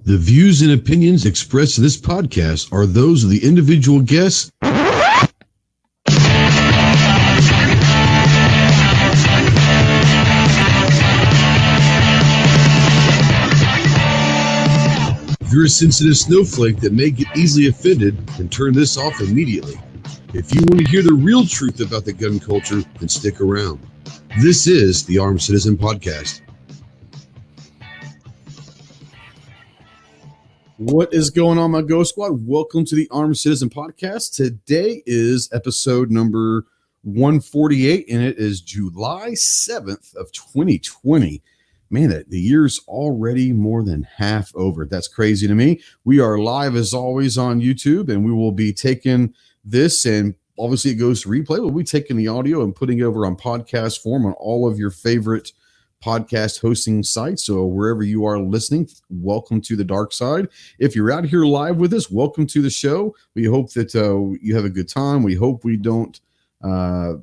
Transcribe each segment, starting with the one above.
The views and opinions expressed in this podcast are those of the individual guests. If you're a sensitive snowflake that may get easily offended, then turn this off immediately. If you want to hear the real truth about the gun culture, then stick around. This is the Armed Citizen Podcast. What is going on, my Go Squad? Welcome to the Armed Citizen Podcast. Today is episode number 148, and it is July 7th of 2020. Man, the year's already more than half over. That's crazy to me. We are live as always on YouTube, and we will be taking this, and obviously it goes to replay. We'll be taking the audio and putting it over on podcast form on all of your favorite podcast hosting sites. So wherever you are listening, welcome to the dark side. If you're out here live with us, welcome to the show. We hope that you have a good time. We hope we don't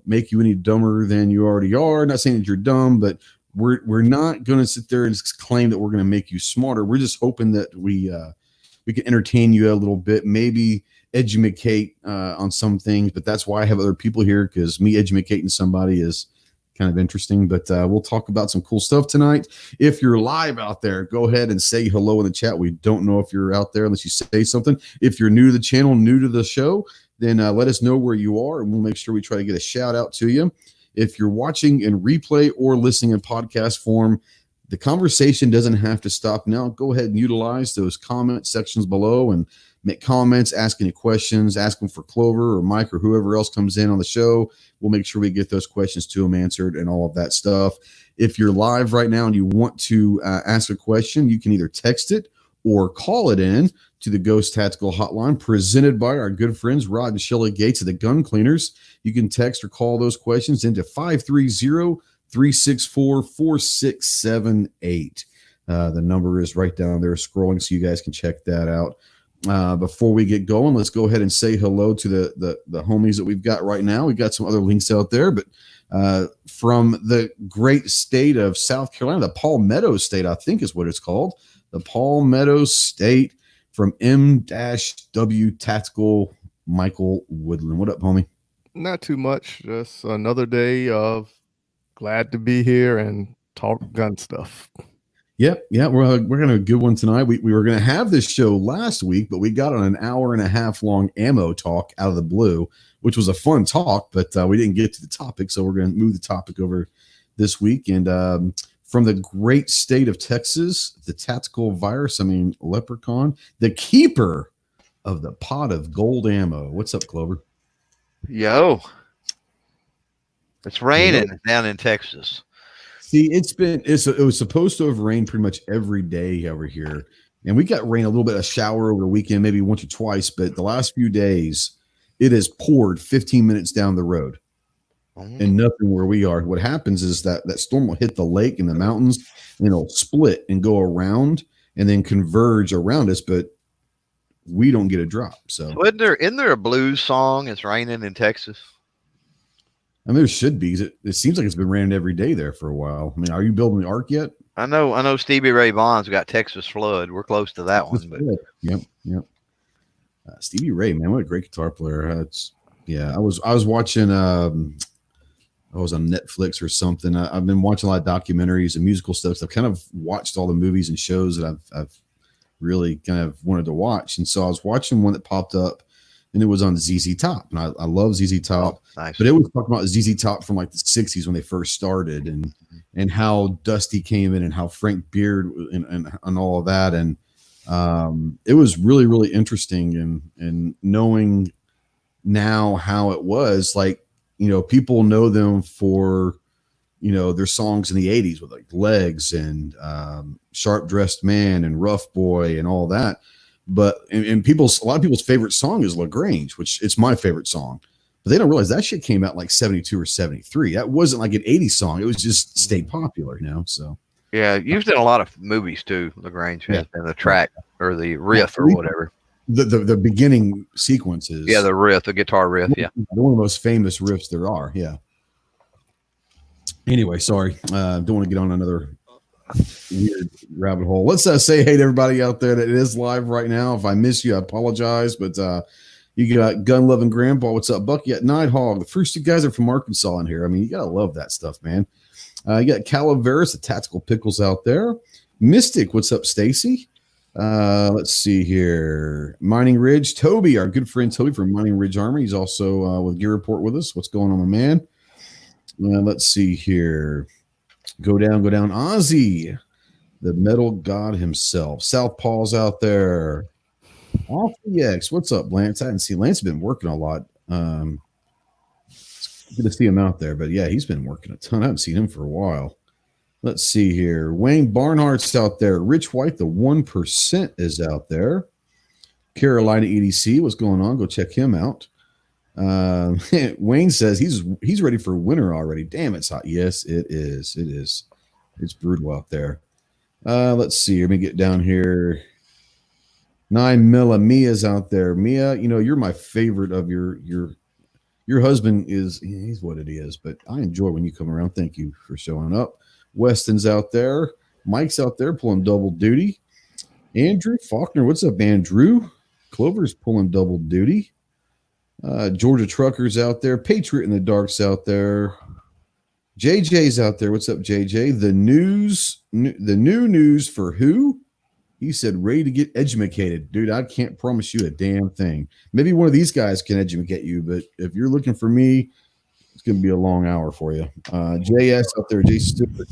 make you any dumber than you already are. Not saying that you're dumb, but we're not going to sit there and claim that we're going to make you smarter. We're just hoping that we can entertain you a little bit, maybe educate on some things. But that's why I have other people here, because me educating somebody is kind of interesting. But we'll talk about some cool stuff tonight. If you're live out there, go ahead and say hello in the chat. We don't know if you're out there unless you say something. If you're new to the channel, new to the show, then let us know where you are, and we'll make sure we try to get a shout out to you. If you're watching in replay or listening in podcast form, the conversation doesn't have to stop now. Go ahead and utilize those comment sections below and make comments, ask any questions, ask them for Clover or Mike or whoever else comes in on the show. We'll make sure we get those questions to them answered and all of that stuff. If you're live right now and you want to ask a question, you can either text it or call it in to the Ghost Tactical Hotline presented by our good friends Rod and Shelly Gates of the Gun Cleaners. You can text or call those questions into 530-364-4678. The number is right down there scrolling, so you guys can check that out. Before we get going, let's go ahead and say hello to the homies that we've got right now. We've got some other links out there, but from the great state of South Carolina, the Palmetto State, I think is what it's called. The Palmetto State, from M-W Tactical, Michael Woodland. What up, homie? Not too much. Just another day of glad to be here and talk gun stuff. Yep. Yeah, we're going to have a good one tonight. We were going to have this show last week, but we got on an hour and a half long ammo talk out of the blue, which was a fun talk, but we didn't get to the topic, so we're going to move the topic over this week. And from the great state of Texas, the tactical virus, leprechaun, the keeper of the pot of gold ammo. What's up, Clover? Yo, it's raining down in Texas. See, it was supposed to have rained pretty much every day over here, and we got rain, a little bit of shower over the weekend, maybe once or twice, but the last few days it has poured 15 minutes down the road. And nothing where we are. What happens is that storm will hit the lake and the mountains, and it'll split and go around and then converge around us, but we don't get a drop. So isn't there a blues song? It's raining in Texas. There should be. It seems like it's been raining every day there for a while. Are you building the ark yet? I know Stevie Ray Vaughan's got Texas Flood. We're close to that one. But. Yep. Stevie Ray, man, what a great guitar player. I was watching I was on Netflix or something. I've been watching a lot of documentaries and musical stuff. So I've kind of watched all the movies and shows that I've really kind of wanted to watch. And so I was watching one that popped up, and it was on ZZ Top. And I love ZZ Top. Oh, nice. But it was talking about ZZ Top from like the 60s when they first started, and how Dusty came in and how Frank Beard and all of that. And it was really, really interesting. And knowing now how it was, like, people know them for, their songs in the 80s with like Legs and Sharp Dressed Man and Rough Boy and all that. But and a lot of people's favorite song is LaGrange, which it's my favorite song. But they don't realize that shit came out like 72 or 73. That wasn't like an 80s song. It was just stayed popular, So yeah, used in a lot of movies too. LaGrange has been the track or the riff or whatever. The beginning sequences. Yeah, the riff, the guitar riff. Yeah, one of the most famous riffs there are. Yeah. Anyway, sorry, don't want to get on another weird rabbit hole. Let's say hey to everybody out there that is live right now. If I miss you, I apologize. But you got Gun Loving Grandpa. What's up, Bucky? At Nighthawk. The first two guys are from Arkansas in here. I mean, you gotta love that stuff, man. You got Calaveras, the Tactical Pickles out there. Mystic, what's up, Stacy? Let's see here. Mining Ridge, Toby, our good friend Toby from Mining Ridge Army. He's also with Gear Report with us. What's going on, my man? Let's see here. Go down. Ozzy, the metal god himself. Southpaw's out there. Off the X. What's up, Lance? I hadn't seen Lance. Has been working a lot. It's good to see him out there, but yeah, he's been working a ton. I haven't seen him for a while. Let's see here. Wayne Barnhart's out there. Rich White, the 1% is out there. Carolina EDC, what's going on? Go check him out. Wayne says he's ready for winter already. Damn, it's hot. Yes, it is. It is. It's brutal out there. Let's see. Let me get down here. 9 Milla Mia's out there. Mia, you know, you're my favorite of your husband he's what it is, but I enjoy when you come around. Thank you for showing up. Weston's out there. Mike's out there pulling double duty. Andrew Faulkner, what's up, Andrew? Clover's pulling double duty. Georgia Trucker's out there. Patriot in the Dark's out there. JJ's out there. What's up, JJ? The new news for who? He said, ready to get educated. Dude, I can't promise you a damn thing. Maybe one of these guys can educate you, but if you're looking for me, it's going to be a long hour for you. JS out there, J Stewart.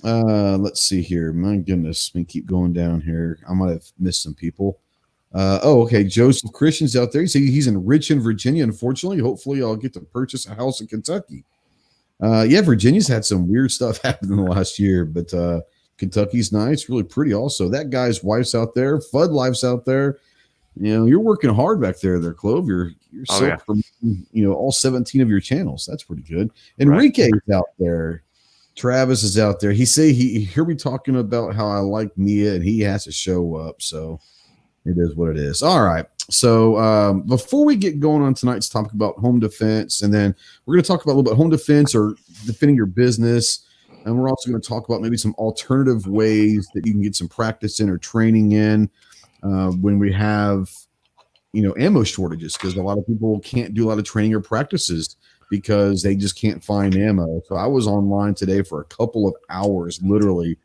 Let's see here. My goodness, let me keep going down here. I might have missed some people. Okay. Joseph Christian's out there. You see, he's in Richmond, Virginia. Unfortunately, hopefully, I'll get to purchase a house in Kentucky. Yeah, Virginia's had some weird stuff happen in the last year, but Kentucky's nice, really pretty. Also, that guy's wife's out there. Fudd Life's out there. You know, you're working hard back there, Clove. You're promoting, all 17 of your channels. That's pretty good. Enrique's out there. Travis is out there. He hear me talking about how I like Mia, and he has to show up. So it is what it is. All right. So before we get going on tonight's topic about home defense, and then we're going to talk about a little bit home defense or defending your business, and we're also going to talk about maybe some alternative ways that you can get some practice in or training in when we have, ammo shortages, because a lot of people can't do a lot of training or practices because they just can't find ammo. So I was online today for a couple of hours, literally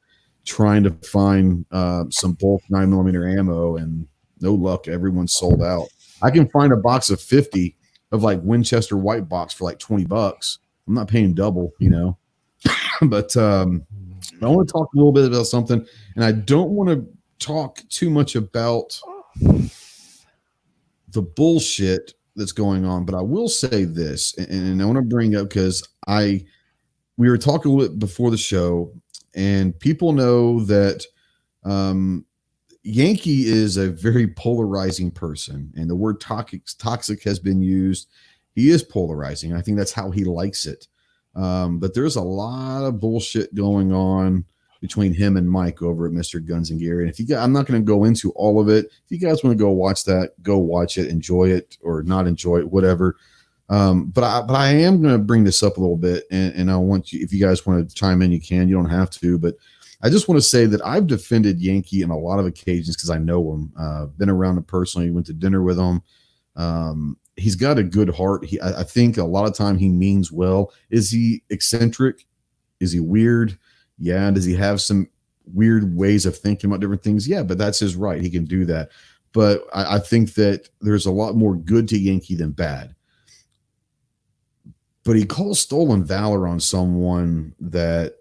trying to find some bulk 9mm ammo, and no luck. Everyone's sold out. I can find a box of 50 of like Winchester white box for like $20. I'm not paying double, but I want to talk a little bit about something, and I don't want to talk too much about the bullshit that's going on, but I will say this, and I want to bring up, because we were talking a little bit before the show, and people know that Yankee is a very polarizing person, and the word toxic has been used. He is polarizing. I think that's how he likes it. But there's a lot of bullshit going on between him and Mike over at Mr. Guns and Gear. And I'm not going to go into all of it. If you guys want to go watch that, go watch it, enjoy it or not enjoy it, whatever. But I am going to bring this up a little bit, and I want you, if you guys want to chime in, you can. You don't have to, but I just want to say that I've defended Yankee on a lot of occasions because I know him. Been around him personally, went to dinner with him. He's got a good heart. I think a lot of time he means well. Is he eccentric? Is he weird? Yeah. Does he have some weird ways of thinking about different things? Yeah, but that's his right. He can do that. But I think that there's a lot more good to Yankee than bad. But he calls stolen valor on someone that,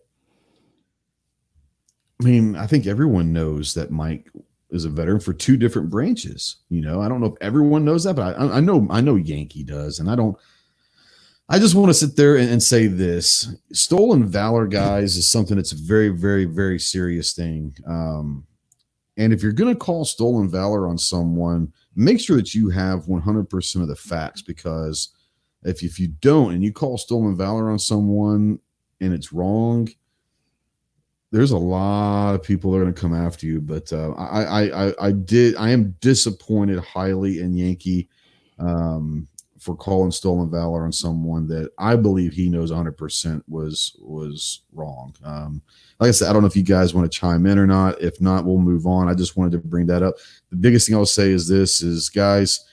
I think everyone knows that Mike is a veteran for two different branches. I don't know if everyone knows that, but I know Yankee does. And I just want to sit there and say this: stolen valor, guys, is something that's a very, very, very serious thing. And if you're going to call stolen valor on someone, make sure that you have 100% of the facts, because if you don't, and you call stolen valor on someone and it's wrong, there's a lot of people that are going to come after you. But I am disappointed highly in Yankee for calling stolen valor on someone that I believe he knows 100% was wrong. Like I said, I don't know if you guys want to chime in or not. If not, we'll move on. I just wanted to bring that up. The biggest thing I'll say is this: is guys,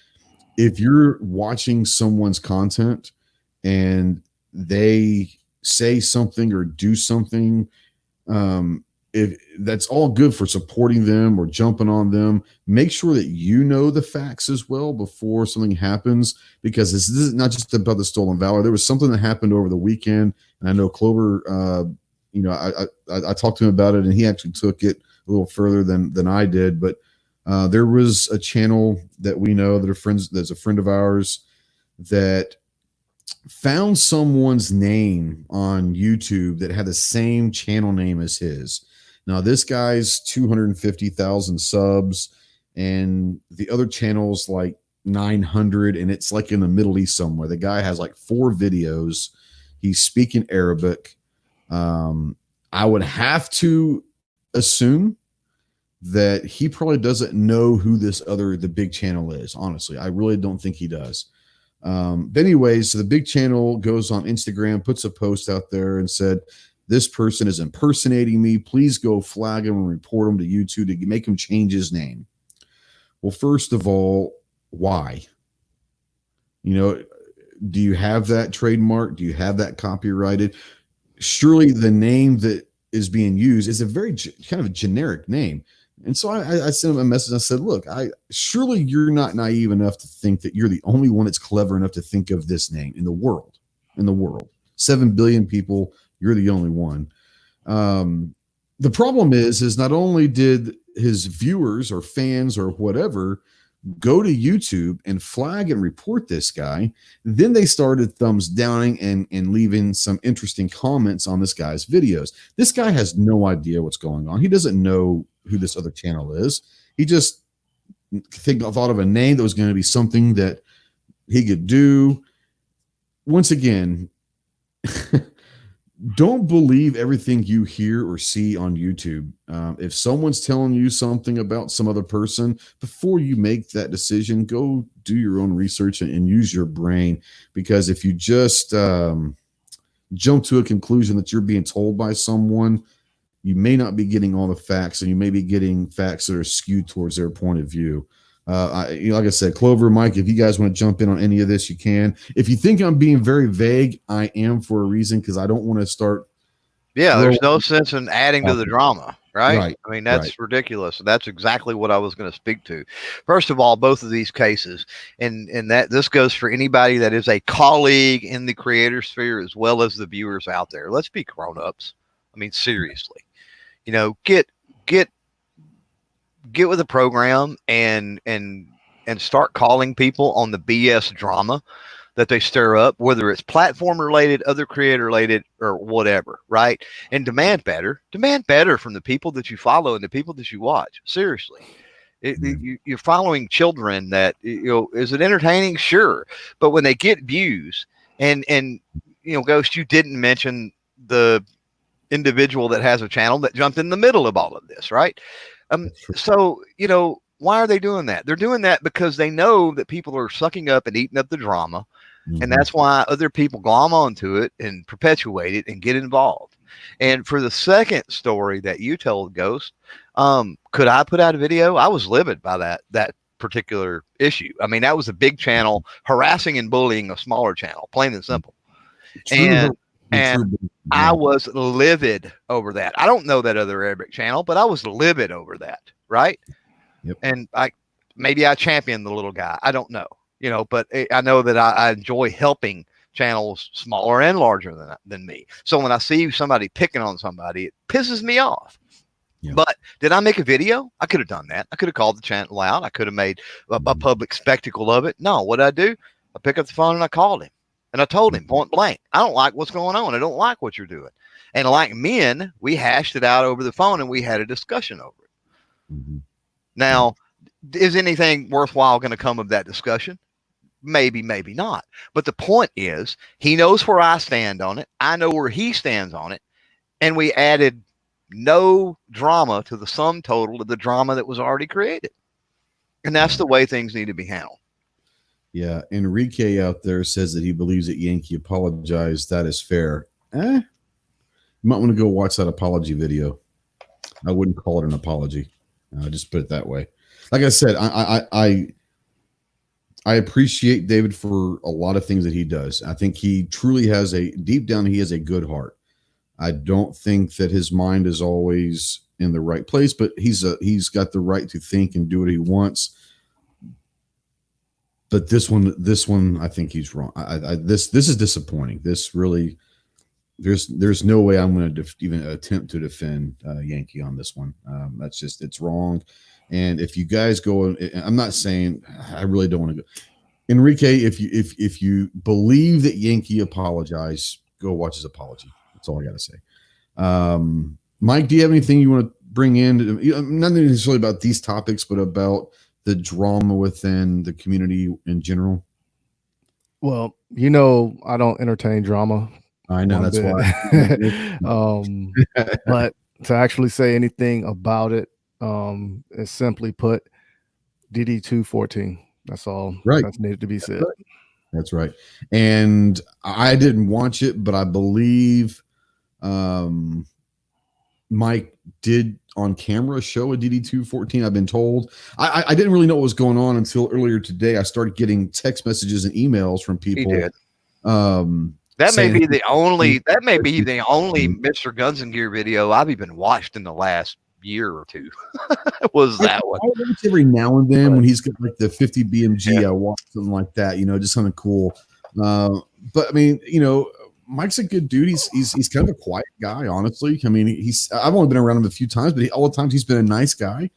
if you're watching someone's content and they say something or do something, if that's all good for supporting them or jumping on them, make sure that you know the facts as well before something happens, because this is not just about the stolen valor. There was something that happened over the weekend, and I know Clover, I talked to him about it, and he actually took it a little further than I did. But there was a channel that we know that are friends. There's a friend of ours that found someone's name on YouTube that had the same channel name as his. Now, this guy's 250,000 subs, and the other channel's like 900, and it's like in the Middle East somewhere. The guy has like 4 videos. He's speaking Arabic. I would have to assume that he probably doesn't know who the big channel is. Honestly, I really don't think he does. But anyways, so the big channel goes on Instagram, puts a post out there and said, this person is impersonating me. Please go flag him and report him to YouTube to make him change his name. Well, first of all, why? Do you have that trademark? Do you have that copyrighted? Surely the name that is being used is a very kind of a generic name. And so I sent him a message. I said, look, surely you're not naive enough to think that you're the only one that's clever enough to think of this name in the world. 7 billion people, you're the only one. The problem is not only did his viewers or fans or whatever go to YouTube and flag and report this guy, then they started thumbs downing and leaving some interesting comments on this guy's videos. This guy has no idea what's going on. He doesn't know who this other channel is. He just thought of a name that was going to be something that he could do. Once again, don't believe everything you hear or see on YouTube. If someone's telling you something about some other person, before you make that decision, go do your own research and use your brain. Because if you just jump to a conclusion that you're being told by someone, you may not be getting all the facts, and you may be getting facts that are skewed towards their point of view. Like I said, Clover, Mike, if you guys want to jump in on any of this, you can. If you think I'm being very vague, I am for a reason, because I don't want to start. Yeah, there's no sense in adding to the drama, right? Right. I mean, that's ridiculous. That's exactly what I was going to speak to. First of all, both of these cases, and that this goes for anybody that is a colleague in the creator sphere as well as the viewers out there. Let's be grown-ups. I mean, seriously, get with the program and start calling people on the BS drama that they stir up, whether it's platform related, other creator related, or whatever, right? And demand better from the people that you follow and the people that you watch. Seriously. You're following children that, is it entertaining? Sure. But when they get views and Ghost, you didn't mention the individual that has a channel that jumped in the middle of all of this, right? So, why are they doing that? They're doing that because they know that people are sucking up and eating up the drama. Mm-hmm. And that's why other people glom onto it and perpetuate it and get involved. And for the second story that you told, Ghost, could I put out a video? I was livid by that particular issue. I mean, that was a big channel harassing and bullying a smaller channel, plain and simple. And I was livid over that. I don't know that other Arabic channel, but I was livid over that. Right. Yep. And maybe I champion the little guy. I don't know, but I know that I enjoy helping channels smaller and larger than me. So when I see somebody picking on somebody, it pisses me off. Yeah. But did I make a video? I could have done that. I could have called the channel out. I could have made a public spectacle of it. No, what did I do? I picked up the phone and I called him. And I told him point blank, I don't like what's going on. I don't like what you're doing. And like men, we hashed it out over the phone and we had a discussion over it. Mm-hmm. Now, is anything worthwhile going to come of that discussion? Maybe, maybe not. But the point is, he knows where I stand on it. I know where he stands on it. And we added no drama to the sum total of the drama that was already created. And that's the way things need to be handled. Yeah, Enrique out there says that he believes that Yankee apologized. That is fair. You might want to go watch that apology video. I wouldn't call it an apology. Just put it that way. Like I said, I appreciate David for a lot of things that he does. I think he truly has deep down, he has a good heart. I don't think that his mind is always in the right place, but he's got the right to think and do what he wants. But this one, I think he's wrong. This is disappointing. This really, there's no way I'm going to even attempt to defend Yankee on this one. It's wrong. And if you guys go, I'm not saying I really don't want to go. Enrique, if you believe that Yankee apologized, go watch his apology. That's all I got to say. Mike, do you have anything you want to bring in? Not necessarily about these topics, but about the drama within the community in general? Well, I don't entertain drama. I know that's why. But to actually say anything about it, is simply put, DD 214. That's all. Right. That's needed to be said. That's right. And I didn't watch it, but I believe Mike did on camera show a DD 214. I've been told. I didn't really know what was going on until earlier today. I started getting text messages and emails from people. He did. That may be the only Mr. Guns and Gear video I've even watched in the last year or two. Was that one? I watch every now and then when he's got like the 50 BMG. Yeah. I watch something like that, just something cool. But I mean, Mike's a good dude. He's kind of a quiet guy, honestly. I mean, I've only been around him a few times, but all the times he's been a nice guy.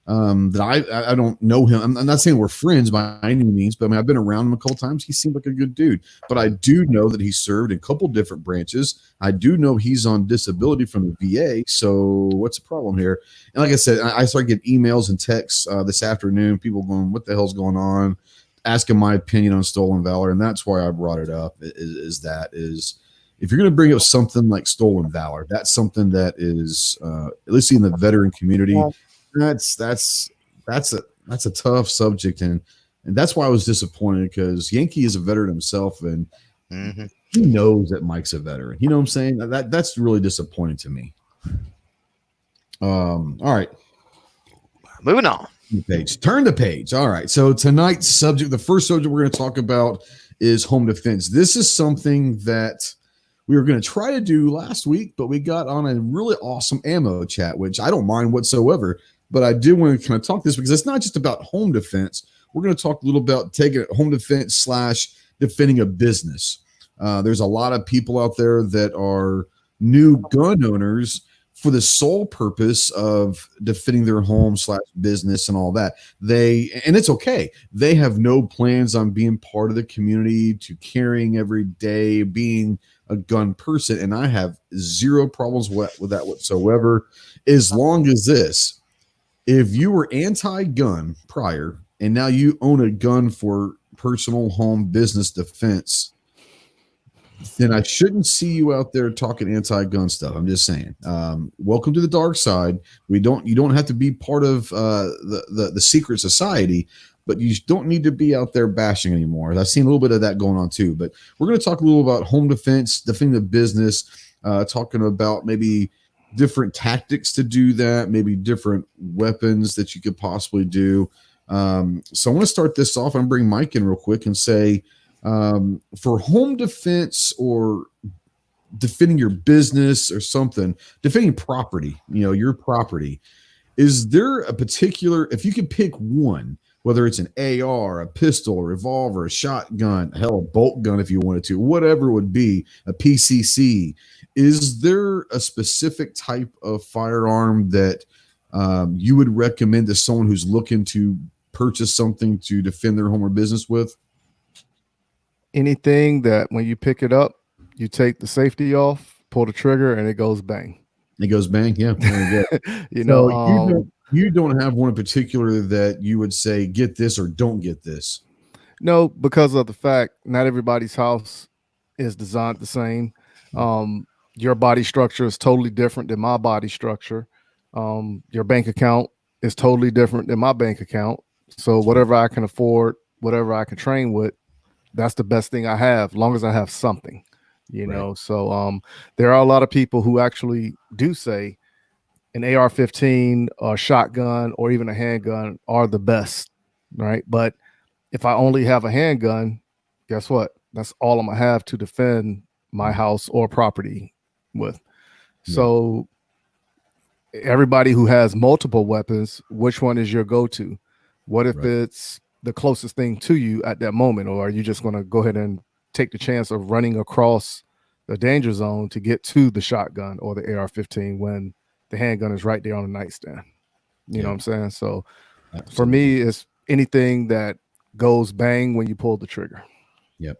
That I don't know him. I'm not saying we're friends by any means, but I mean, I've been around him a couple times. He seemed like a good dude, but I do know that he served in a couple different branches. I do know he's on disability from the VA. So what's the problem here? And like I said, I started getting emails and texts this afternoon, people going, what the hell's going on? Asking my opinion on stolen valor. And that's why I brought it up is if you're going to bring up something like stolen valor, that's something that is, at least in the veteran community, that's a tough subject, and that's why I was disappointed, because Yankee is a veteran himself, and he knows that Mike's a veteran. You know what I'm saying? That's really disappointing to me. All right, moving on. Turn the page. All right. So tonight's subject, the first subject we're going to talk about is home defense. This is something that we were going to try to do last week, but we got on a really awesome ammo chat, which I don't mind whatsoever. But I do want to kind of talk this because it's not just about home defense. We're going to talk a little about taking home defense / defending a business. There's a lot of people out there that are new gun owners for the sole purpose of defending their home / business and all that. And it's okay. They have no plans on being part of the community, to carrying every day, being a gun person. And I have zero problems with that whatsoever. As long as if you were anti-gun prior and now you own a gun for personal home business defense, then I shouldn't see you out there talking anti-gun stuff. I'm just saying. Welcome to the dark side. You don't have to be part of the secret society, but you don't need to be out there bashing anymore. I've seen a little bit of that going on too. But we're going to talk a little about home defense, defending the business, talking about maybe different tactics to do that, maybe different weapons that you could possibly do. So I want to start this off and bring Mike in real quick and say, for home defense or defending your business or something, defending property, your property, is there a particular, if you could pick one, whether it's an AR, a pistol, a revolver, a shotgun, hell, a bolt gun if you wanted to, whatever it would be, a PCC, is there a specific type of firearm that you would recommend to someone who's looking to purchase something to defend their home or business with? Anything that when you pick it up, you take the safety off, pull the trigger, and it goes bang. It goes bang, yeah. You don't have one in particular that you would say get this or don't get this. No, because of the fact not everybody's house is designed the same. Your body structure is totally different than my body structure. Your bank account is totally different than my bank account. So whatever I can afford whatever I can train with, that's the best thing I have, long as I have something, you know. So there are a lot of people who actually do say an AR-15 or shotgun or even a handgun are the best, right? But if I only have a handgun, guess what? That's all I'm gonna have to defend my house or property with. Yeah. So everybody who has multiple weapons, which one is your go-to? What if it's the closest thing to you at that moment? Or are you just going to go ahead and take the chance of running across the danger zone to get to the shotgun or the AR-15 when the handgun is right there on the nightstand? You know what I'm saying? So for me, it's anything that goes bang when you pull the trigger. Yep.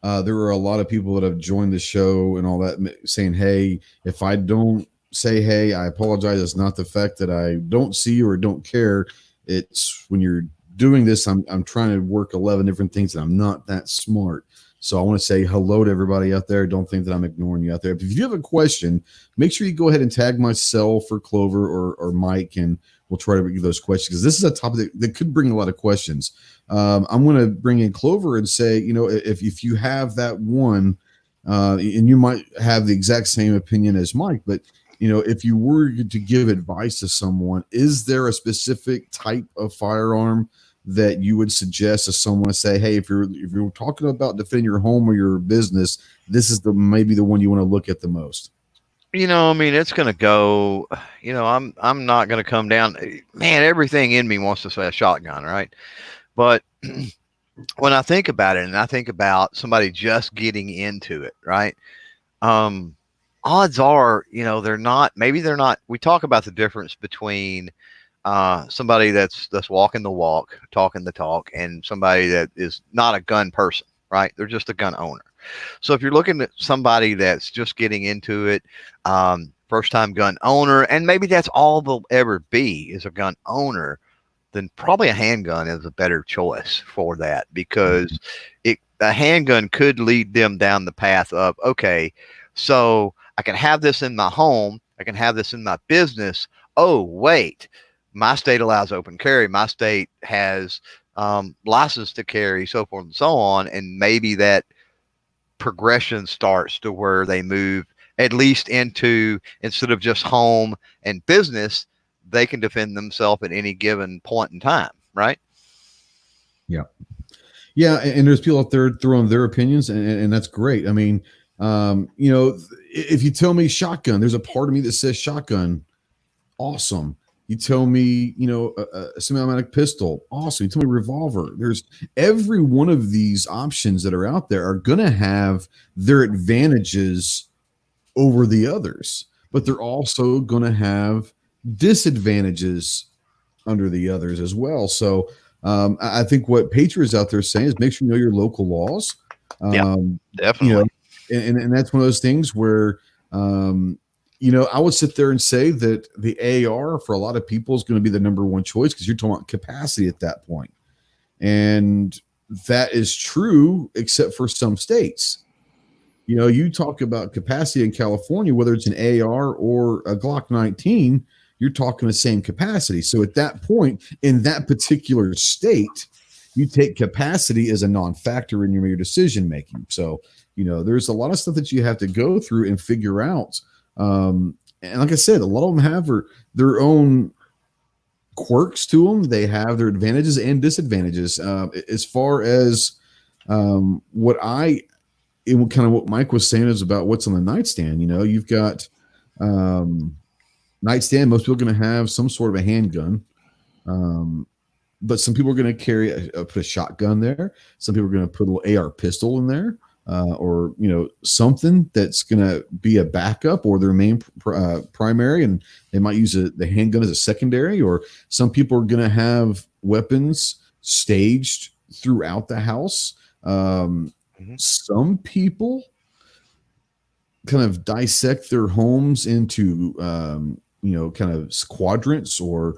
There are a lot of people that have joined the show and all that saying, hey, if I don't say, hey, I apologize. It's not the fact that I don't see you or don't care. It's when you're doing this, I'm trying to work 11 different things and I'm not that smart. So I want to say hello to everybody out there. Don't think that I'm ignoring you out there. But if you have a question, make sure you go ahead and tag myself or Clover or Mike, and we'll try to bring you those questions, because this is a topic that could bring a lot of questions. I'm going to bring in Clover and say, you know, if you have that one, and you might have the exact same opinion as Mike, but you know, if you were to give advice to someone, is there a specific type of firearm that you would suggest to someone to say, hey, if you're talking about defending your home or your business, this is maybe the one you want to look at the most? You know, I mean, it's going to go, you know, I'm not going to come down, man, everything in me wants to say a shotgun, right? But when I think about it, and I think about somebody just getting into it, right? Odds are, you know, maybe they're not, we talk about the difference between somebody that's walking the walk, talking the talk, and somebody that is not a gun person, right? They're just a gun owner. So if you're looking at somebody that's just getting into it, first time gun owner, and maybe that's all they'll ever be is a gun owner, then probably a handgun is a better choice for that, because a handgun could lead them down the path of, okay, so I can have this in my home, I can have this in my business. Oh, wait, my state allows open carry. My state has license to carry, so forth and so on. And maybe that progression starts to where they move at least into, instead of just home and business, they can defend themselves at any given point in time, right? Yeah. Yeah. And there's people out there throwing their opinions, and that's great. I mean, you know, if you tell me shotgun, there's a part of me that says shotgun, awesome. You tell me, you know, a semi-automatic pistol, awesome. You tell me revolver. There's every one of these options that are out there are going to have their advantages over the others, but they're also going to have disadvantages under the others as well. So I think what Patriot's out there saying is make sure you know your local laws. Yeah, definitely. You know, and that's one of those things where, you know, I would sit there and say that the AR for a lot of people is going to be the number one choice, because you're talking about capacity at that point. And that is true, except for some states. You know, you talk about capacity in California, whether it's an AR or a Glock 19, you're talking the same capacity. So at that point, in that particular state, you take capacity as a non-factor in your decision making. So, you know, there's a lot of stuff that you have to go through and figure out. And like I said, a lot of them have their own quirks to them. They have their advantages and disadvantages. As far as what Mike was saying is about what's on the nightstand. You know, you've got nightstand. Most people are going to have some sort of a handgun. But some people are going to carry put a shotgun there. Some people are going to put a little AR pistol in there, or, you know, something that's going to be a backup or their main primary, and they might use the handgun as a secondary. Or some people are going to have weapons staged throughout the house. Some people kind of dissect their homes into, you know, kind of quadrants or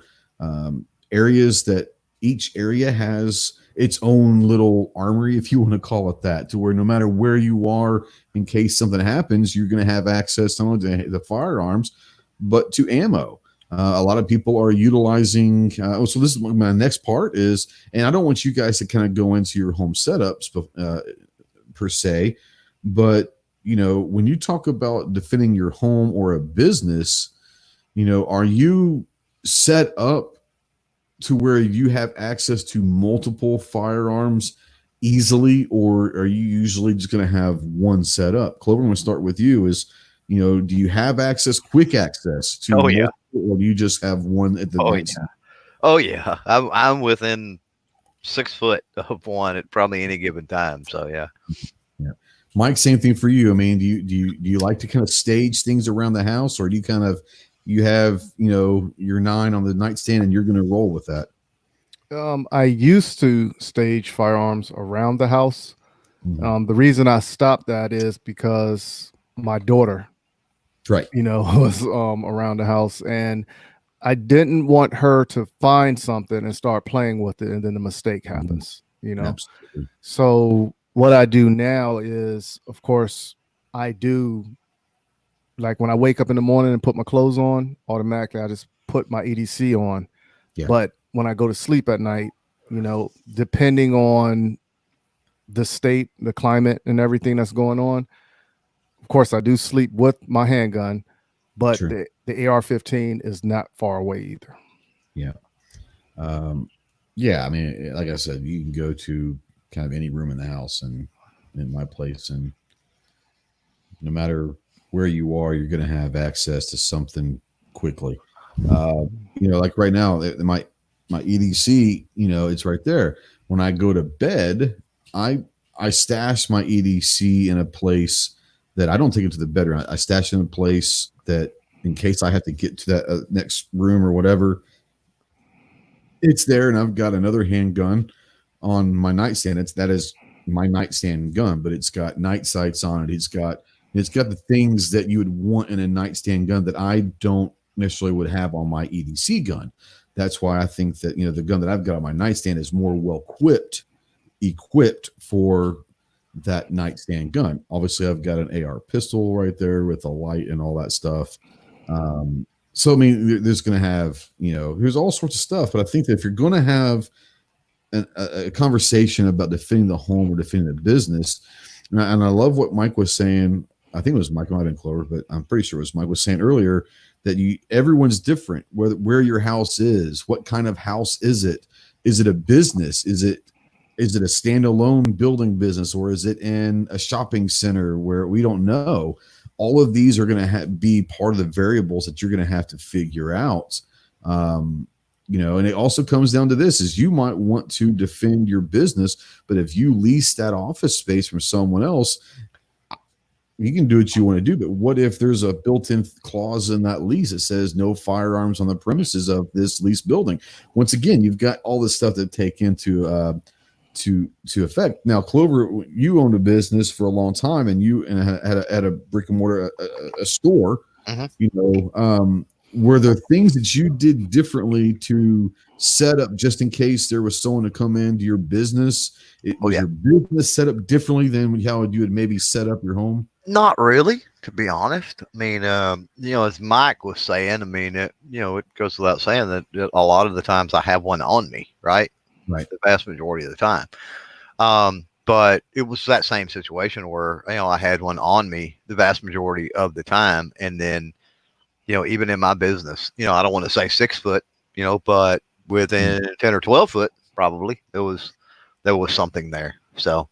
areas that each area has its own little armory, if you want to call it that, to where no matter where you are, in case something happens, you're going to have access not only to the firearms, but to ammo. A lot of people are utilizing. So this is my next part is, and I don't want you guys to kind of go into your home setups per se, but when you talk about defending your home or a business, are you set up to where you have access to multiple firearms easily, or are you usually just going to have one set up? Clover, I'm going to start with you. Do you have quick access to multiple, or do you just have one at the night? Oh yeah. I'm within 6 foot of one at probably any given time. So yeah. Mike, same thing for you. I mean, do you like to kind of stage things around the house, or do you have your 9 on the nightstand and you're going to roll with that? I used to stage firearms around the house. Mm-hmm. The reason I stopped that is because my daughter, right, was around the house, and I didn't want her to find something and start playing with it, and then the mistake happens. Absolutely. So what I do now is, of course, I do, like when I wake up in the morning and put my clothes on, automatically I just put my EDC on. Yeah. But when I go to sleep at night, depending on the state, the climate, and everything that's going on, of course, I do sleep with my handgun, but the AR-15 is not far away either. Yeah. Yeah. I mean, like I said, you can go to kind of any room in the house and in my place, and no matter where you are, you're going to have access to something quickly. Like right now, my EDC, it's right there. When I go to bed, I stash my EDC in a place that I don't take it to the bedroom. I stash it in a place that, in case I have to get to that next room or whatever, it's there. And I've got another handgun on my nightstand. That is my nightstand gun, but it's got night sights on it. It's got the things that you would want in a nightstand gun that I don't necessarily would have on my EDC gun. That's why I think that the gun that I've got on my nightstand is more well equipped for that nightstand gun. Obviously, I've got an AR pistol right there with a light and all that stuff. So I mean, there's going to have there's all sorts of stuff. But I think that if you're going to have a conversation about defending the home or defending the business, and I love what Mike was saying. I think it was Mike, might have been Clover, but I'm pretty sure it was Mike was saying earlier that everyone's different. Where your house is, what kind of house is it? Is it a business? Is it a standalone building business, or is it in a shopping center where we don't know? All of these are going to be part of the variables that you're going to have to figure out. And it also comes down to this: is you might want to defend your business, but if you lease that office space from someone else, you can do what you want to do, but what if there's a built-in clause in that lease that says no firearms on the premises of this leased building? Once again, you've got all this stuff to take into to effect. Now, Clover, you owned a business for a long time, and you had a brick and mortar a store. Mm-hmm. Were there things that you did differently to set up just in case there was someone to come into your business? Was your business set up differently than how you would maybe set up your home? Not really, to be honest. I mean, as Mike was saying, I mean, it goes without saying that a lot of the times I have one on me, right? Right. The vast majority of the time. But it was that same situation where, I had one on me the vast majority of the time. And then, even in my business, I don't want to say 6 foot, but within 10 or 12 foot, probably there was something there. So,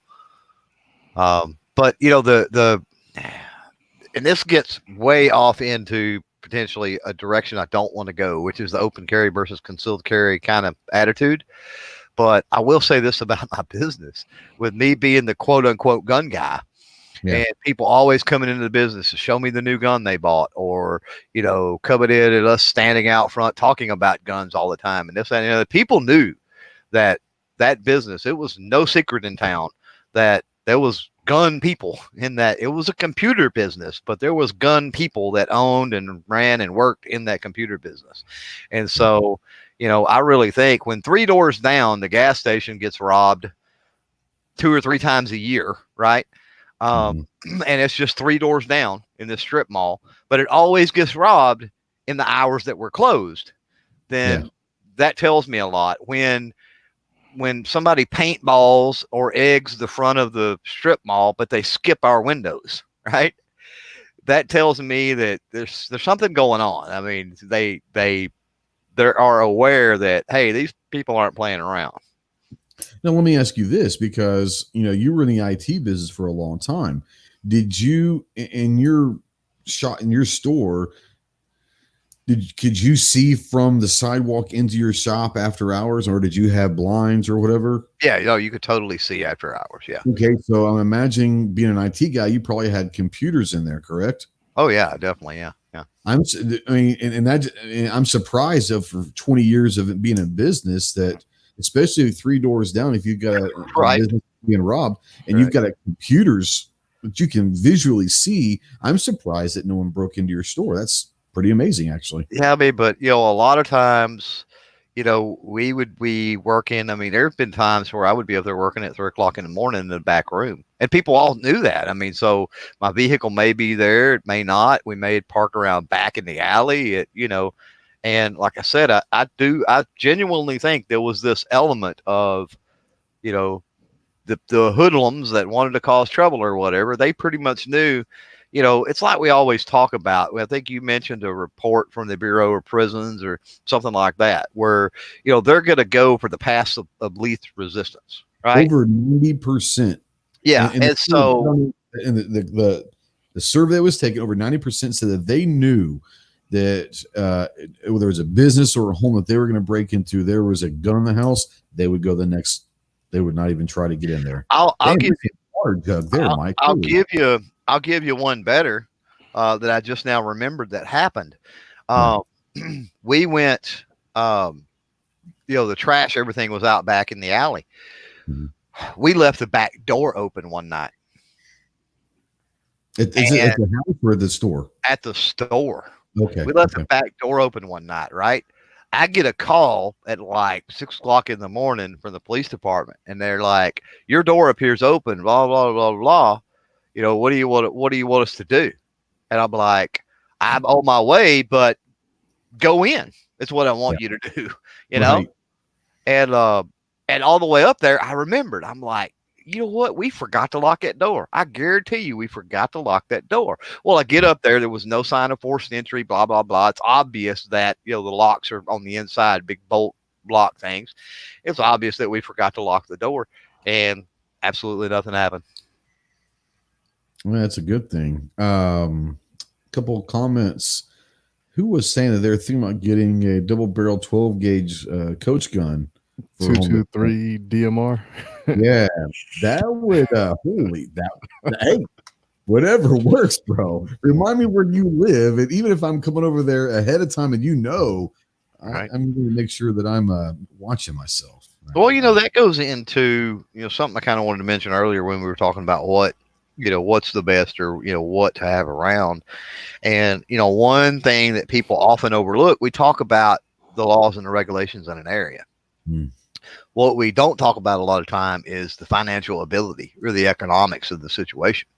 but and this gets way off into potentially a direction I don't want to go, which is the open carry versus concealed carry kind of attitude. But I will say this about my business: with me being the quote unquote gun guy, and people always coming into the business to show me the new gun they bought, or, coming in and us standing out front talking about guns all the time. And this, and the people knew that business, it was no secret in town that there was gun people in that. It was a computer business, but there was gun people that owned and ran and worked in that computer business. And so, I really think when 3 doors down, the gas station gets robbed 2 or 3 times a year, right? And it's just 3 doors down in this strip mall, but it always gets robbed in the hours that we're closed, then that tells me a lot. When somebody paintballs or eggs the front of the strip mall, but they skip our windows, right? That tells me that there's something going on. I mean, they are aware that, hey, these people aren't playing around. Now, let me ask you this, because you were in the IT business for a long time. Did you, in your store, could you see from the sidewalk into your shop after hours, or did you have blinds or whatever? Yeah, you could totally see after hours. Yeah. Okay, so I'm imagining, being an IT guy, you probably had computers in there, correct? Oh yeah, definitely. Yeah. I'm surprised of, for 20 years of it being in business, that especially 3 doors down, if you've got a business being robbed and you've got computers that you can visually see, I'm surprised that no one broke into your store. That's pretty amazing, actually. Yeah, I mean, but a lot of times, we would be working. I mean, there's been times where I would be up there working at 3 o'clock in the morning in the back room, and people all knew that. I mean, so my vehicle may be there, it may not. We may park around back in the alley, and like I said, I genuinely think there was this element of, the hoodlums that wanted to cause trouble or whatever. They pretty much knew. It's like we always talk about. I think you mentioned a report from the Bureau of Prisons or something like that, where, they're going to go for the path of least resistance, right? Over 90%. Yeah. And so, and the survey that was taken, over 90% said that they knew that whether it was a business or a home that they were going to break into, there was a gun in the house, they would go the next. They would not even try to get in there. I'll give you hard, Doug, there, Mike. I'll give you one better that I just now remembered that happened. We went, the trash, everything was out back in the alley. Mm-hmm. We left the back door open one night. Is it at the house or the store? At the store. Okay. We left the back door open one night, right? I get a call at like 6 o'clock in the morning from the police department, and they're like, "Your door appears open, blah, blah, blah, blah. What do you want us to do?" And I'm like, "I'm on my way, but go in. It's what I want you to do." Right. And all the way up there, I remembered. I'm like, you know what? We forgot to lock that door. I guarantee you we forgot to lock that door. Well, I get up there. There was no sign of forced entry, blah, blah, blah. It's obvious that, the locks are on the inside, big bolt lock things. It's obvious that we forgot to lock the door, and absolutely nothing happened. Well, that's a good thing. Couple of comments. Who was saying that they're thinking about getting a double barrel 12 gauge coach gun? 223 DMR. Yeah, that would hey, whatever works, bro. Remind me where you live, and even if I'm coming over there ahead of time, and right. I'm going to make sure that I'm watching myself. Right? Well, that goes into something I kind of wanted to mention earlier when we were talking about what's the best, or what to have around. And one thing that people often overlook, we talk about the laws and the regulations in an area. What we don't talk about a lot of time is the financial ability or the economics of the situation.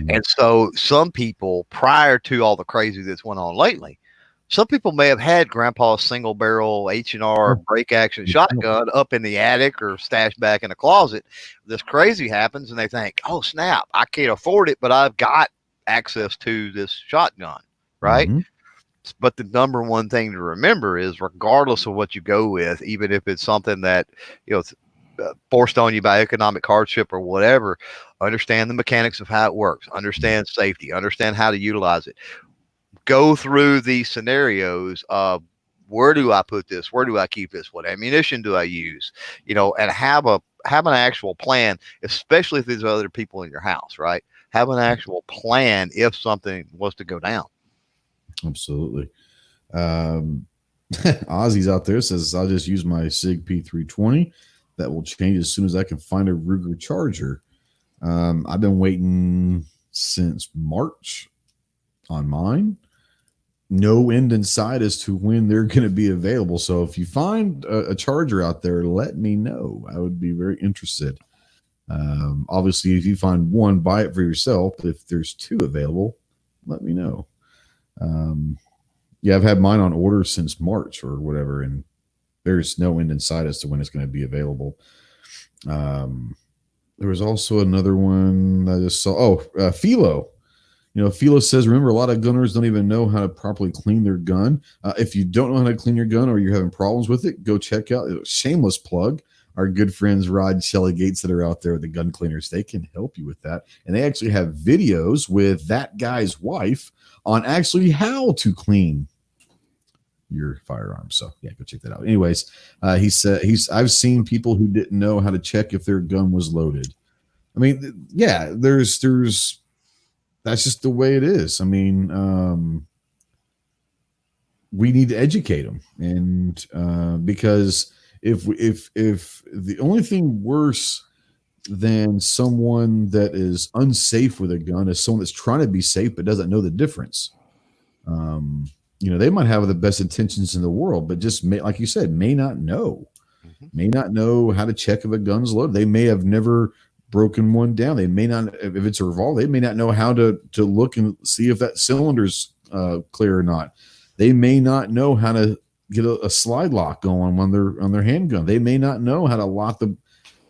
And so some people, prior to all the crazy that's went on lately, some people may have had grandpa's single barrel H&R break action shotgun up in the attic or stashed back in a closet. This crazy happens and they think, oh snap, I can't afford it, but I've got access to this shotgun, right? Mm-hmm. But the number one thing to remember is, regardless of what you go with, even if it's something that, it's forced on you by economic hardship or whatever, understand the mechanics of how it works, understand safety, understand how to utilize it. Go through these scenarios of, where do I put this? Where do I keep this? What ammunition do I use? And have an actual plan, especially if there's other people in your house, right? Have an actual plan if something was to go down. Absolutely. Ozzy's out there says, I'll just use my SIG P320. That will change as soon as I can find a Ruger charger. I've been waiting since March on mine. No end in sight as to when they're going to be available. So if you find a charger out there, let me know. I would be very interested. Obviously, if you find one, buy it for yourself. If there's 2 available, let me know. Yeah, I've had mine on order since March or whatever, and there's no end in sight as to when it's going to be available. There was also another one I just saw. Oh, Philo. Philo says, remember, a lot of gunners don't even know how to properly clean their gun. If you don't know how to clean your gun or you're having problems with it, go check out, shameless plug, our good friends Rod Shelly Gates that are out there with the gun cleaners. They can help you with that. And they actually have videos with that guy's wife on actually how to clean your firearm. So yeah, go check that out. Anyways, he said I've seen people who didn't know how to check if their gun was loaded. I mean, yeah, there's that's just the way it is. I mean, we need to educate them, and because if the only thing worse than someone that is unsafe with a gun is someone that's trying to be safe but doesn't know the difference. They might have the best intentions in the world, but just like you said, may not know how to check if a gun's loaded. They may have never broken one down. They may not, if it's a revolver, they may not know how to look and see if that cylinder's clear or not. They may not know how to get a slide lock going on their handgun. They may not know how to lock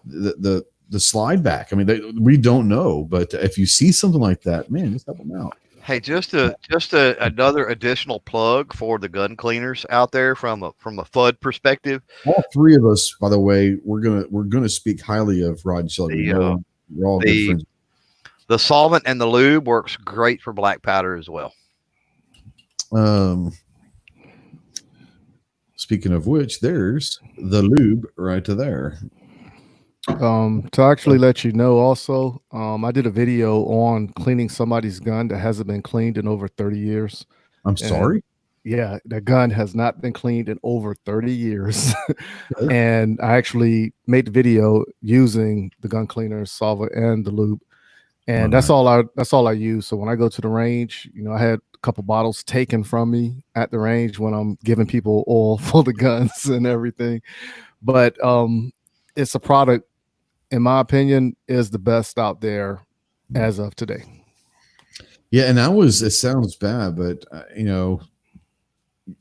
the slide back. I mean, we don't know, but if you see something like that, man, just help them out. Hey, just another additional plug for the gun cleaners out there from a FUD perspective. All three of us, by the way, we're gonna speak highly of Rod Shelly. We're all good friends. The solvent and the lube works great for black powder as well. Speaking of which, there's the lube right there. To actually let you know also, I did a video on cleaning somebody's gun that hasn't been cleaned in over 30 years. I'm sorry? Yeah, the gun has not been cleaned in over 30 years. And I actually made the video using the gun cleaner, solvent, and the lube. And that's all I use. So when I go to the range, I had a couple bottles taken from me at the range when I'm giving people oil for the guns and everything. But it's a product, in my opinion, is the best out there as of today. Yeah, and it sounds bad, but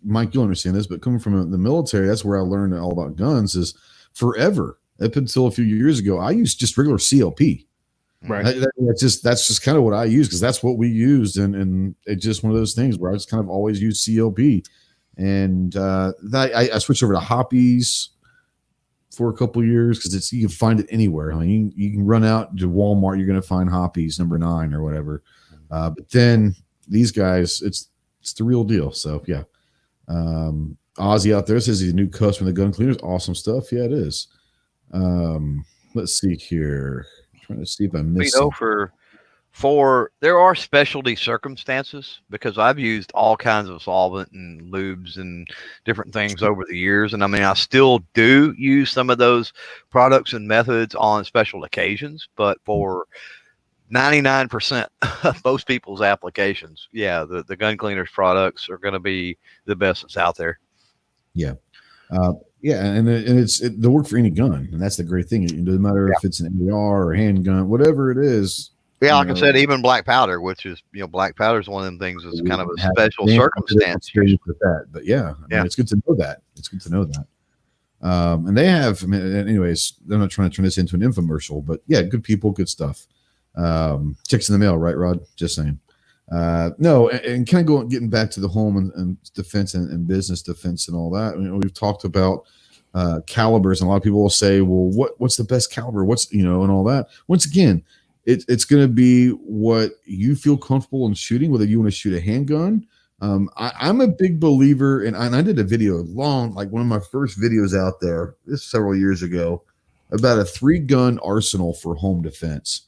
Mike, you'll understand this, but coming from the military, that's where I learned all about guns. Is forever up until a few years ago, I used just regular CLP. Right. That's just kind of what I use, because that's what we used, and it's just one of those things where I just kind of always used CLP, and I switched over to Hoppies for a couple of years because you can find it anywhere. I mean, you can run out to Walmart, you're going to find Hoppies number 9 or whatever. But then these guys, it's the real deal. So yeah. Ozzy out there says he's a new customer of the gun cleaners. Awesome stuff. Yeah, it is. Let's see here. I'm trying to see if I missed for there are specialty circumstances, because I've used all kinds of solvent and lubes and different things over the years. And I mean, I still do use some of those products and methods on special occasions, but for 99% of most people's applications, yeah, the gun cleaners products are going to be the best that's out there. Yeah. Yeah, and they'll work for any gun, and that's the great thing. It doesn't matter if it's an AR or handgun, whatever it is. Yeah, like I said, even black powder, which is, black powder is one of them things that's kind of a special circumstance. With that, but yeah, I mean, it's good to know that. It's good to know that. And they have, anyways, they're not trying to turn this into an infomercial, but yeah, good people, good stuff. Chicks in the mail, right, Rod? Just saying. No, and kind of getting back to the home and defense and business defense and all that. We've talked about calibers, and a lot of people will say, well, what's the best caliber? And all that. Once again, it's going to be what you feel comfortable in shooting, whether you want to shoot a handgun. I'm a big believer, and I did a video like one of my first videos out there, this several years ago, about a 3-gun arsenal for home defense.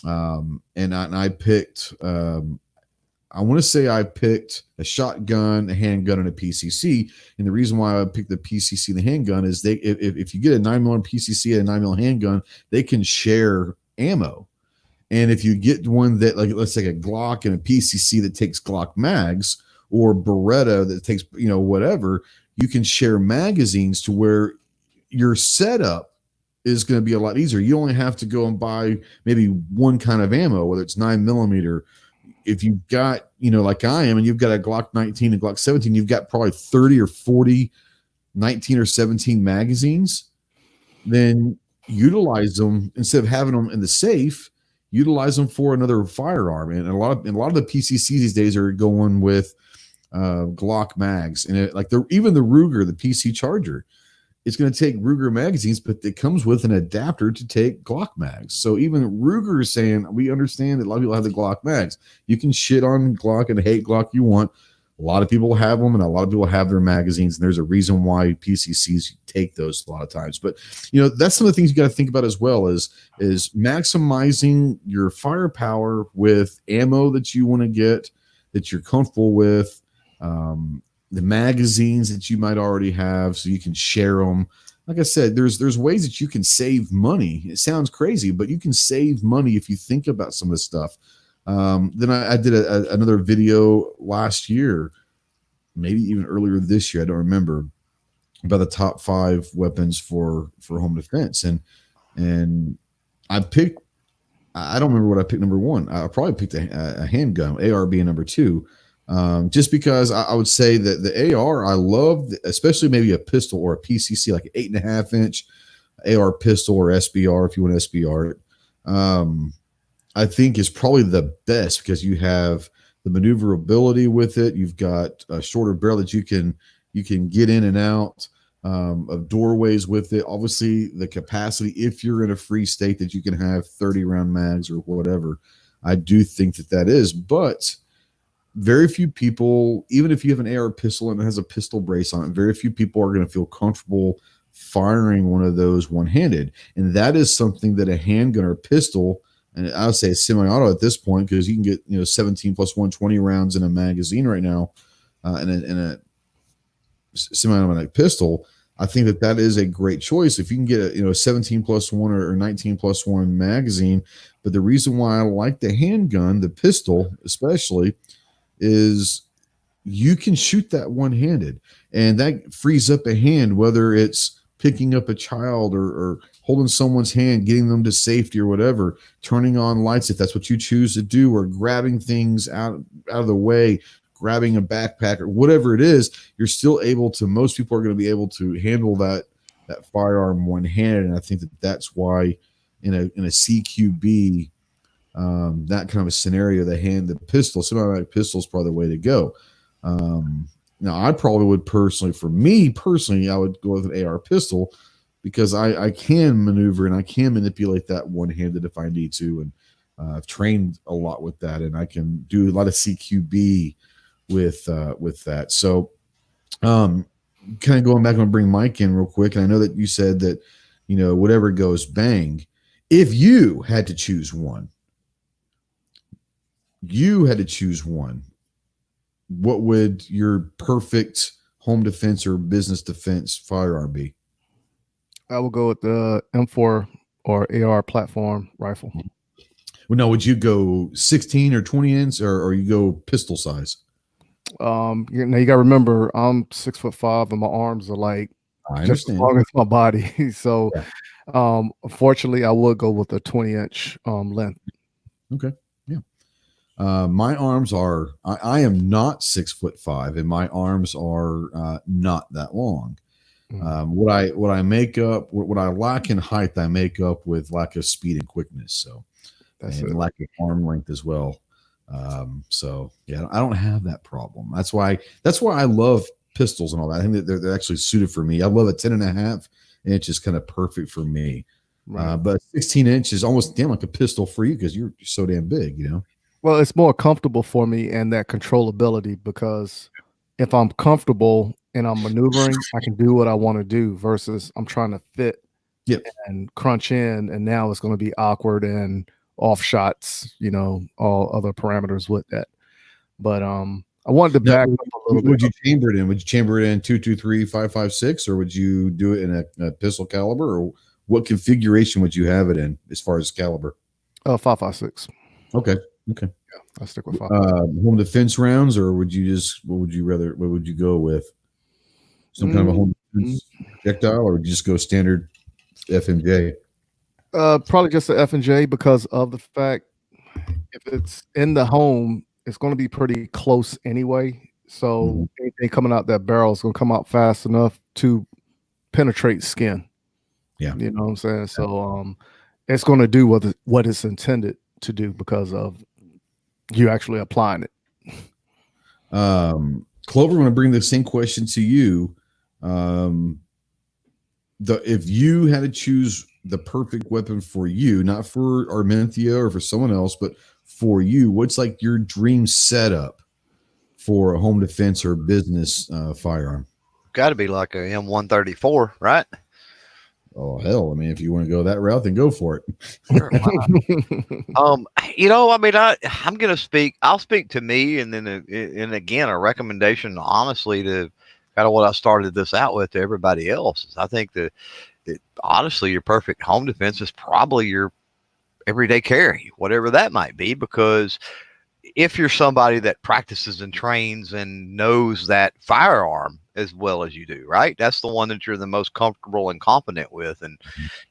And I picked, I want to say I picked a shotgun, a handgun, and a PCC. And the reason why I picked the PCC and the handgun is if you get a 9mm PCC and a 9mm handgun, they can share ammo. And if you get one that, like, let's say a Glock and a PCC that takes Glock mags, or Beretta that takes, whatever, you can share magazines to where your setup is going to be a lot easier. You only have to go and buy maybe one kind of ammo, whether it's 9mm, if you've got, like I am, and you've got a Glock 19 and Glock 17, you've got probably 30 or 40 19 or 17 magazines, then utilize them instead of having them in the safe. Utilize them for another firearm, and a lot of the PCCs these days are going with Glock mags, and even the Ruger, the PC Charger, it's going to take Ruger magazines, but it comes with an adapter to take Glock mags. So even Ruger is saying, we understand that a lot of people have the Glock mags. You can shit on Glock and hate Glock you want. A lot of people have them, and a lot of people have their magazines, and there's a reason why PCCs take those a lot of times. But that's some of the things you got to think about as well, is maximizing your firepower with ammo that you want to get, that you're comfortable with, the magazines that you might already have, so you can share them. Like I said, there's ways that you can save money. It sounds crazy, but you can save money if you think about some of this stuff. Then I did another video last year, maybe even earlier this year, I don't remember, about the top 5 weapons for home defense. And I don't remember what I picked number 1. I probably picked a handgun, AR being number 2. Just because I would say that the AR, I love, especially maybe a pistol or a PCC, like an 8.5 inch AR pistol or SBR, if you want to SBR it. I think is probably the best because you have the maneuverability with it. You've got a shorter barrel that you can get in and out of doorways with it. Obviously, the capacity, if you're in a free state, that you can have 30 round mags or whatever. I do think that is, but very few people, even if you have an AR pistol and it has a pistol brace on it, very few people are going to feel comfortable firing one of those one-handed. And that is something that a handgun or pistol, and I would say semi-auto at this point, because you can get 17 plus 120 rounds in a magazine right now, in a semi-automatic pistol. I think that is a great choice if you can get a 17 plus 1 or 19 plus 1 magazine. But the reason why I like the handgun, the pistol especially, is you can shoot that one-handed, and that frees up a hand, whether it's picking up a child or holding someone's hand, getting them to safety or whatever, turning on lights if that's what you choose to do, or grabbing things out of the way, grabbing a backpack or whatever it is. You're still able to, most people are going to be able to handle that firearm one-handed, and I think that's why in a CQB, that kind of a scenario, the pistol, semi-automatic pistol is probably the way to go. Now, I probably would personally, I would go with an AR pistol because I can maneuver and I can manipulate that one-handed if I need to, and I've trained a lot with that, and I can do a lot of CQB with that. So, kind of going back, I'm gonna bring Mike in real quick, and I know that you said that whatever goes bang. If you had to choose one, what would your perfect home defense or business defense firearm be? I will go with the M4 or AR platform rifle. Well, now, would you go 16 or 20 inch, or you go pistol size? Now you got to remember, I'm 6'5" and my arms are like just as long as my body. So, yeah. Unfortunately, I would go with a 20-inch length. Okay. My arms are, I am not 6'5", and my arms are not that long. What I make up, what I lack in height, I make up with lack of speed and quickness. So, and lack of arm length as well. So yeah, I don't have that problem. That's why I love pistols and all that. I think that they're actually suited for me. I love a 10.5 inch is kind of perfect for me. Right. But 16 inch is almost damn like a pistol for you because you're so damn big, Well, it's more comfortable for me and that controllability, because if I'm comfortable and I'm maneuvering, I can do what I want to do versus I'm trying to fit and crunch in, and now it's going to be awkward and off shots, all other parameters with that. But I wanted to back up a little bit. Would you chamber it in? Would you chamber it in 223, 5.56, or would you do it in a pistol caliber, or what configuration would you have it in as far as caliber? 5.56. Okay. Yeah, I stick with 5. Home defense rounds, or what would you go with? Some kind of a home defense projectile, or would you just go standard F&J? Probably just the F&J, because of the fact if it's in the home, it's going to be pretty close anyway. So anything coming out that barrel is going to come out fast enough to penetrate skin. Yeah. You know what I'm saying? So it's going to do what it's intended to do because of you actually applying it. Clover, I'm going to bring the same question to you. If you had to choose the perfect weapon for you, not for Armentia or for someone else, but for you, what's like your dream setup for a home defense or business firearm? Got to be like a M134, right? Oh hell! I mean, if you want to go that route, then go for it. Sure, I mean, I'm gonna speak. I'll speak to me, and then and again, a recommendation, honestly, to kind of what I started this out with to everybody else is I think that honestly, your perfect home defense is probably your everyday carry, whatever that might be, because if you're somebody that practices and trains and knows that firearm as well as you do, right? That's the one that you're the most comfortable and confident with. And,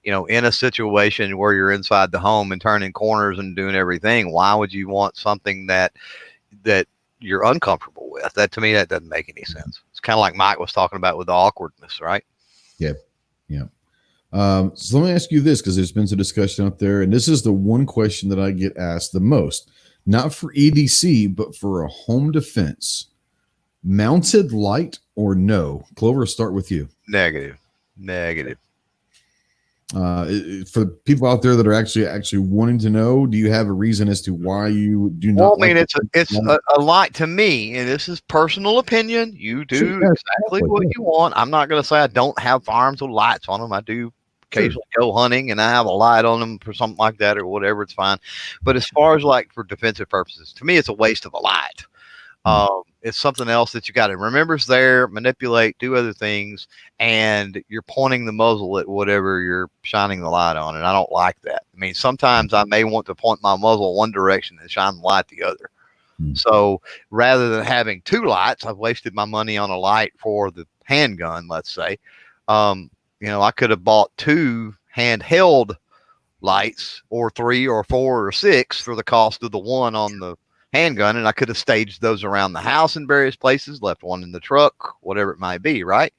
in a situation where you're inside the home and turning corners and doing everything, why would you want something that you're uncomfortable with? That, to me, that doesn't make any sense. It's kind of like Mike was talking about with the awkwardness, right? Yeah. Yeah. So let me ask you this, because there's been some discussion out there, and this is the one question that I get asked the most, not for EDC, but for a home defense. Mounted light or no? Clover, start with you. Negative. For people out there that are actually wanting to know, do you have a reason as to why you do not? Well, I mean, it's a light to me, and this is personal opinion. You do exactly what you want. I'm not going to say I don't have firearms with lights on them. I do occasionally go hunting and I have a light on them for something like that or whatever. It's fine. But as far as like for defensive purposes, to me, it's a waste of a light. It's something else that you got to remember is there, manipulate, do other things, and you're pointing the muzzle at whatever you're shining the light on. And I don't like that. I mean, sometimes I may want to point my muzzle one direction and shine the light the other. So rather than having two lights, I've wasted my money on a light for the handgun, let's say. I could have bought two handheld lights or 3 or 4 or 6 for the cost of the one on the handgun, and I could have staged those around the house in various places, left one in the truck, whatever it might be, right?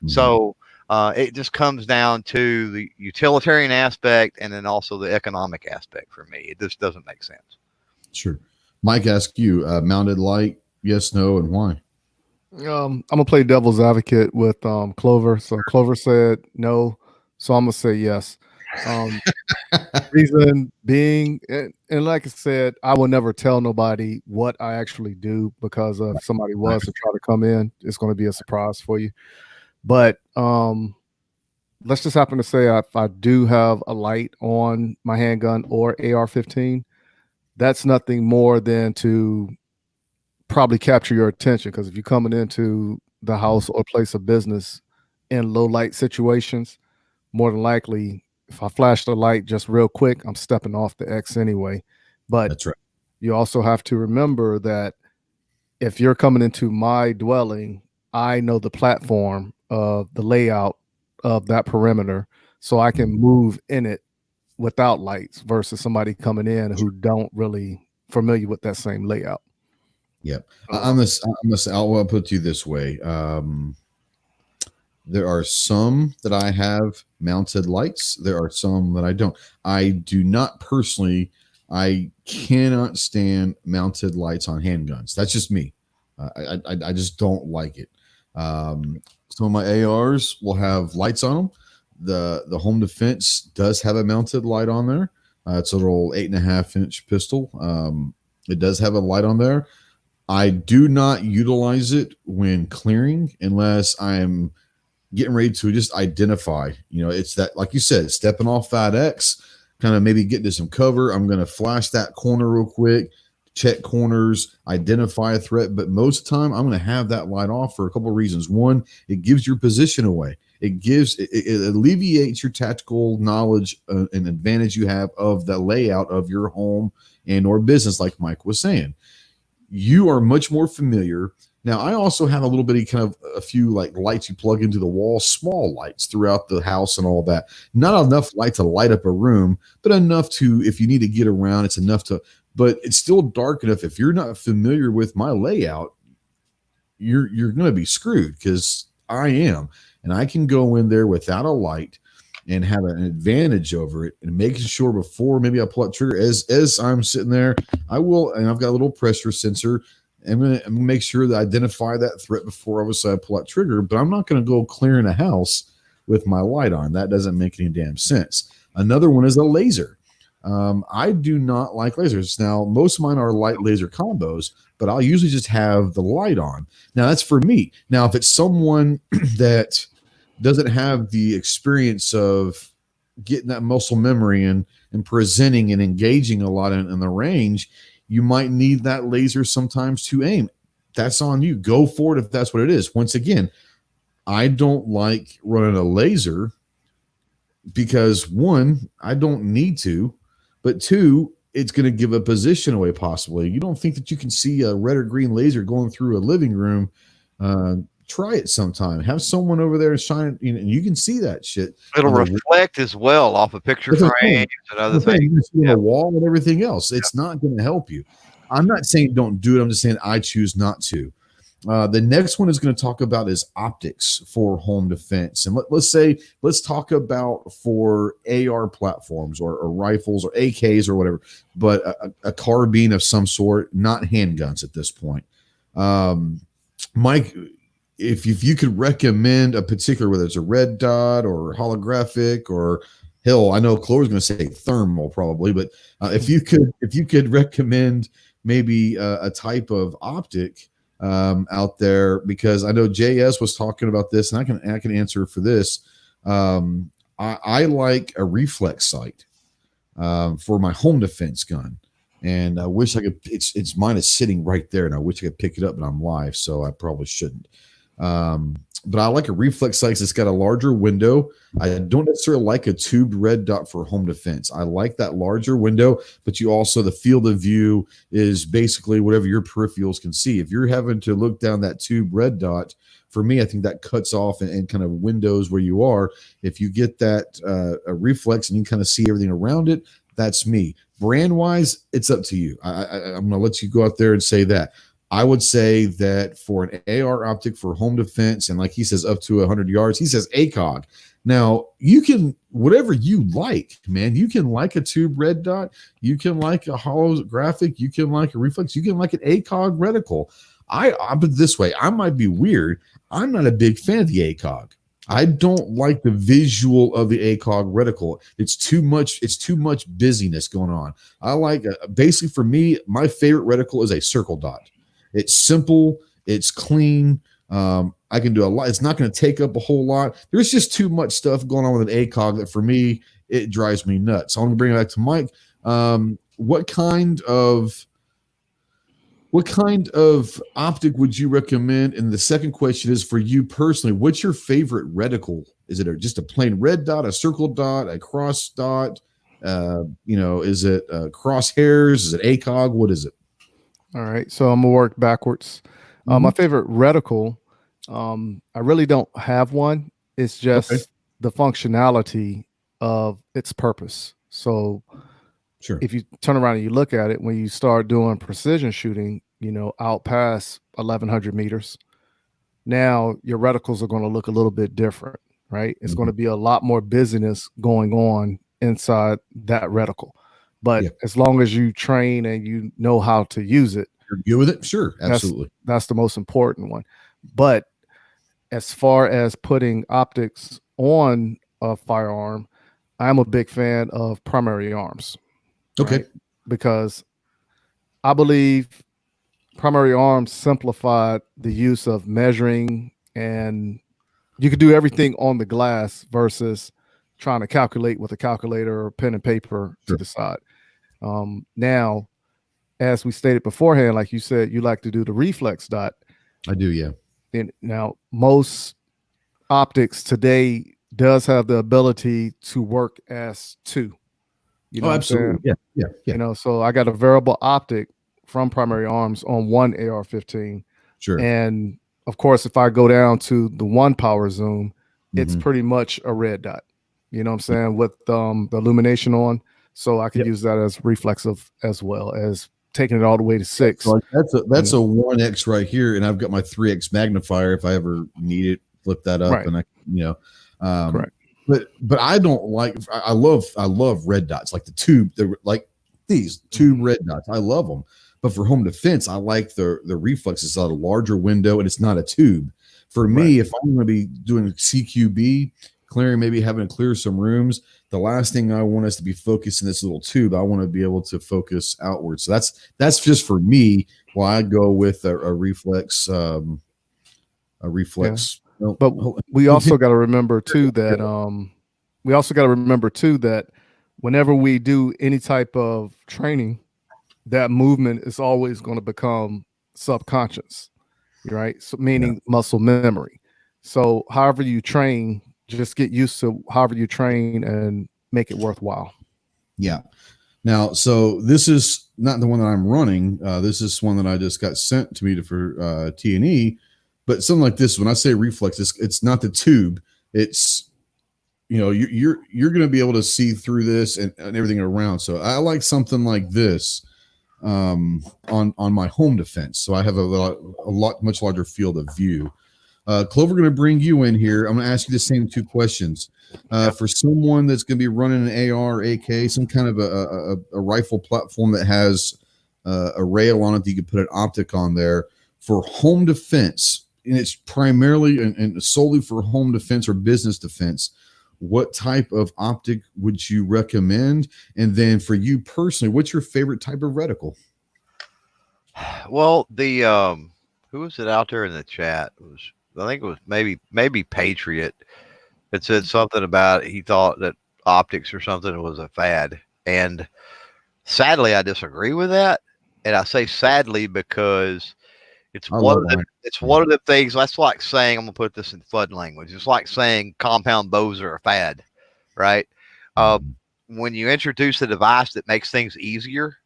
So it just comes down to the utilitarian aspect and then also the economic aspect for me. It just doesn't make sense. Sure. Mike, ask you, mounted light, yes, no, and why? I'm gonna play devil's advocate with Clover. So Clover said no, so I'm gonna say yes. Reason being, and like I said, I will never tell nobody what I actually do, because if somebody was to try to come in, it's going to be a surprise for you. But let's just happen to say if I do have a light on my handgun or AR-15, that's nothing more than to probably capture your attention, because if you're coming into the house or place of business in low light situations, more than likely, if I flash the light just real quick, I'm stepping off the X anyway. But that's right. You also have to remember that if you're coming into my dwelling, I know the platform of the layout of that perimeter, so I can move in it without lights versus somebody coming in who don't really familiar with that same layout. Yep. I'll put it to you this way. There are some that I have mounted lights. There are some that I don't. I do not personally. I cannot stand mounted lights on handguns. That's just me. I just don't like it. Some of my ARs will have lights on them. The home defense does have a mounted light on there. It's a little 8.5-inch pistol. It does have a light on there. I do not utilize it when clearing unless I'm getting ready to just identify. It's that, like you said, stepping off that X, kind of maybe getting to some cover. I'm going to flash that corner real quick, check corners, identify a threat. But most of the time, I'm going to have that light off for a couple of reasons. One, it gives your position away. It alleviates your tactical knowledge and advantage you have of the layout of your home and or business, like Mike was saying. You are much more familiar. Now, I also have a little bitty kind of a few like lights you plug into the wall, small lights throughout the house and all that. Not enough light to light up a room, but enough to, if you need to get around, it's enough to but it's still dark enough. If you're not familiar with my layout, you're going to be screwed, because I am, and I can go in there without a light and have an advantage over it, and making sure before maybe I pull out trigger, as I'm sitting there, I will, and I've got a little pressure sensor. I'm gonna make sure that I identify that threat before obviously I pull out trigger, but I'm not going to go clearing a house with my light on. That doesn't make any damn sense. Another one is a laser. I do not like lasers. Now, most of mine are light laser combos, but I'll usually just have the light on. Now, that's for me. Now, if it's someone that doesn't have the experience of getting that muscle memory and presenting and engaging a lot in the range, you might need that laser sometimes to aim. That's on you. Go for it if that's what it is. Once again, I don't like running a laser because, one, I don't need to, but two, it's going to give a position away possibly. You don't think that you can see a red or green laser going through a living room? Try it sometime. Have someone over there shine, and you can see that shit. It'll reflect as well off of picture frames and other things. You can see on the wall and everything else. It's not going to help you. I'm not saying don't do it. I'm just saying I choose not to. The next one is going to talk about is optics for home defense. And let's talk about for AR platforms or rifles or AKs or whatever, but a carbine of some sort, not handguns at this point. Mike, if you could recommend a particular, whether it's a red dot or holographic or hell, I know Chloe's going to say thermal probably, but if you could recommend maybe a type of optic out there, because I know JS was talking about this, and I can answer for this. I like a reflex sight for my home defense gun, and I wish I could. It's mine is sitting right there, and I wish I could pick it up, but I'm live, so I probably shouldn't. But I like a reflex sight. It's got a larger window. I don't necessarily like a tubed red dot for home defense. I like that larger window, but you also, the field of view is basically whatever your peripherals can see. If you're having to look down that tube red dot, for me, I think that cuts off and kind of windows where you are. If you get that a reflex and you can kind of see everything around it, that's me. Brand wise, it's up to you. I'm going to let you go out there and say that. I would say that for an AR optic for home defense, and like he says, up to 100 yards, he says ACOG. Now, you can, whatever you like, man, you can like a tube red dot, you can like a holographic, you can like a reflex, you can like an ACOG reticle. I put it this way, I might be weird. I'm not a big fan of the ACOG. I don't like the visual of the ACOG reticle. It's too much busyness going on. I like, basically for me, my favorite reticle is a circle dot. It's simple. It's clean. I can do a lot. It's not going to take up a whole lot. There's just too much stuff going on with an ACOG that for me, it drives me nuts. So I'm going to bring it back to Mike. What kind of optic would you recommend? And the second question is for you personally, what's your favorite reticle? Is it just a plain red dot, a circle dot, a cross dot? Is it crosshairs? Is it ACOG? What is it? All right, so I'm gonna work backwards. My favorite reticle, I really don't have one. It's just the functionality of its purpose. So sure, if you turn around and you look at it, when you start doing precision shooting, out past 1,100 meters, now your reticles are going to look a little bit different, right? It's going to be a lot more busyness going on inside that reticle. But as long as you train and you know how to use it, you're good with it. Sure. Absolutely. That's the most important one. But as far as putting optics on a firearm, I'm a big fan of primary arms. Okay. Right? Because I believe primary arms simplified the use of measuring, and you could do everything on the glass versus trying to calculate with a calculator or pen and paper to the side. Now, as we stated beforehand, like you said, you like to do the reflex dot. I do, yeah. And now most optics today does have the ability to work as two. Absolutely. Yeah. So I got a variable optic from Primary Arms on one AR-15. Sure. And of course, if I go down to the one power zoom, it's pretty much a red dot. You know what I'm saying? With the illumination on. So I can use that as reflexive as well as taking it all the way to 6. So that's a 1x right here, and I've got my 3x magnifier if I ever need it. Flip that up, and correct. But I don't like. I love red dots, like the tube. Like these tube red dots. I love them. But for home defense, I like the reflexes on a larger window, and it's not a tube. For me, if I'm going to be doing CQB, having to clear some rooms, the last thing I want is to be focused in this little tube. I want to be able to focus outwards. So that's just for me why I go with a reflex. A reflex. Yeah. But we also got to remember too that whenever we do any type of training, that movement is always going to become subconscious, right? So meaning muscle memory. So however you train, just get used to however you train and make it worthwhile. Yeah. Now, so this is not the one that I'm running. This is one that I just got sent to me for T&E. But something like this, when I say reflex, it's not the tube. It's, you're going to be able to see through this and everything around. So I like something like this on my home defense. So I have a much larger field of view. Clover, going to bring you in here. I'm going to ask you the same 2 questions. For someone that's going to be running an AR, AK, some kind of a rifle platform that has a rail on it that you can put an optic on there for home defense, and it's primarily and solely for home defense or business defense, what type of optic would you recommend? And then for you personally, what's your favorite type of reticle? Well, the who was it out there in the chat? I think it was maybe Patriot. It said something about he thought that optics or something was a fad, and sadly, I disagree with that. And I say sadly because it's one of the things. That's like saying, I'm gonna put this in fun language. It's like saying compound bows are a fad, right? When you introduce a device that makes things easier,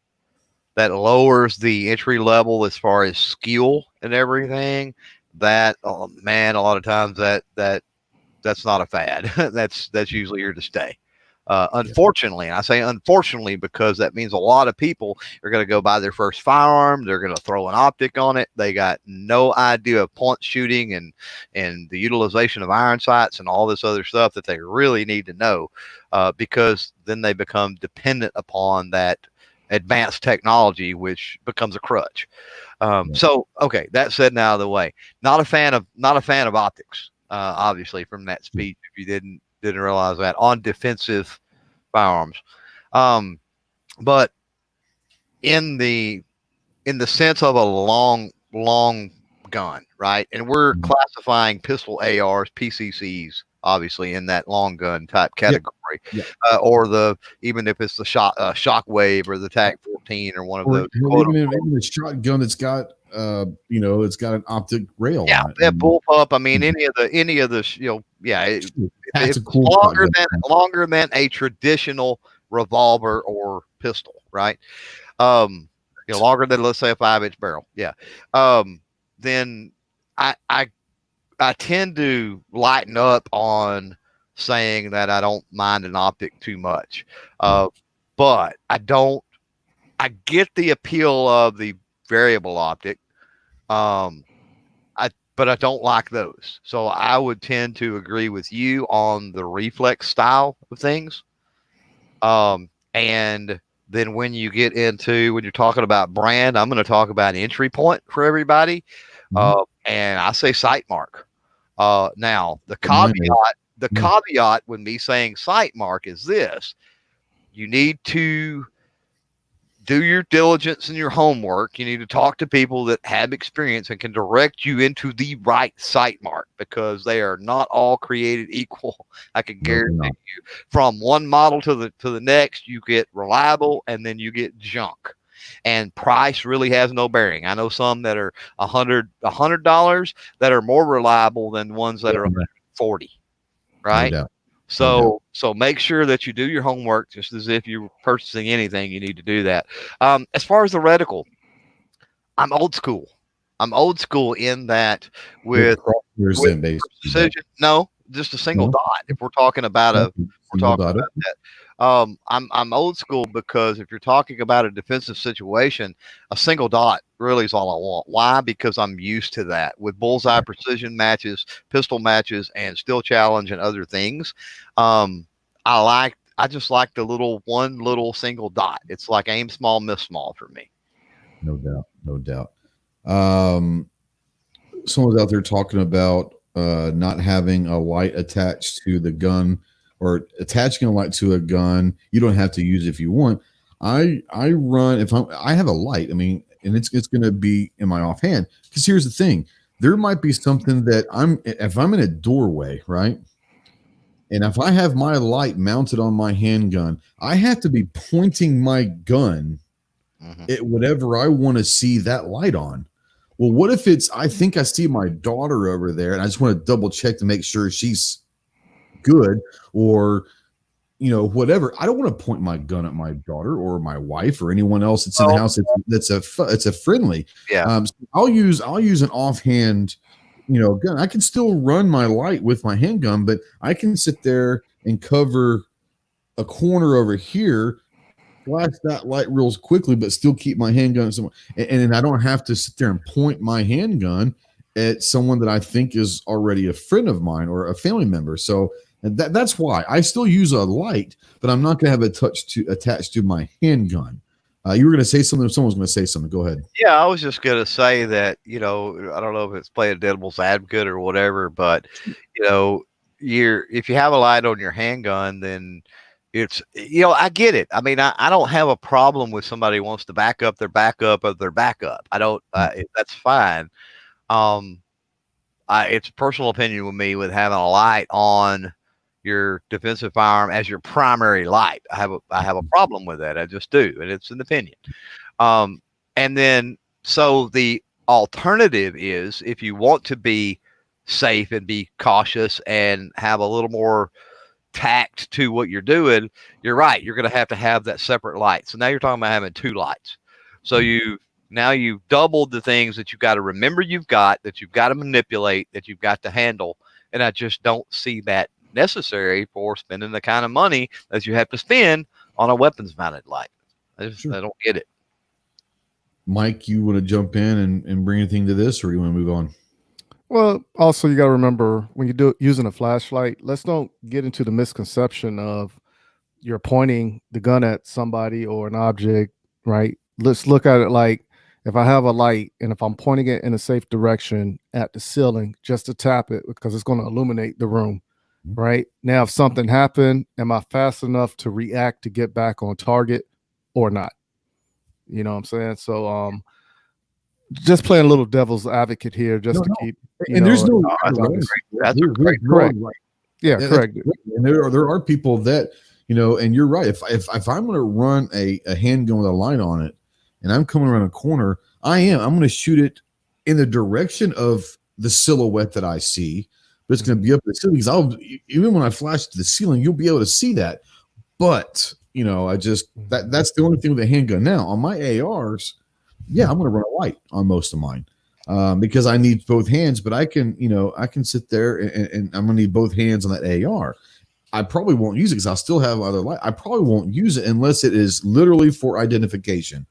that lowers the entry level as far as skill and everything, that man, a lot of times that's not a fad. that's usually here to stay. Unfortunately, and I say unfortunately because that means a lot of people are going to go buy their first firearm. They're going to throw an optic on it. They got no idea of point shooting and the utilization of iron sights and all this other stuff that they really need to know, because then they become dependent upon that advanced technology, which becomes a crutch. So, okay, that said, now out of the way, not a fan of optics, obviously, from that speech, if you didn't realize that, on defensive firearms. But in the sense of a long gun, right? And we're classifying pistol ARs, PCCs, obviously, in that long gun type category, or even if it's the Shockwave or the TAC 14 or one of those. Even a shotgun that's got it's got an optic rail. Yeah, on it. that bullpup. I mean, any of the it's longer than a traditional revolver or pistol, right? Longer than, let's say, a 5-inch barrel. Yeah. Then I tend to lighten up on saying that I don't mind an optic too much. But I get the appeal of the variable optic. But I don't like those. So I would tend to agree with you on the reflex style of things. And then when you're talking about brand, I'm going to talk about entry point for everybody. And I say sight mark. Now the caveat when me saying sight mark is this: you need to do your diligence and your homework. You need to talk to people that have experience and can direct you into the right sight mark, because they are not all created equal. I can guarantee you, from one model to the next, you get reliable and then you get junk. And price really has no bearing. I know some that are $100 that are more reliable than ones that are $140, right? No doubt. So make sure that you do your homework, just as if you're purchasing anything. You need to do that. As far as the reticle, I'm old school. I'm old school in that with precision. No, just a single No. dot. If we're talking about Single dot it. that. I'm old school because if you're talking about a defensive situation, a single dot really is all I want. Why? Because I'm used to that with bullseye precision matches, pistol matches, and still challenge and other things. I just like the one little single dot. It's like aim small, miss small for me. No doubt. No doubt. Someone's out there talking about not having a light attached to the gun, or attaching a light to a gun. You don't have to use it if you want. I run, I have a light. I mean, and it's going to be in my offhand, because here's the thing: there might be something that if I'm in a doorway, right? And if I have my light mounted on my handgun, I have to be pointing my gun at whatever I want to see that light on. Well, what if I think I see my daughter over there and I just want to double check to make sure she's good, or, whatever. I don't want to point my gun at my daughter or my wife or anyone else that's in the house. It's a friendly. Yeah. So I'll use an offhand, gun. I can still run my light with my handgun, but I can sit there and cover a corner over here, flash that light real quickly, but still keep my handgun somewhere. And I don't have to sit there and point my handgun at someone that I think is already a friend of mine or a family member. So that's why I still use a light, but I'm not going to have it attached to my handgun. You were going to say something. Someone's going to say something. Go ahead. Yeah, I was just going to say that, I don't know if it's playing devil's advocate or whatever, but, if you have a light on your handgun, then it's, I get it. I mean, I don't have a problem with somebody who wants to back up their backup of their backup. I don't, that's fine. It's a personal opinion with me with having a light on your defensive firearm as your primary light. I have a problem with that. I just do. And it's an opinion. And then, so the alternative is, if you want to be safe and be cautious and have a little more tact to what you're doing, you're right. You're going to have that separate light. So now you're talking about having two lights. So you've doubled the things that you've got to remember that you've got to manipulate, that you've got to handle. And I just don't see that necessary for spending the kind of money that you have to spend on a weapons mounted light. I don't get it. Mike, you want to jump in and bring anything to this, or you want to move on? Well, also you got to remember, when you do using a flashlight, let's don't get into the misconception of you're pointing the gun at somebody or an object, right? Let's look at it like, if I have a light and if I'm pointing it in a safe direction at the ceiling, just to tap it, because it's going to illuminate the room, right? Now, if something happened, am I fast enough to react to get back on target or not? You know what I'm saying? So, just playing a little devil's advocate here, just to keep. There's no that's correct. Yeah, correct. And there are people that, and you're right. If I'm going to run a handgun with a light on it, and I'm coming around a corner, I'm going to shoot it in the direction of the silhouette that I see, but it's going to be up at the ceiling. Because even when I flash to the ceiling, you'll be able to see that. But that's the only thing with a handgun. Now on my ARs, yeah, I'm going to run a light on most of mine because I need both hands. But I can sit there and I'm going to need both hands on that AR. I probably won't use it because I'll still have other light. I probably won't use it unless it is literally for identification,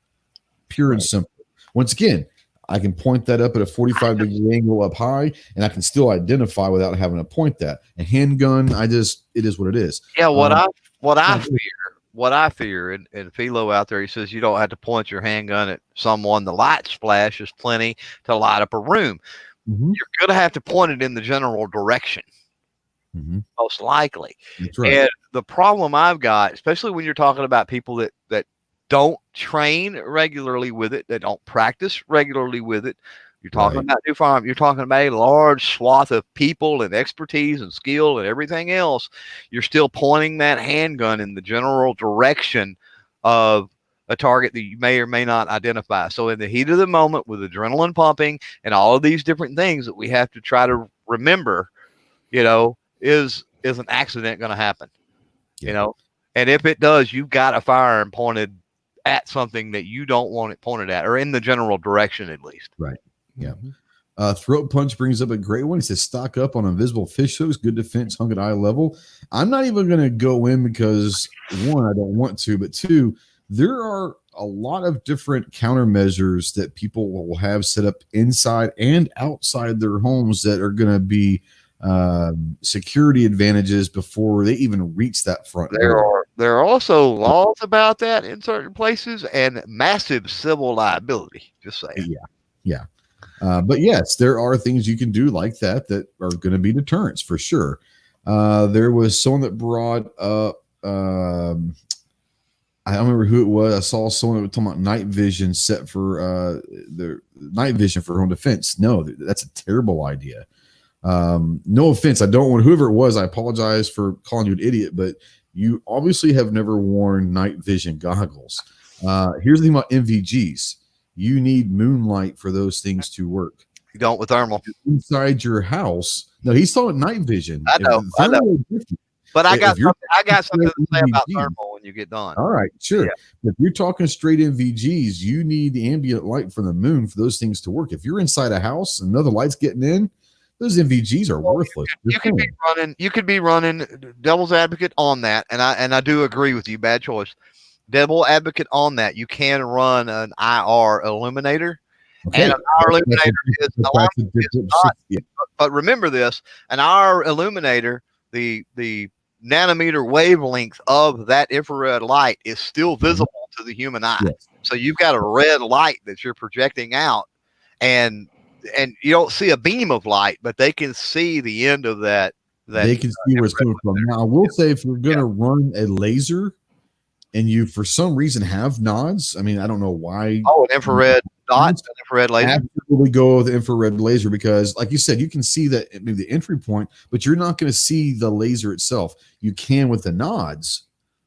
pure and simple. Once again, I can point that up at a 45-degree angle up high, and I can still identify without having to point that. A handgun, it is what it is. Yeah, what I fear, and Philo out there, he says you don't have to point your handgun at someone. The light splash is plenty to light up a room. You're going to have to point it in the general direction, most likely. That's right. And the problem I've got, especially when you're talking about people that don't train regularly with it, that don't practice regularly with it. You're talking about new firearm. You're talking about a large swath of people and expertise and skill and everything else. You're still pointing that handgun in the general direction of a target that you may or may not identify. So in the heat of the moment, with adrenaline pumping and all of these different things that we have to try to remember, is an accident going to happen? And if it does, you've got a firearm pointed at something that you don't want it pointed at, or in the general direction at least. Right. Yeah. Throat Punch brings up a great one. He says, stock up on invisible fish hooks, good defense, hung at eye level. I'm not even going to go in because, one, I don't want to, but two, there are a lot of different countermeasures that people will have set up inside and outside their homes that are going to be security advantages before they even reach that front door. There are also laws about that in certain places and massive civil liability. Just saying. Yeah. But yes, there are things you can do like that are going to be deterrents for sure. There was someone that brought up, I don't remember who it was. I saw someone that was talking about night vision set for the night vision for home defense. No, that's a terrible idea. No offense. I don't want whoever it was. I apologize for calling you an idiot, but you obviously have never worn night vision goggles. Here's the thing about NVGs. You need moonlight for those things to work. You don't with thermal. Inside your house. No, he's talking night vision. I know. But I got something to say about thermal when you get done. All right, sure. Yeah. If you're talking straight NVGs, you need the ambient light from the moon for those things to work. If you're inside a house and another light's getting in, those NVGs are worthless. You could be running devil's advocate on that, and I do agree with you. Bad choice. Devil advocate on that. You can run an IR illuminator. Okay. And an IR illuminator is not. But remember this: an IR illuminator, the nanometer wavelength of that infrared light is still visible to the human eye. Yes. So you've got a red light that you're projecting out, and you don't see a beam of light, but they can see the end of that. They can see where it's coming from. Now, I will say, if you're going to run a laser, and you for some reason have nods, I mean, I don't know why. Oh, an infrared dot, an infrared laser. Absolutely go with the infrared laser because, like you said, you can see that maybe the entry point, but you're not going to see the laser itself. You can with the nods.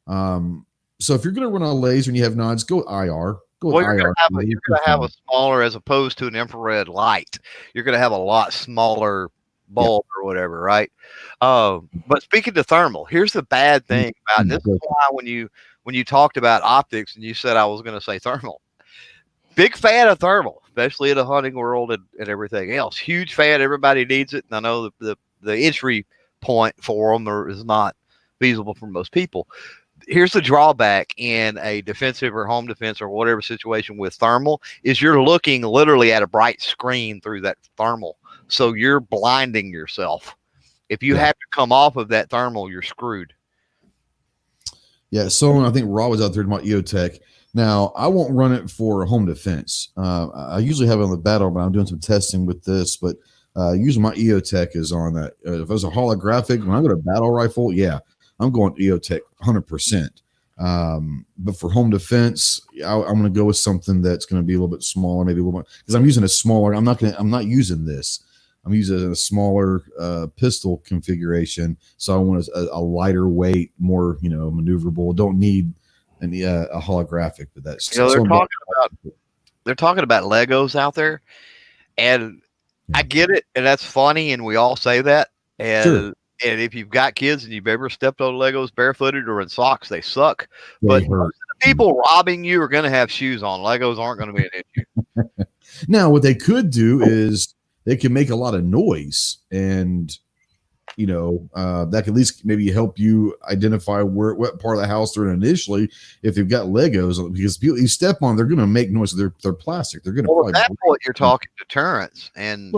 So if you're going to run a laser and you have nods, go IR. Well, you're going to have a smaller, as opposed to an infrared light. You're going to have a lot smaller bulb or whatever, right? But speaking to thermal, here's the bad thing about it. This is why when you talked about optics and you said I was going to say thermal, big fan of thermal, especially in the hunting world and everything else. Huge fan. Everybody needs it. And I know the entry point for them is not feasible for most people. Here's the drawback in a defensive or home defense or whatever situation with thermal is you're looking literally at a bright screen through that thermal. So you're blinding yourself. If you have to come off of that thermal, you're screwed. Yeah. So I think Rob was out there talking about EOTech. Now, I won't run it for home defense. I usually have it on the battle, but I'm doing some testing with this. But usually my EOTech is on that. If it was a holographic, when I go to battle rifle, yeah, I'm going EOTech 100%. But for home defense, I'm going to go with something that's going to be a little bit smaller, maybe a little bit, because I'm using a smaller. I'm not using this. I'm using a smaller pistol configuration, so I want a lighter weight, more maneuverable. Don't need a holographic, but that's they're talking about Legos out there, and I get it, and that's funny, and we all say that, and. Sure. And if you've got kids and you've ever stepped on Legos barefooted or in socks, they suck. But most of the people robbing you are going to have shoes on. Legos aren't going to be an issue. Now, what they could do is they can make a lot of noise, and that could at least maybe help you identify what part of the house they're in initially. If you've got Legos, because people you step on, they're going to make noise. They're plastic. They're going to. Well, that's what you're talking deterrence, and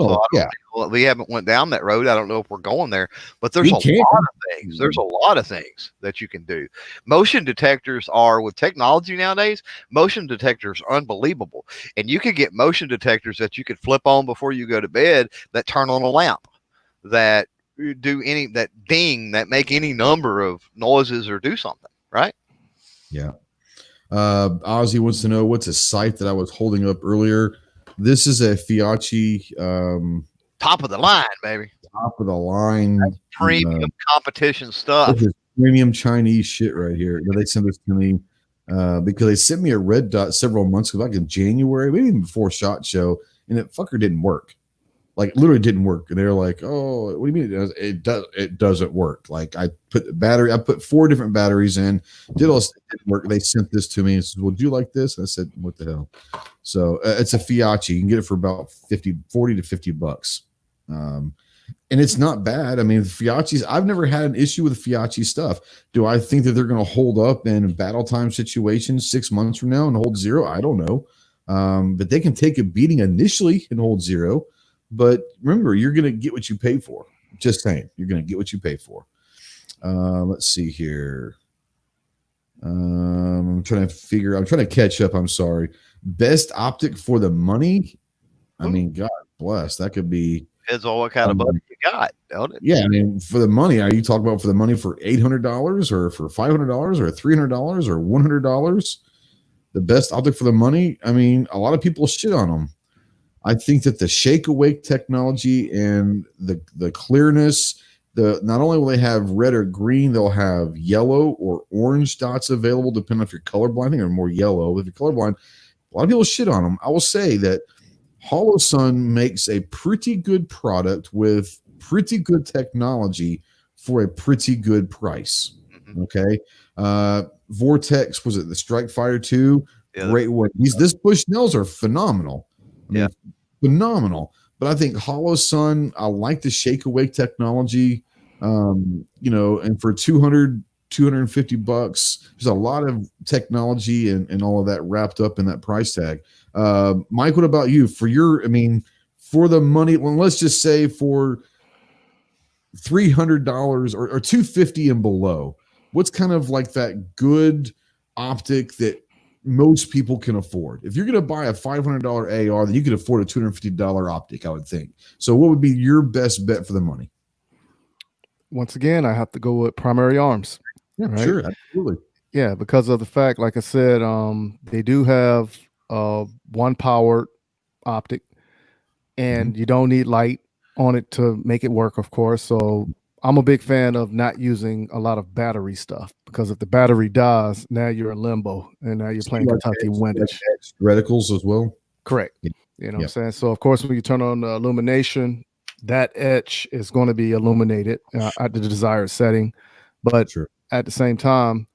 we haven't went down that road. I don't know if we're going there, but there's a lot of things. There's a lot of things that you can do. Motion detectors are, with technology nowadays, motion detectors are unbelievable, and you could get motion detectors that you could flip on before you go to bed that turn on a lamp that do that ding, that make any number of noises or do something, right? Yeah. Ozzy wants to know what's a sight that I was holding up earlier. This is a Fiachi top of the line, baby. Top of the line. That's premium competition stuff. This is premium Chinese shit right here. They sent this to me because they sent me a red dot several months ago, like in January, maybe even before SHOT Show, and that fucker didn't work. like literally didn't work. And they're like, oh, what do you mean? It doesn't work. Like I put 4 different batteries in, did all this, it didn't work. They sent this to me and said, well, do you like this? And I said, what the hell? So it's a Fiachi. You can get it for about 40 to 50 bucks. And it's not bad. I mean, Fiachi's, I've never had an issue with Fiachi stuff. Do I think that they're going to hold up in battle time situations 6 months from now and hold 0? I don't know. But they can take a beating initially and hold 0. But remember, you're going to get what you pay for. Just saying, you're going to get what you pay for. Let's see here. I'm trying to catch up. I'm sorry. Best optic for the money. I mean, God bless. That could be. Depends on what kind of budget you got, don't it? Yeah, I mean, for the money, are you talking about for the money for $800 or for $500 or $300 or $100? The best optic for the money. I mean, a lot of people shit on them. I think that the shake awake technology and the clearness, not only will they have red or green, they'll have yellow or orange dots available, depending on if you're colorblind. I think they're more yellow. If you're colorblind, a lot of people shit on them. I will say that HoloSun makes a pretty good product with pretty good technology for a pretty good price. Okay. Vortex, was it the Strike Fighter 2? Yeah, great one. This Bushnells are phenomenal. I mean, phenomenal. But I think HoloSun, I like the shake awake technology. And for 250 bucks, there's a lot of technology and all of that wrapped up in that price tag. Mike, what about you? For the money, well, let's just say for $300 or $250 and below, what's kind of like that good optic that most people can afford? If you're going to buy a $500 AR, then you could afford a $250 optic, I would think. So what would be your best bet for the money? Once again, I have to go with primary arms. Yeah, right? Sure, absolutely. Yeah, because of the fact, like I said, they do have one powered optic, and you don't need light on it to make it work, of course. So I'm a big fan of not using a lot of battery stuff, because if the battery dies, now you're in limbo and now you're playing Kentucky windage. Reticles as well. Correct. Yeah. You know what I'm saying? So of course, when you turn on the illumination, that etch is going to be illuminated at the desired setting. But at the same time,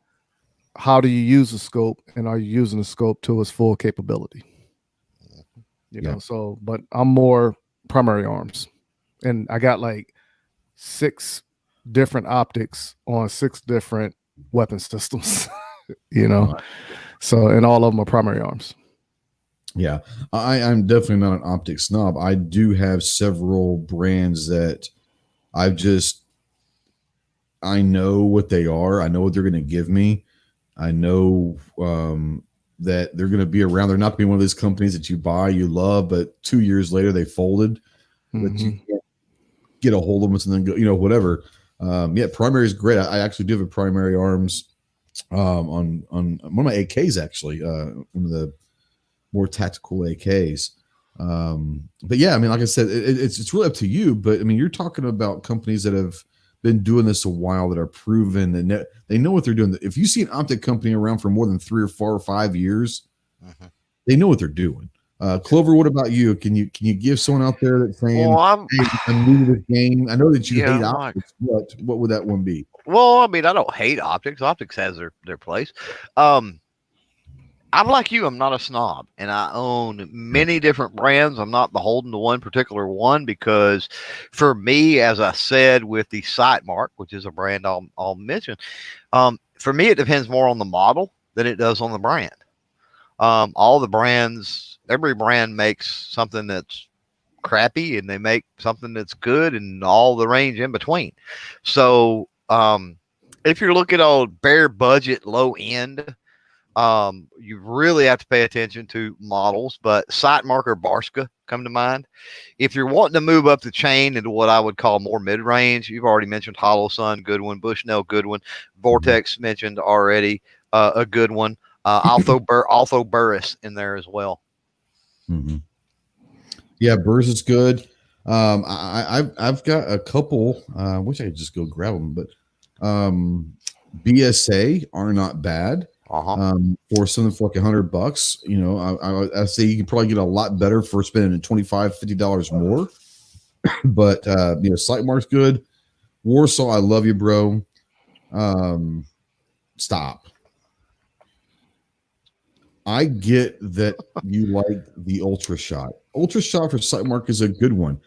how do you use the scope, and are you using the scope to its full capability? You know, so, but I'm more primary arms, and I got like 6 different optics on 6 different weapon systems, so, and all of them are primary arms. Yeah, I'm definitely not an optic snob. I do have several brands that I know what they are. I know what they're going to give me. I know that they're going to be around. They're not going to be one of those companies that you buy, you love, but 2 years later they folded. But you can't get a hold of them and then go, whatever. Primary is great. I actually do have a primary arms on one of my AKs, actually, one of the more tactical AKs. But yeah, I mean, like I said, it's really up to you. But I mean, you're talking about companies that have been doing this a while, that are proven, and they know what they're doing. If you see an optic company around for more than 3 or 4 or 5 years, they know what they're doing. Clover, what about you? Can you give someone out there that's saying, I'm new to this game? I know that you hate optics. What would that one be? Well, I mean, I don't hate optics. Optics has their place. I'm like you. I'm not a snob, and I own many different brands. I'm not beholden to one particular one, because for me, as I said, with the Sightmark, which is a brand I'll mention, for me, it depends more on the model than it does on the brand. All the brands, every brand makes something that's crappy, and they make something that's good, and all the range in between. So if you're looking on bare budget, low end, you really have to pay attention to models, but Sightmark or Barska come to mind. If you're wanting to move up the chain into what I would call more mid-range, you've already mentioned HoloSun, good one. Bushnell, good one. Vortex mentioned already, a good one. Also Burris in there as well. Yeah, Burris is good. I've got a couple. I wish I could just go grab them, but BSA are not bad. For something for like $100, I say you can probably get a lot better for spending $25-$50 more. But Sight Mark's good. Warsaw, I love you, bro. Stop. I get that you like the Ultra Shot. Ultra Shot for Sight Mark is a good one.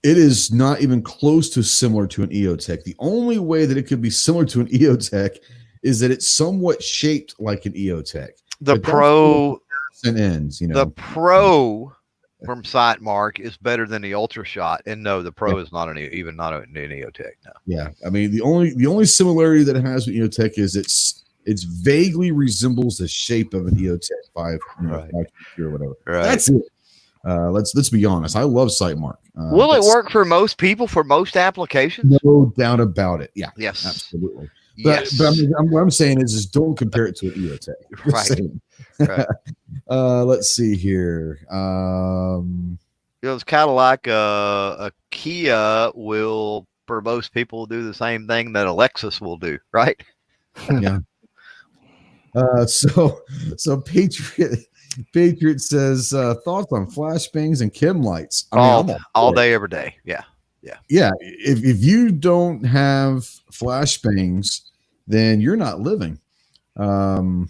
It is not even close to similar to an EOTech. The only way that it could be similar to an EOTech is that it's somewhat shaped like an EOTech. The Pro ends, The Pro from Sight Mark is better than the Ultra Shot, and no, the Pro is not even not an EOTech. No. Yeah, I mean the only similarity that it has with EOTech is it's vaguely resembles the shape of an EOTech 5, right. 5 or whatever. Right. That's it. Let's be honest. I love Sight Mark. Will it work for most people for most applications? No doubt about it. Yeah. Yes. Absolutely. But I mean, what I'm saying is don't compare it to an EOTech. Right. Right. Let's see here. It's kind of like a Kia will, for most people, do the same thing that a Lexus will do, right? Yeah. So Patriot says thoughts on flashbangs and chem lights. All day, every day. Yeah. If you don't have flashbangs, then you're not living. And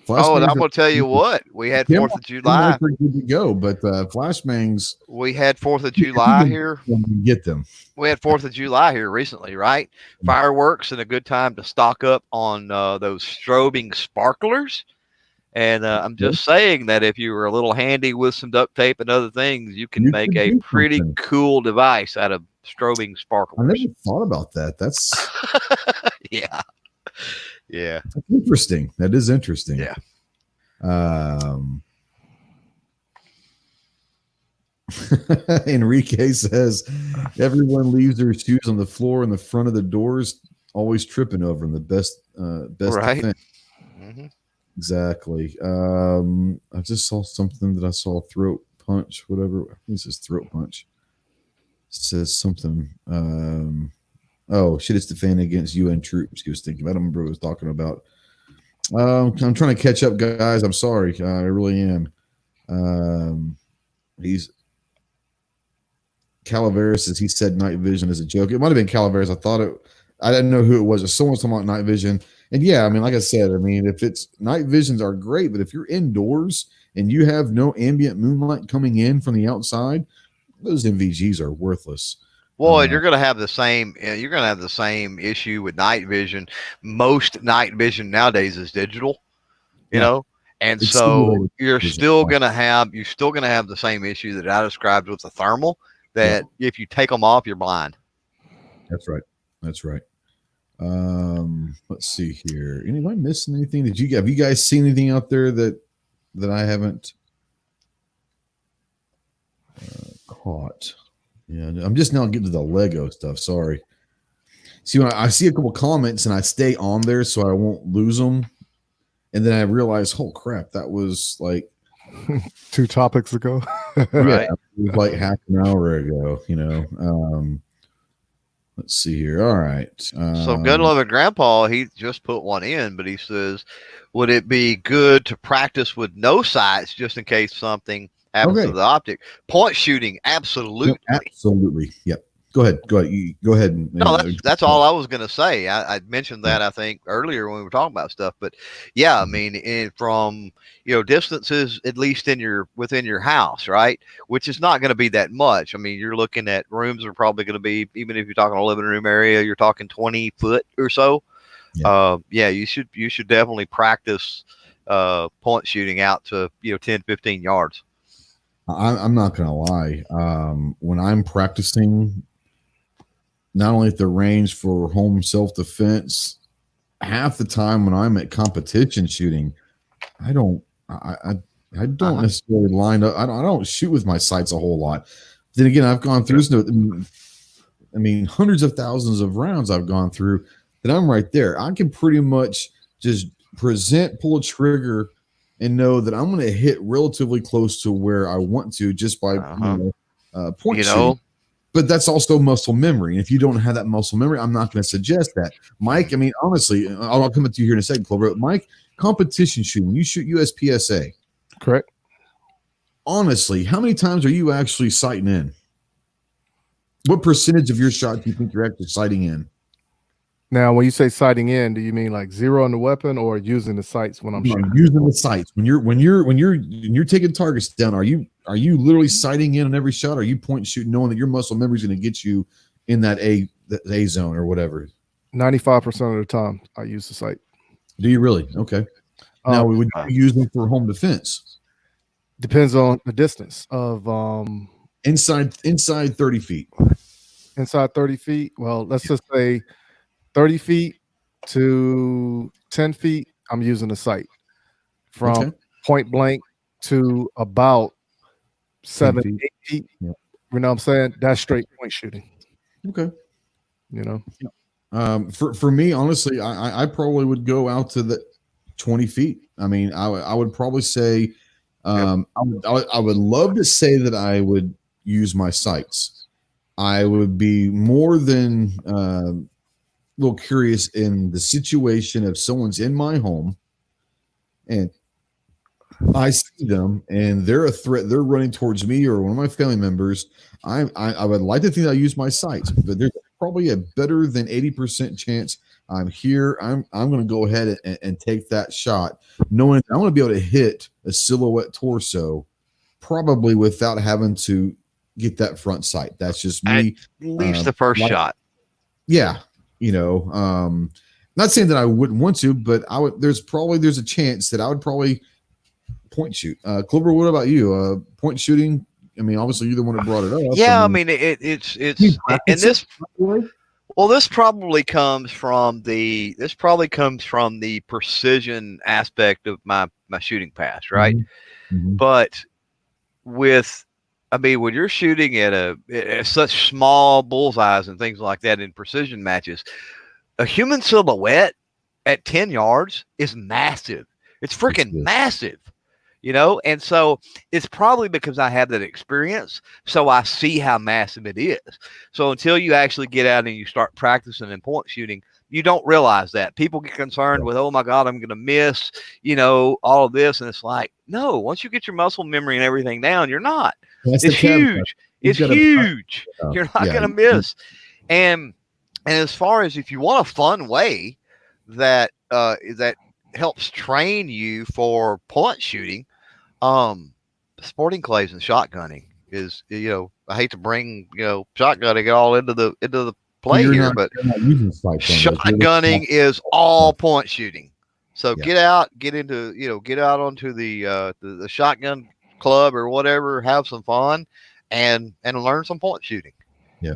I'm gonna tell you what, we had 4th of July. Good to go, but flashbangs. We had 4th of July here. Get them. We had 4th of July here recently, right? Fireworks and a good time to stock up on those strobing sparklers. And I'm just saying that if you were a little handy with some duct tape and other things, you can make a pretty cool device out of strobing sparklers. I never thought about that. That's yeah. That's interesting. That is interesting. Yeah. Enrique says everyone leaves their shoes on the floor in the front of the doors, always tripping over them. The best right. defense. Mm-hmm. Exactly. I just saw something that I saw throat punch, whatever. I think it says throat punch. It says something. Oh shit! It's defending against UN troops. He was thinking. I don't remember what he was talking about. I'm trying to catch up, guys. I'm sorry. I really am. He's Calaveras says he said night vision is a joke. It might have been Calaveras. I didn't know who it was. Someone's talking about night vision. And yeah, I mean, like I said, if it's night visions are great, but if you're indoors and you have no ambient moonlight coming in from the outside, those NVGs are worthless. Well, you're going to have the same. You're going to have the same issue with night vision. Most night vision nowadays is digital, you know, and it's so you're still going to have the same issue that I described with the thermal. That if you take them off, you're blind. That's right. Let's see here. Am I missing anything? Have you guys seen anything out there that I haven't caught? Yeah, I'm just now getting to the Lego stuff. Sorry. See, when I see a couple comments and I stay on there so I won't lose them, and then I realize, oh crap, that was like 2 topics ago. Right. It was like half an hour ago. Let's see here. All right. So Gun Loving Grandpa, he just put one in, but he says, would it be good to practice with no sights just in case something happens to the optic? Point shooting, absolutely. Absolutely. Yep. Go ahead. Go ahead. No, that's all I was going to say. I mentioned that, I think, earlier when we were talking about stuff. But yeah, I mean, from distances, at least within your house, right? Which is not going to be that much. I mean, you're looking at rooms are probably going to be, even if you're talking a living room area, you're talking 20 foot or so. Yeah. You should definitely practice point shooting out to 10, 15 yards. I'm not going to lie. When I'm practicing, not only at the range for home self-defense, half the time when I'm at competition shooting, I don't necessarily line up. I don't shoot with my sights a whole lot. Then again, I've gone through hundreds of thousands of rounds I've gone through that I'm right there. I can pretty much just pull a trigger and know that I'm going to hit relatively close to where I want to just by point shooting. But that's also muscle memory. And if you don't have that muscle memory, I'm not going to suggest that. Mike, honestly, I'll come to you here in a second, Clover. Mike, competition shooting, you shoot USPSA. Correct. Honestly, how many times are you actually sighting in? What percentage of your shot do you think you're actually sighting in? Now, when you say sighting in, do you mean like zero on the weapon or using the sights when I'm shooting? Using the sights when you're taking targets down. Are you literally sighting in on every shot? Or are you point shooting, knowing that your muscle memory is going to get you in that A zone or whatever? 95% of the time, I use the sight. Do you really? Okay. Now, would you use them for home defense? Depends on the distance of inside 30 feet. Inside 30 feet. Well, let's just say 30 feet to 10 feet, I'm using the sight. From point blank to about 7, 8 feet. Yeah. You know what I'm saying? That's straight point shooting. Okay. You know? For me, honestly, I probably would go out to the 20 feet. I mean, I would probably say I would love to say that I would use my sights. I would be more than a little curious in the situation if someone's in my home and I see them and they're a threat, they're running towards me or one of my family members. I would like to think I use my sights, but there's probably a better than 80% chance I'm here. I'm going to go ahead and take that shot, knowing I'm going to be able to hit a silhouette torso, probably without having to get that front sight. That's just me. At least the first shot. Yeah, you know, not saying that I wouldn't want to, but I would. There's a chance that I would probably point shoot. Clover, what about you? Point shooting. I mean, obviously you're the one who brought it up. Yeah, I mean it's and this. Well, this probably comes from the precision aspect of my shooting past, right? Mm-hmm. But when you're shooting at such small bullseyes and things like that in precision matches, a human silhouette at 10 yards is massive. It's freaking massive. You know, and so it's probably because I have that experience, so I see how massive it is. So until you actually get out and you start practicing and point shooting, you don't realize that. People get concerned with, oh my God, I'm going to miss, you know, all of this. And it's like, no, once you get your muscle memory and everything down, you're not. It's huge. It's huge. You're not going to miss. And as far as if you want a fun way that helps train you for point shooting, sporting clays and shotgunning is, you know, I hate to bring, you know, shotgunning all into the play here, but shotgunning is all point shooting. So get out onto the shotgun club or whatever, have some fun and learn some point shooting. Yeah.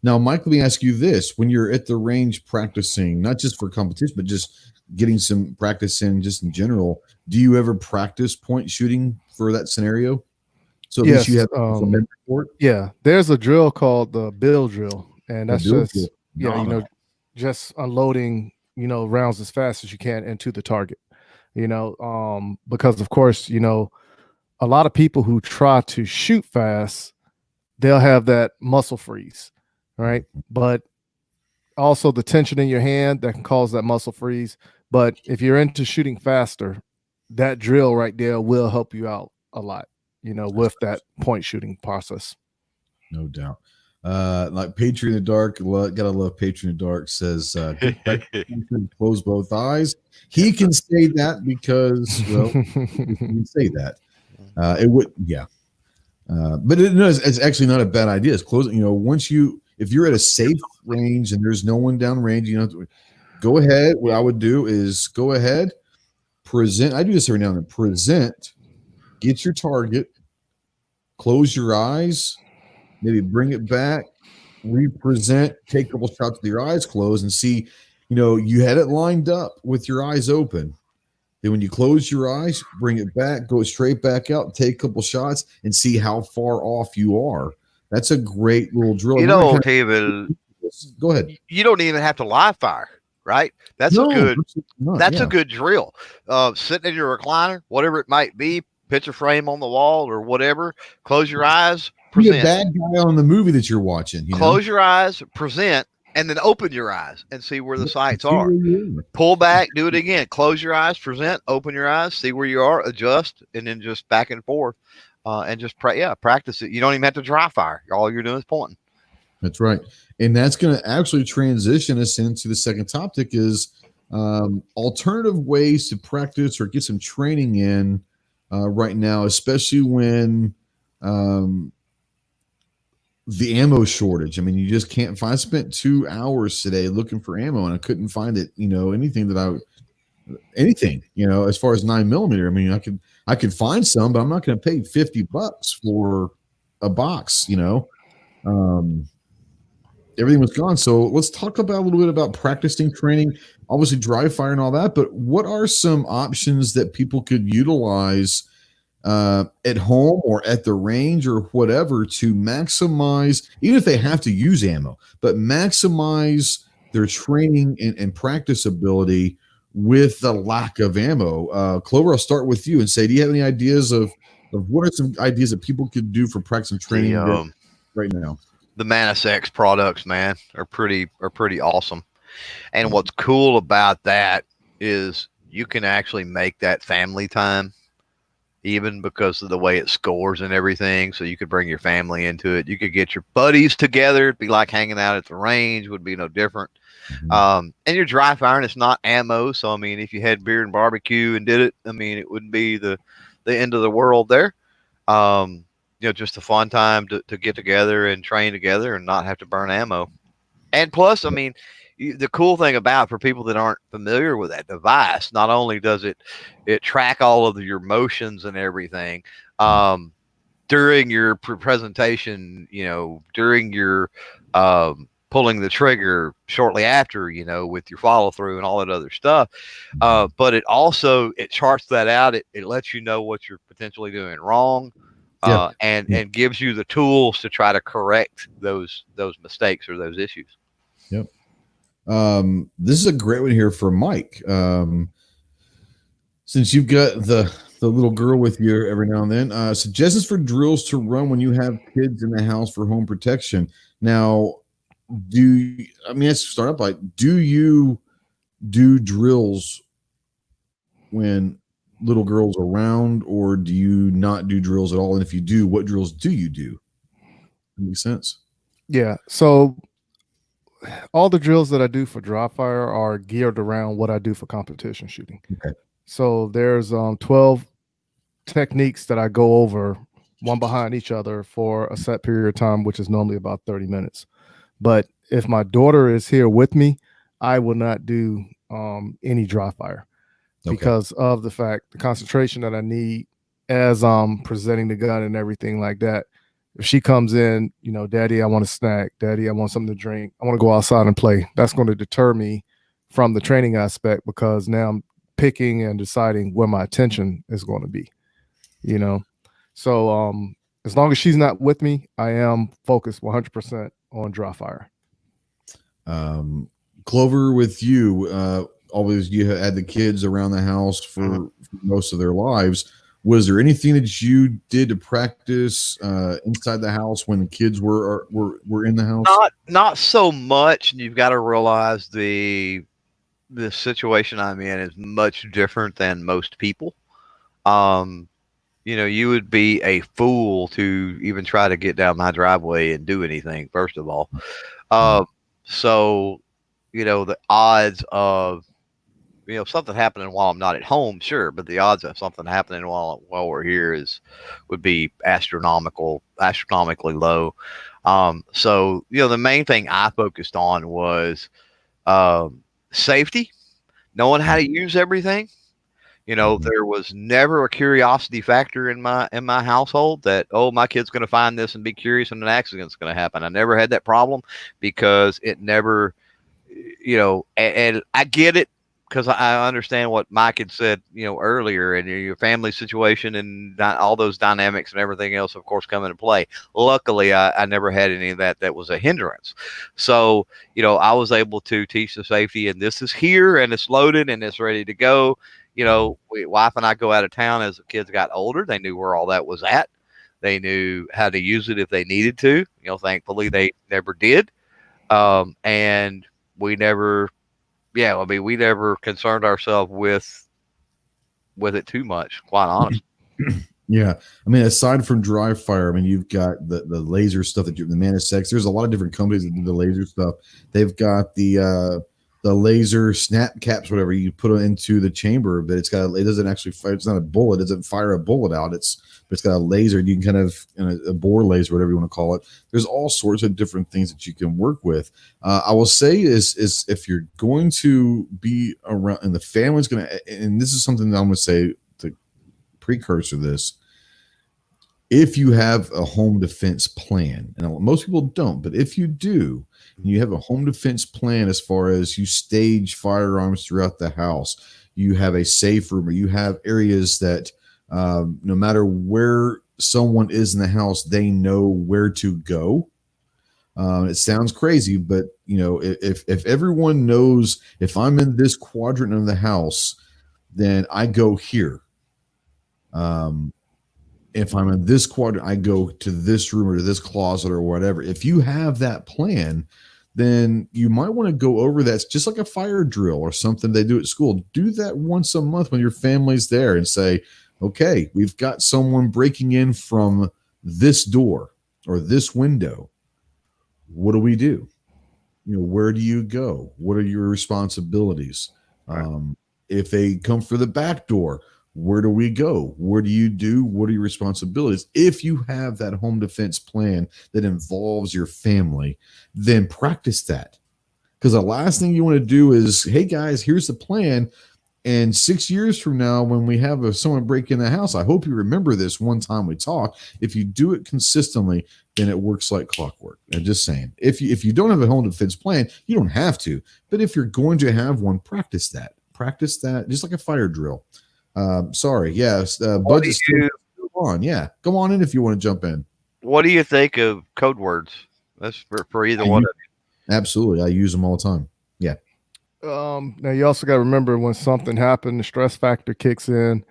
Now, Mike, let me ask you this. When you're at the range practicing, not just for competition, but just getting some practice in just in general, do you ever practice point shooting for that scenario? So at least you have some memory for it? Yeah, there's a drill called the bill drill, and that's just just unloading, you know, rounds as fast as you can into the target. You know, because of course, you know, a lot of people who try to shoot fast, they'll have that muscle freeze, right? But also the tension in your hand that can cause that muscle freeze. But if you're into shooting faster, that drill right there will help you out a lot, you know, with that point shooting process. No doubt. Like Patriot in the Dark, gotta love Patriot in the Dark, says close both eyes. He can say that because, well, he can say that. It would, yeah. But it's actually not a bad idea. It's closing, you know, if you're at a safe range and there's no one down range, you know, go ahead. What I would do is go ahead, present. I do this every now and then. Present, get your target, close your eyes, maybe bring it back, represent, take a couple shots with your eyes closed and see, you know, you had it lined up with your eyes open. Then when you close your eyes, bring it back, go straight back out, take a couple shots and see how far off you are. That's a great little drill. You know, David, go ahead. You don't even have to live fire, right? That's a good drill. Sitting in your recliner, whatever it might be, picture frame on the wall or whatever, close your eyes, present. Be a bad guy on the movie that you're watching. Close your eyes, present, and then open your eyes and see where the sights are. Pull back, do it again. Close your eyes, present, open your eyes, see where you are, adjust, and then just back and forth. And just practice it. You don't even have to dry fire. All you're doing is pointing. That's right. And that's going to actually transition us into the second topic is alternative ways to practice or get some training in right now, especially when the ammo shortage. I mean, you just can't find. I spent 2 hours today looking for ammo and I couldn't find it, anything, as far as 9mm. I mean, I could find some, but I'm not going to pay $50 for a box, everything was gone. So let's talk about a little bit about practicing training, obviously dry fire and all that, but what are some options that people could utilize at home or at the range or whatever to maximize, even if they have to use ammo, but maximize their training and practice ability with the lack of ammo? Clover, I'll start with you and say, do you have any ideas of what are some ideas that people could do for practicing training right now? The Manus X products, man, are pretty awesome. And what's cool about that is you can actually make that family time, even because of the way it scores and everything. So you could bring your family into it. You could get your buddies together. It'd be like hanging out at the range, would be no different. And you're dry firing, it's not ammo. So, I mean, if you had beer and barbecue and did it, I mean, it wouldn't be the end of the world there. Just a fun time to get together and train together and not have to burn ammo. And plus, I mean, the cool thing about, for people that aren't familiar with that device, not only does it track all of your motions and everything during your presentation, during your pulling the trigger shortly after, with your follow through and all that other stuff. But it also, it charts that out. It lets you know what you're potentially doing wrong. And gives you the tools to try to correct those mistakes or those issues. Yep. This is a great one here for Mike. Since you've got the little girl with you every now and then, suggestions for drills to run when you have kids in the house for home protection. Now, let's start up do you do drills when little girls around, or do you not do drills at all? And if you do, what drills do you do? That makes sense. Yeah. So all the drills that I do for dry fire are geared around what I do for competition shooting. Okay. So there's 12 techniques that I go over, one behind each other, for a set period of time, which is normally about 30 minutes. But if my daughter is here with me, I will not do any dry fire. Okay. Because of the concentration that I need as presenting the gun and everything like that. If she comes in, Daddy, I want a snack. Daddy, I want something to drink. I want to go outside and play. That's going to deter me from the training aspect, because now I'm picking and deciding where my attention is going to be, So as long as she's not with me, I am focused 100% on dry fire. Clover, with you, always you had the kids around the house for most of their lives. Was there anything that you did to practice inside the house when the kids were in the house? Not so much. You've got to realize the situation I'm in is much different than most people. You would be a fool to even try to get down my driveway and do anything, first of all. So, the odds of something happening while I'm not at home, sure, but the odds of something happening while we're here would be astronomically low. So the main thing I focused on was safety, knowing how to use everything. There was never a curiosity factor in my household that, oh, my kid's going to find this and be curious and an accident's going to happen. I never had that problem, because it never, and I get it, because I understand what Mike had said, earlier, and your family situation and all those dynamics and everything else, of course, come into play. Luckily, I never had any of that was a hindrance. So, I was able to teach the safety, and this is here and it's loaded and it's ready to go. Wife and I go out of town as the kids got older. They knew where all that was at. They knew how to use it if they needed to. Thankfully they never did. And we never, we never concerned ourselves with it too much, quite honestly. Yeah, I mean, aside from dry fire, I mean, you've got the laser stuff that the Manisex. There's a lot of different companies that do the laser stuff. They've got the laser snap caps, whatever you put it into the chamber, but it doesn't actually fire. It's not a bullet. It doesn't fire a bullet out. But it's got a laser. You can kind of a bore laser, whatever you want to call it. There's all sorts of different things that you can work with. I will say is if you're going to be around and the family's going to, and this is something that I'm going to say to precursor this. If you have a home defense plan, and most people don't, but if you do, and you have a home defense plan as far as you stage firearms throughout the house, you have a safe room, or you have areas that no matter where someone is in the house, they know where to go. It sounds crazy, but if everyone knows if I'm in this quadrant of the house, then I go here. If I'm in this quadrant, I go to this room or to this closet or whatever. If you have that plan, then you might want to go over that. It's just like a fire drill or something they do at school. Do that once a month when your family's there and say, okay, we've got someone breaking in from this door or this window. What do we do? Where do you go? What are your responsibilities? Right. If they come for the back door, where do we go? What do you do? What are your responsibilities? If you have that home defense plan that involves your family, then practice that. Because the last thing you want to do is, hey guys, here's the plan. And 6 years from now, when we have someone break in the house, I hope you remember this one time we talked. If you do it consistently, then it works like clockwork. I'm just saying, if you don't have a home defense plan, you don't have to. But if you're going to have one, practice that. Practice that, just like a fire drill. Sorry. Yes. Budget still on. Yeah. Come on in if you want to jump in. What do you think of code words? That's for either one of you. Absolutely. I use them all the time. Yeah. Now you also got to remember when something happened, the stress factor kicks in.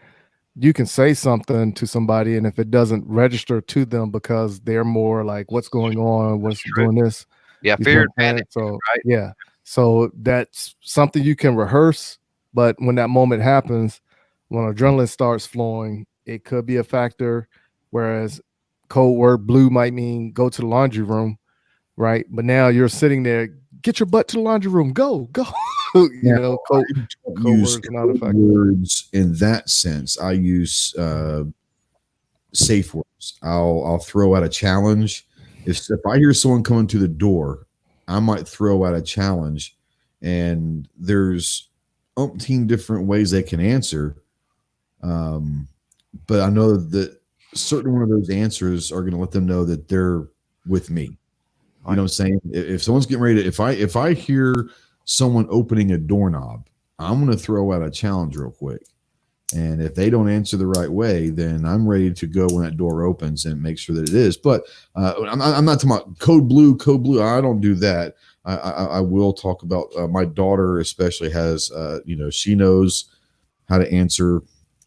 You can say something to somebody, and if it doesn't register to them because they're more like, what's going on? What's doing this? Yeah. Fear and panic. So, right? Yeah. So that's something you can rehearse. But when that moment happens, when adrenaline starts flowing, it could be a factor. Whereas code word blue might mean go to the laundry room, right? But now you're sitting there, get your butt to the laundry room, go. Code words not a factor. Words in that sense, I use safe words. I'll throw out a challenge. If I hear someone coming to the door, I might throw out a challenge, and there's umpteen different ways they can answer. But I know that certain one of those answers are going to let them know that they're with me. You know what I'm saying? If someone's getting ready to, if I hear someone opening a doorknob, I'm going to throw out a challenge real quick. And if they don't answer the right way, then I'm ready to go when that door opens and make sure that it is. But I'm not talking about code blue. I don't do that. I will talk about my daughter especially has, she knows how to answer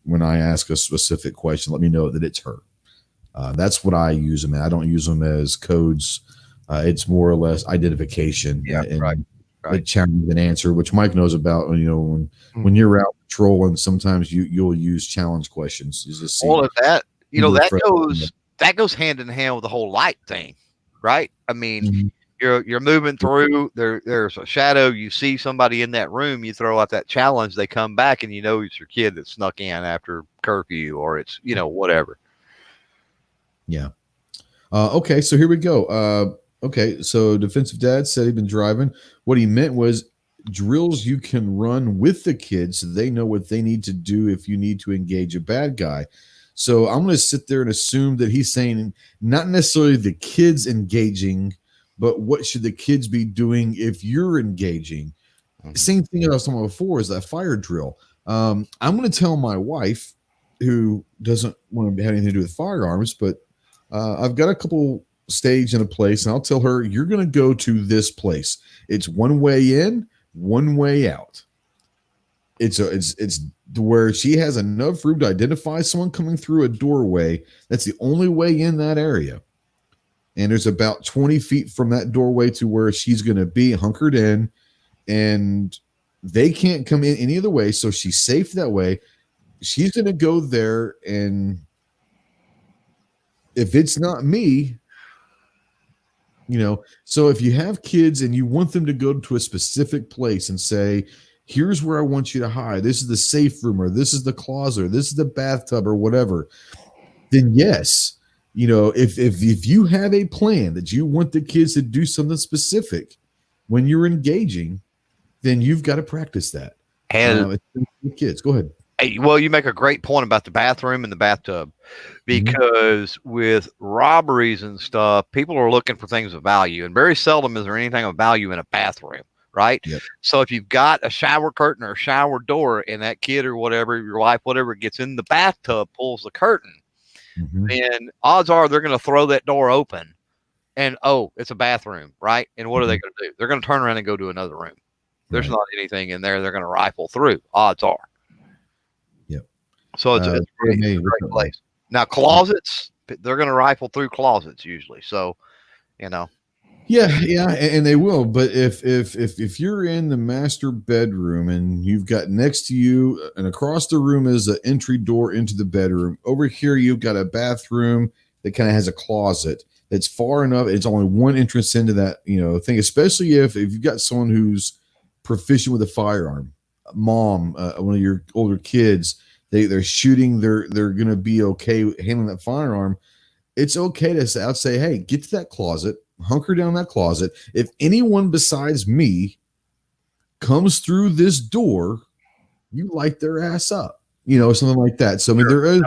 when I ask a specific question. Let me know that it's her. That's what I use them. I don't use them as codes. It's more or less identification. Yeah, right. A challenge and answer, which Mike knows about. When you're out patrolling, sometimes you'll use challenge questions. All of that, that goes hand in hand with the whole light thing, right? I mean, mm-hmm. You're moving through. There's a shadow. You see somebody in that room. You throw out that challenge. They come back, and it's your kid that snuck in after curfew, or it's whatever. Yeah. Okay, so here we go. Okay, so defensive dad said he'd been driving. What he meant was drills you can run with the kids so they know what they need to do if you need to engage a bad guy. So I'm going to sit there and assume that he's saying not necessarily the kids engaging, but what should the kids be doing if you're engaging? Mm-hmm. Same thing I was talking about before is that fire drill. I'm going to tell my wife, who doesn't want to have anything to do with firearms, but I've got a couple stage in a place, and I'll tell her, you're going to go to this place. It's one way in, one way out. It's where she has enough room to identify someone coming through a doorway. That's the only way in that area. And there's about 20 feet from that doorway to where she's going to be hunkered in, and they can't come in any other way. So she's safe that way. She's going to go there, and if it's not me, so if you have kids and you want them to go to a specific place and say, here's where I want you to hide, this is the safe room, or this is the closet, or this is the bathtub, or whatever, then yes, if you have a plan that you want the kids to do something specific when you're engaging, then you've got to practice that. And Kids, go ahead. well, you make a great point about the bathroom and the bathtub, because with robberies and stuff, people are looking for things of value, and very seldom is there anything of value in a bathroom, right? Yep. So if you've got a shower curtain or a shower door, and that kid or whatever, your wife, whatever, gets in the bathtub, pulls the curtain, then odds are they're going to throw that door open, and it's a bathroom, right? And what are they going to do? They're going to turn around and go to another room. There's not anything in there. They're going to rifle through. Odds are. Yep. So it's a great place. Now closets, they're going to rifle through closets usually. So, Yeah, and they will. But if you're in the master bedroom and you've got next to you and across the room is an entry door into the bedroom, over here you've got a bathroom that kind of has a closet that's far enough. It's only one entrance into that thing. Especially if you've got someone who's proficient with a firearm, mom, one of your older kids, they're shooting, they're going to be okay handling that firearm. It's okay to say, hey, get to that closet, hunker down that closet. If anyone besides me comes through this door, you light their ass up, something like that. So I mean, there is,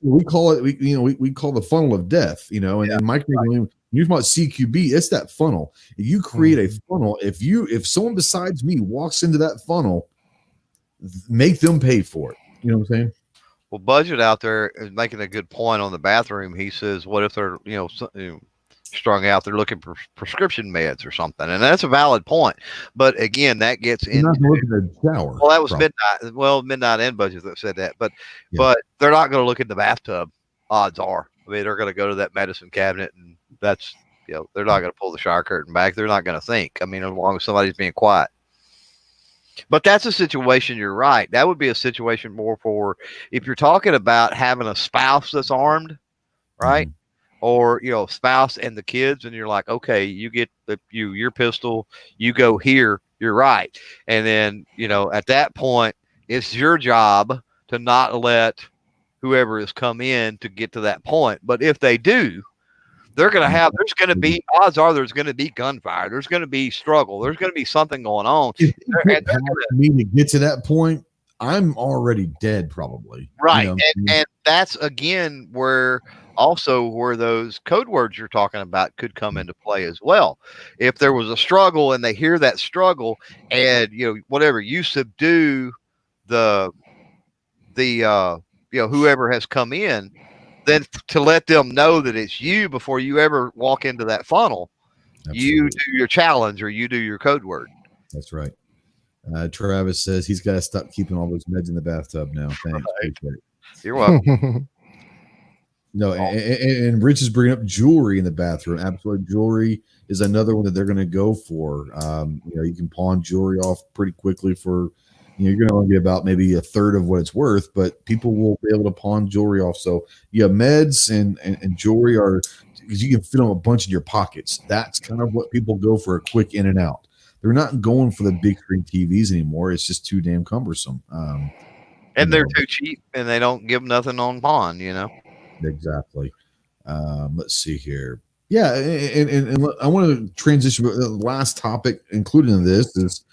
we call it, we call the funnel of death, and Mike, you talk about CQB, it's that funnel. You create a funnel. If someone besides me walks into that funnel, make them pay for it. You know what I'm saying? Well, Budget out there is making a good point on the bathroom. He says, what if they're, strung out, they're looking for prescription meds or something. And that's a valid point. But again, that gets into the shower. Well, that was Midnight. Well, Midnight and Budget that said that. But they're not going to look in the bathtub, odds are. I mean, they're going to go to that medicine cabinet, and that's, they're not going to pull the shower curtain back. They're not going to think. I mean, as long as somebody's being quiet. But that's a situation, you're right. That would be a situation more for if you're talking about having a spouse that's armed, right? Or, spouse and the kids, and you're like, okay, you get your pistol, you go here, you're right. And then, at that point, it's your job to not let whoever has come in to get to that point. But if they do, there's going to be, odds are there's going to be gunfire. There's going to be struggle. There's going to be something going on. Me to get to that point, I'm already dead probably. Right. And that's, again, where those code words you're talking about could come into play as well. If there was a struggle and they hear that struggle and, whatever, you subdue the whoever has come in, then to let them know that it's you before you ever walk into that funnel. Absolutely. You do your challenge or you do your code word. That's right. Travis says he's got to stop keeping all those meds in the bathtub now. Thanks. Right. You're welcome. No, and Rich is bringing up jewelry in the bathroom. Absolutely. Jewelry is another one that they're going to go for. You can pawn jewelry off pretty quickly for, you're going to only get about maybe a third of what it's worth, but people will be able to pawn jewelry off. So meds and jewelry are, because you can fit them a bunch in your pockets. That's kind of what people go for, a quick in and out. They're not going for the big screen TVs anymore. It's just too damn cumbersome. And they're too cheap, and they don't give nothing on pawn, Exactly. Let's see here. Yeah, and I want to transition. The last topic included in this is,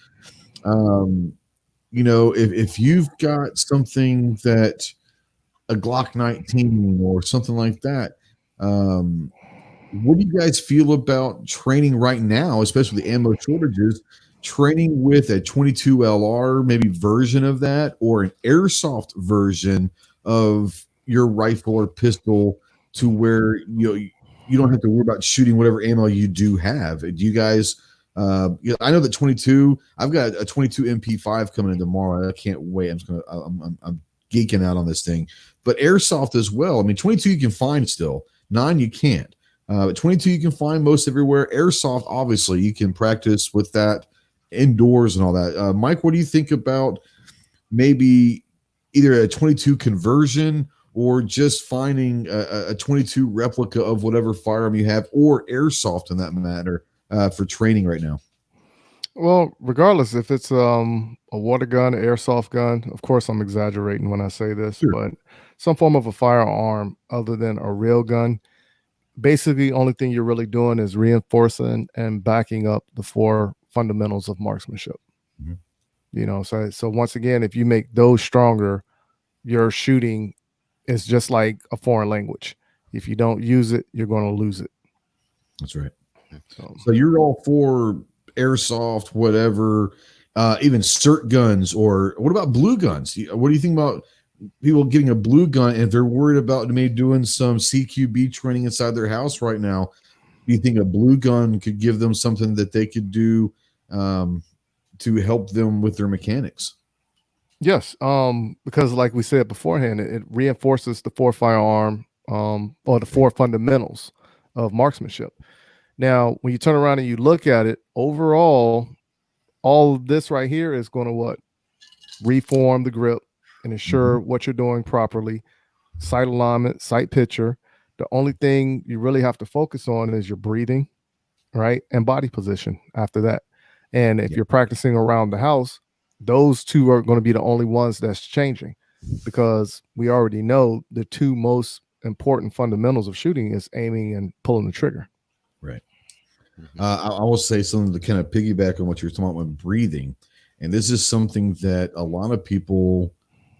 if you've got something that a Glock 19 or something like that, what do you guys feel about training right now, especially the ammo shortages, training with a 22 LR, maybe version of that, or an airsoft version of your rifle or pistol, to where you don't have to worry about shooting whatever ammo you do have? Do you guys I know that 22, I've got a 22 MP5 coming in tomorrow. I can't wait. I'm geeking out on this thing. But airsoft as well. I mean, 22 you can find still, 9 you can't. But 22 you can find most everywhere. Airsoft, obviously, you can practice with that indoors and all that. Mike, what do you think about maybe either a 22 conversion or just finding a 22 replica of whatever firearm you have, or airsoft in that matter, for training right now? Well, regardless if it's a water gun, airsoft gun, of course I'm exaggerating when I say this, Sure. but some form of a firearm other than a real gun, basically only thing you're really doing is reinforcing and backing up the 4 fundamentals of marksmanship. Mhm. You know, so once again, if you make those stronger, your shooting is just like a foreign language. If you don't use it, you're going to lose it. That's right. So So you're all for airsoft, whatever, even cert guns, or what about blue guns? What do you think about people getting a blue gun if they're worried about maybe doing some CQB training inside their house right now? Do you think a blue gun could give them something that they could do to help them with their mechanics? yes, because like we said beforehand, it reinforces the 4 firearm or the 4 fundamentals of marksmanship. Now, when you turn around and you look at it overall, all of this right here is going to what? Reform the grip and ensure what you're doing properly, sight alignment, sight picture. The only thing you really have to focus on is your breathing, right? And body position after that. And if you're practicing around the house, those 2 are going to be the only ones that's changing, because we already know the 2 most important fundamentals of shooting is aiming and pulling the trigger. Right. I will say something to kind of piggyback on what you're talking about with breathing. And this is something that a lot of people,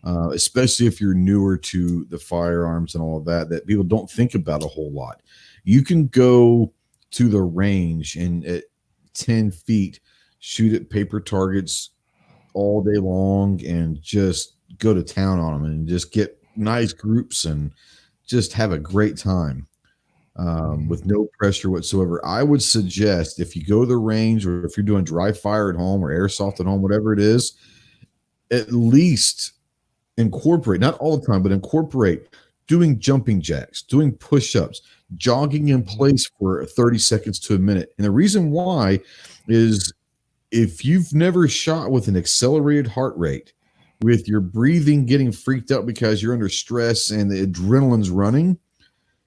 especially if you're newer to the firearms and all of that, that people don't think about a whole lot. You can go to the range and at 10 feet, shoot at paper targets all day long and just go to town on them and just get nice groups and just have a great time. With no pressure whatsoever. I would suggest, if you go to the range, or if you're doing dry fire at home or airsoft at home, whatever it is, at least incorporate, not all the time, but incorporate doing jumping jacks, doing push-ups, jogging in place for 30 seconds to a minute. And the reason why is, if you've never shot with an accelerated heart rate, with your breathing getting freaked out because you're under stress and the adrenaline's running,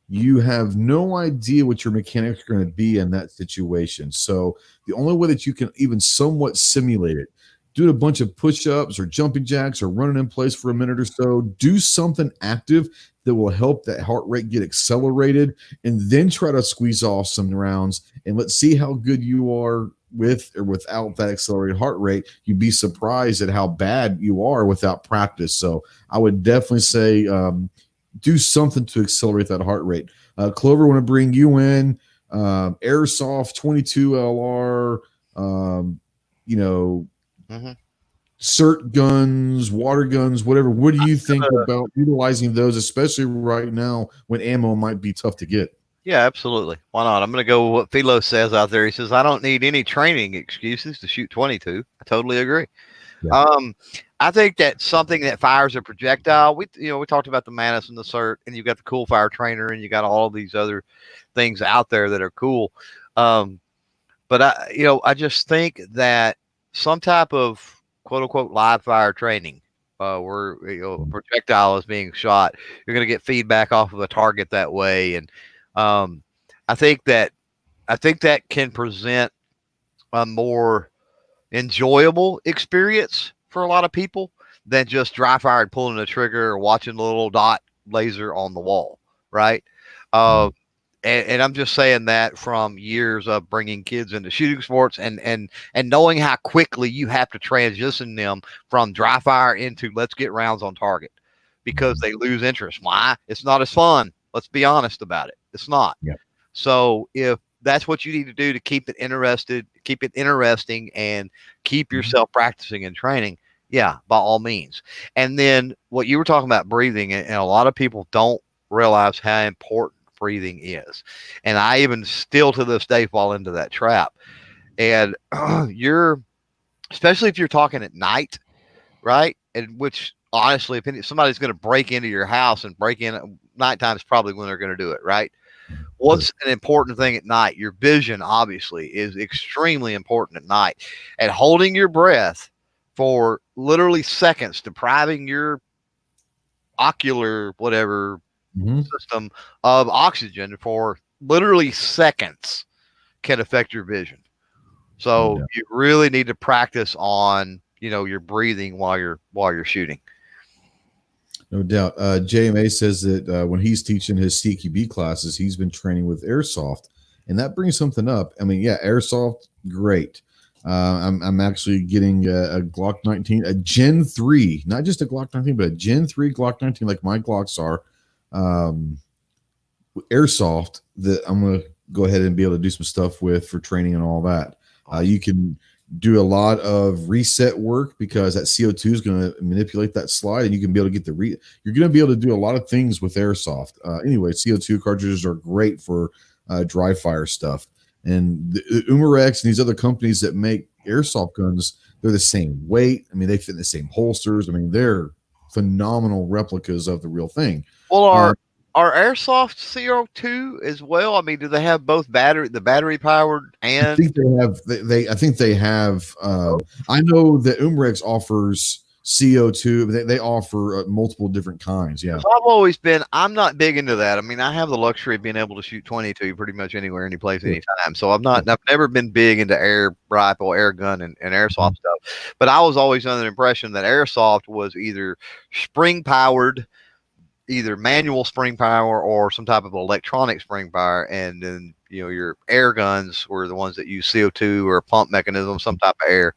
you have no idea what your mechanics are going to be in that situation. So the only way that you can even somewhat simulate it, do a bunch of push-ups or jumping jacks or running in place for a minute or so, do something active that will help that heart rate get accelerated, and then try to squeeze off some rounds, and let's see how good you are with or without that accelerated heart rate. You'd be surprised at how bad you are without practice. So I would definitely say, do something to accelerate that heart rate. Clover, want to bring you in. Airsoft 22 LR, cert guns, water guns, whatever. What do you think about utilizing those, especially right now when ammo might be tough to get? Yeah, absolutely. Why not? I'm going to go with what Philo says out there. He says, I don't need any training excuses to shoot 22. I totally agree. Yeah. I think that's something that fires a projectile. We talked about the Manus and the Cert, and you got the Cool Fire Trainer, and you got all these other things out there that are cool. But I just think that some type of quote unquote live fire training, where a projectile is being shot, you're going to get feedback off of a target that way, and I think that can present a more enjoyable experience for a lot of people than just dry fire and pulling the trigger or watching the little dot laser on the wall, right? And I'm just saying that from years of bringing kids into shooting sports and knowing how quickly you have to transition them from dry fire into let's get rounds on target, because they lose interest. Why? It's not as fun. Let's be honest about it. It's not. Yeah. So if that's what you need to do to keep it interesting, and keep yourself practicing and training, yeah, by all means. And then what you were talking about, breathing, and a lot of people don't realize how important breathing is. And I even still to this day fall into that trap. And especially if you're talking at night, right? And which honestly, if somebody's going to break into your house and break in, nighttime is probably when they're going to do it, right? What's an important thing at night? Your vision, obviously, is extremely important at night. And holding your breath for literally seconds, depriving your ocular whatever Mhm. system of oxygen for literally seconds can affect your vision. So Yeah. you really need to practice on, your breathing while you're shooting. No doubt. JMA says that when he's teaching his CQB classes, he's been training with airsoft, and that brings something up. I mean, yeah, airsoft, great. I'm actually getting a Glock 19, a Gen 3, not just a Glock 19, but a Gen 3 Glock 19, like my Glocks are. Um, airsoft that I'm going to go ahead and be able to do some stuff with for training and all that. You can do a lot of reset work because that CO2 is going to manipulate that slide, and you can be able to get you're going to be able to do a lot of things with airsoft. Anyway, CO2 cartridges are great for dry fire stuff. And the Umarex and these other companies that make airsoft guns, they're the same weight. I mean, they fit in the same holsters. I mean, they're phenomenal replicas of the real thing. Well, are airsoft CO2 as well? I mean, do they have both the battery powered and? I think they have. I think they have. I know that Umarex offers CO2. But they offer multiple different kinds. Yeah, I'm not big into that. I mean, I have the luxury of being able to shoot 22 pretty much anywhere, any place, anytime. So I've never been big into air rifle, air gun, and airsoft stuff. But I was always under the impression that airsoft was either spring powered, either manual spring power or some type of electronic spring power, and then your air guns were the ones that use CO2 or a pump mechanism, some type of air.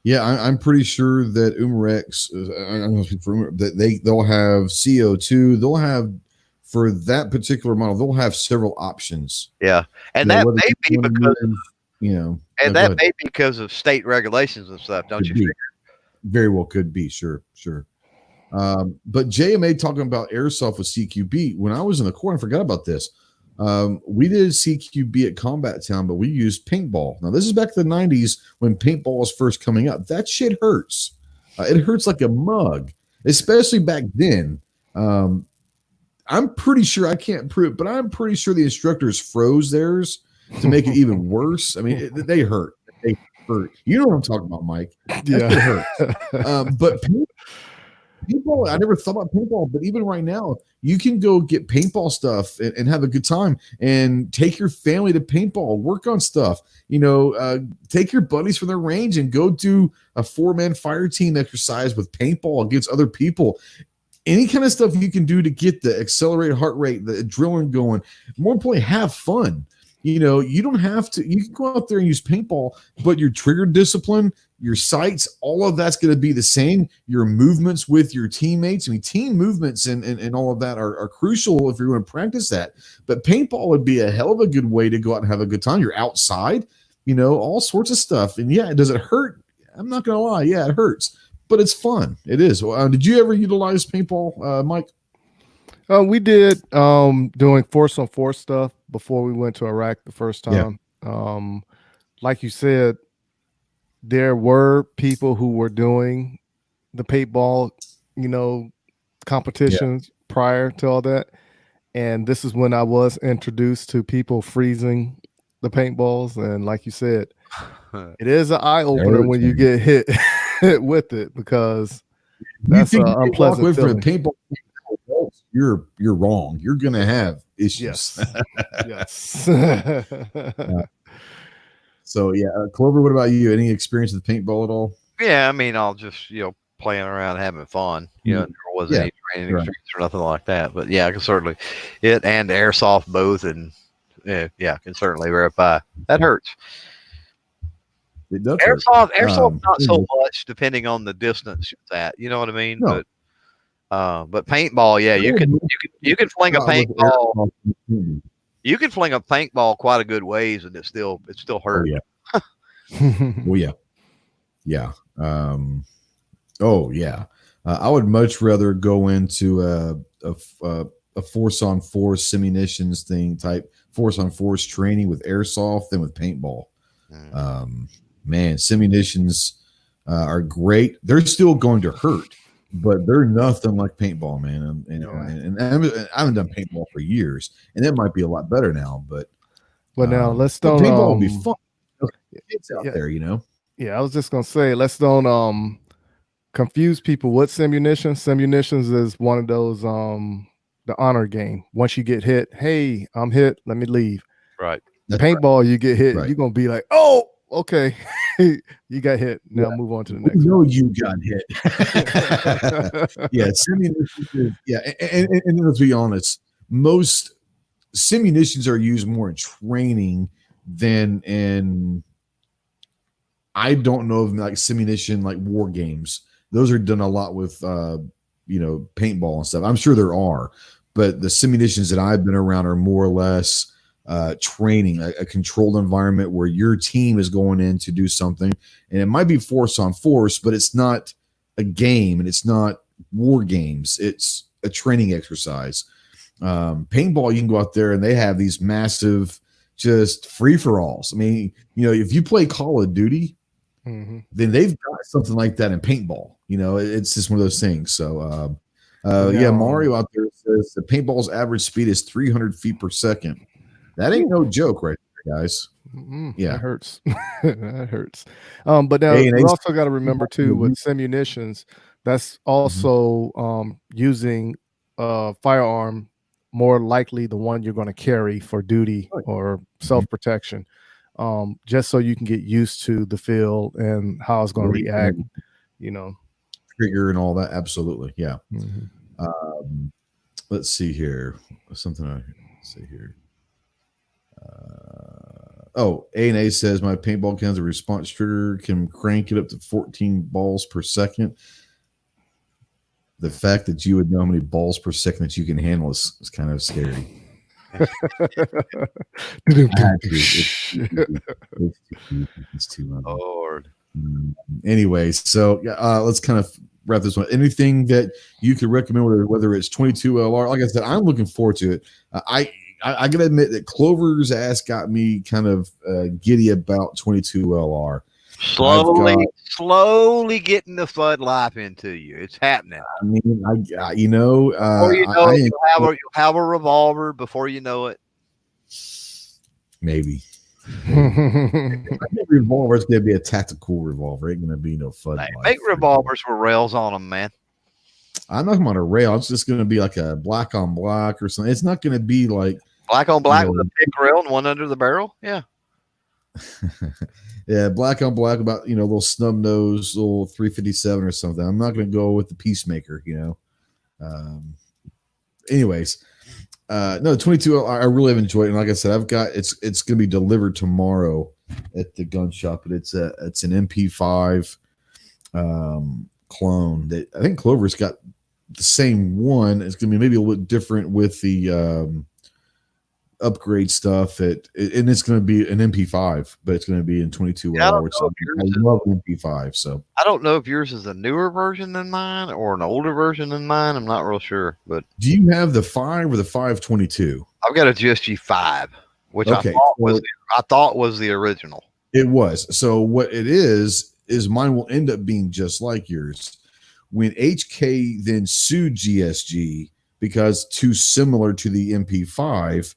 Yeah, I'm pretty sure that Umarex, I don't know that they'll have CO2. They'll have, for that particular model, they'll have several options. Yeah, and that may be because that may be because of state regulations and stuff. Don't you figure? Very well could be. Sure. But JMA talking about airsoft with CQB. When I was in the Corps, I forgot about this. We did CQB at Combat Town, but we used paintball. Now, this is back in the 90s when paintball was first coming up. That shit hurts. It hurts like a mug, especially back then. I'm pretty sure, I can't prove it, but I'm pretty sure the instructors froze theirs to make it even worse. I mean, they hurt. They hurt. You know what I'm talking about, Mike. Yeah. It hurts. But paintball, I never thought about paintball, but even right now, you can go get paintball stuff and have a good time and take your family to paintball, work on stuff, take your buddies from their range and go do a 4-man fire team exercise with paintball against other people. Any kind of stuff you can do to get the accelerated heart rate, the adrenaline going. More importantly, have fun. You don't have to, you can go out there and use paintball, but your trigger discipline, your sights, all of that's going to be the same. Your movements with your teammates, I mean, team movements and all of that are crucial if you're going to practice that. But paintball would be a hell of a good way to go out and have a good time. You're outside, all sorts of stuff. And yeah, does it hurt? I'm not going to lie. Yeah, it hurts, but it's fun. It is. Did you ever utilize paintball, Mike? We did doing force on force stuff before we went to Iraq the first time. Yeah. Like you said, there were people who were doing the paintball, competitions prior to all that. And this is when I was introduced to people freezing the paintballs. And like you said, it is an eye opener when you get hit with it, because that's an unpleasant feeling. Paintball, you're wrong. You're gonna have issues. Yes. So yeah, Clover, what about you? Any experience with paintball at all? Yeah, I mean, I'll just playing around, having fun. There wasn't any training experience or nothing like that. But yeah, I can certainly it and airsoft both, and can certainly verify that hurts. It does. Airsoft not so much, depending on the distance it's at. You know what I mean? No. But paintball, yeah, you can fling a paintball. You can fling a paintball quite a good ways, and it still hurts. Oh, yeah. Well, yeah. Yeah. I would much rather go into a force on force simulations thing type force on force training with airsoft than with paintball. Man, simunitions are great. They're still going to hurt, but they're nothing like paintball, man. And I haven't done paintball for years, and it might be a lot better now. But now let's don't. Paintball would be fun. Kids out there, Yeah, I was just gonna say, let's don't confuse people. What's simunitions? Simunitions is one of those the honor game. Once you get hit, hey, I'm hit, let me leave. Right. That's Paintball, you get hit, Right. you're gonna be like, oh, okay. You got hit. Now move on to the next know one. you got hit. Yeah, simunitions. Yeah, and let's be honest, most simunitions are used more in training than in. I don't know of like simunition like war games. Those are done a lot with paintball and stuff. I'm sure there are, but the simunitions that I've been around are more or less training, a controlled environment where your team is going in to do something, and it might be force on force, but it's not a game and it's not war games. It's a training exercise. Paintball, you can go out there and they have these massive just free for alls. I mean, if you play Call of Duty, Mm-hmm. then they've got something like that in paintball. It's just one of those things. So, Mario out there says the paintball's average speed is 300 feet per second. That ain't no joke, right there, guys. Yeah, that hurts. That hurts. But now we also got to remember too with simunitions, that's also using a firearm, more likely the one you're going to carry for duty or self-protection. Just so you can get used to the feel and how it's going to react, trigger and all that. Absolutely. Yeah. Mm-hmm. Let's see here. Something I say here. A&A says my paintball gun's a response trigger, can crank it up to 14 balls per second. The fact that you would know how many balls per second that you can handle is kind of scary. It's too much. Lord. Anyway, so let's kind of wrap this one. Anything that you could recommend, whether it's 22 LR? Like I said, I'm looking forward to it. I gotta admit that Clover's ass got me kind of giddy about 22 LR. Slowly getting the flood life into you. It's happening. I mean, you'll have a revolver before you know it. Maybe. I think revolver is going to be a tactical revolver. Ain't going to be no fun. Make revolvers with rails on them, man. I'm not on a rail. It's just going to be like a black on black or something. It's not going to be like black on black with a thick rail and one under the barrel. Yeah. Yeah, black on black about little snub nose, little 357 or something. I'm not going to go with the Peacemaker. Anyways. No, 22. I really have enjoyed it. And like I said, it's going to be delivered tomorrow at the gun shop, but it's an MP5 clone that I think Clover's got the same one. It's going to be maybe a little bit different with the upgrade stuff. And it's going to be an MP5, but it's going to be in 22 LR, which I love MP5. So I don't know if yours is a newer version than mine or an older version than mine. I'm not real sure. But do you have the 5 or the 522? I've got a GSG 5, which I thought was the original. It was. So what it is mine will end up being just like yours. When HK then sued GSG because too similar to the MP5,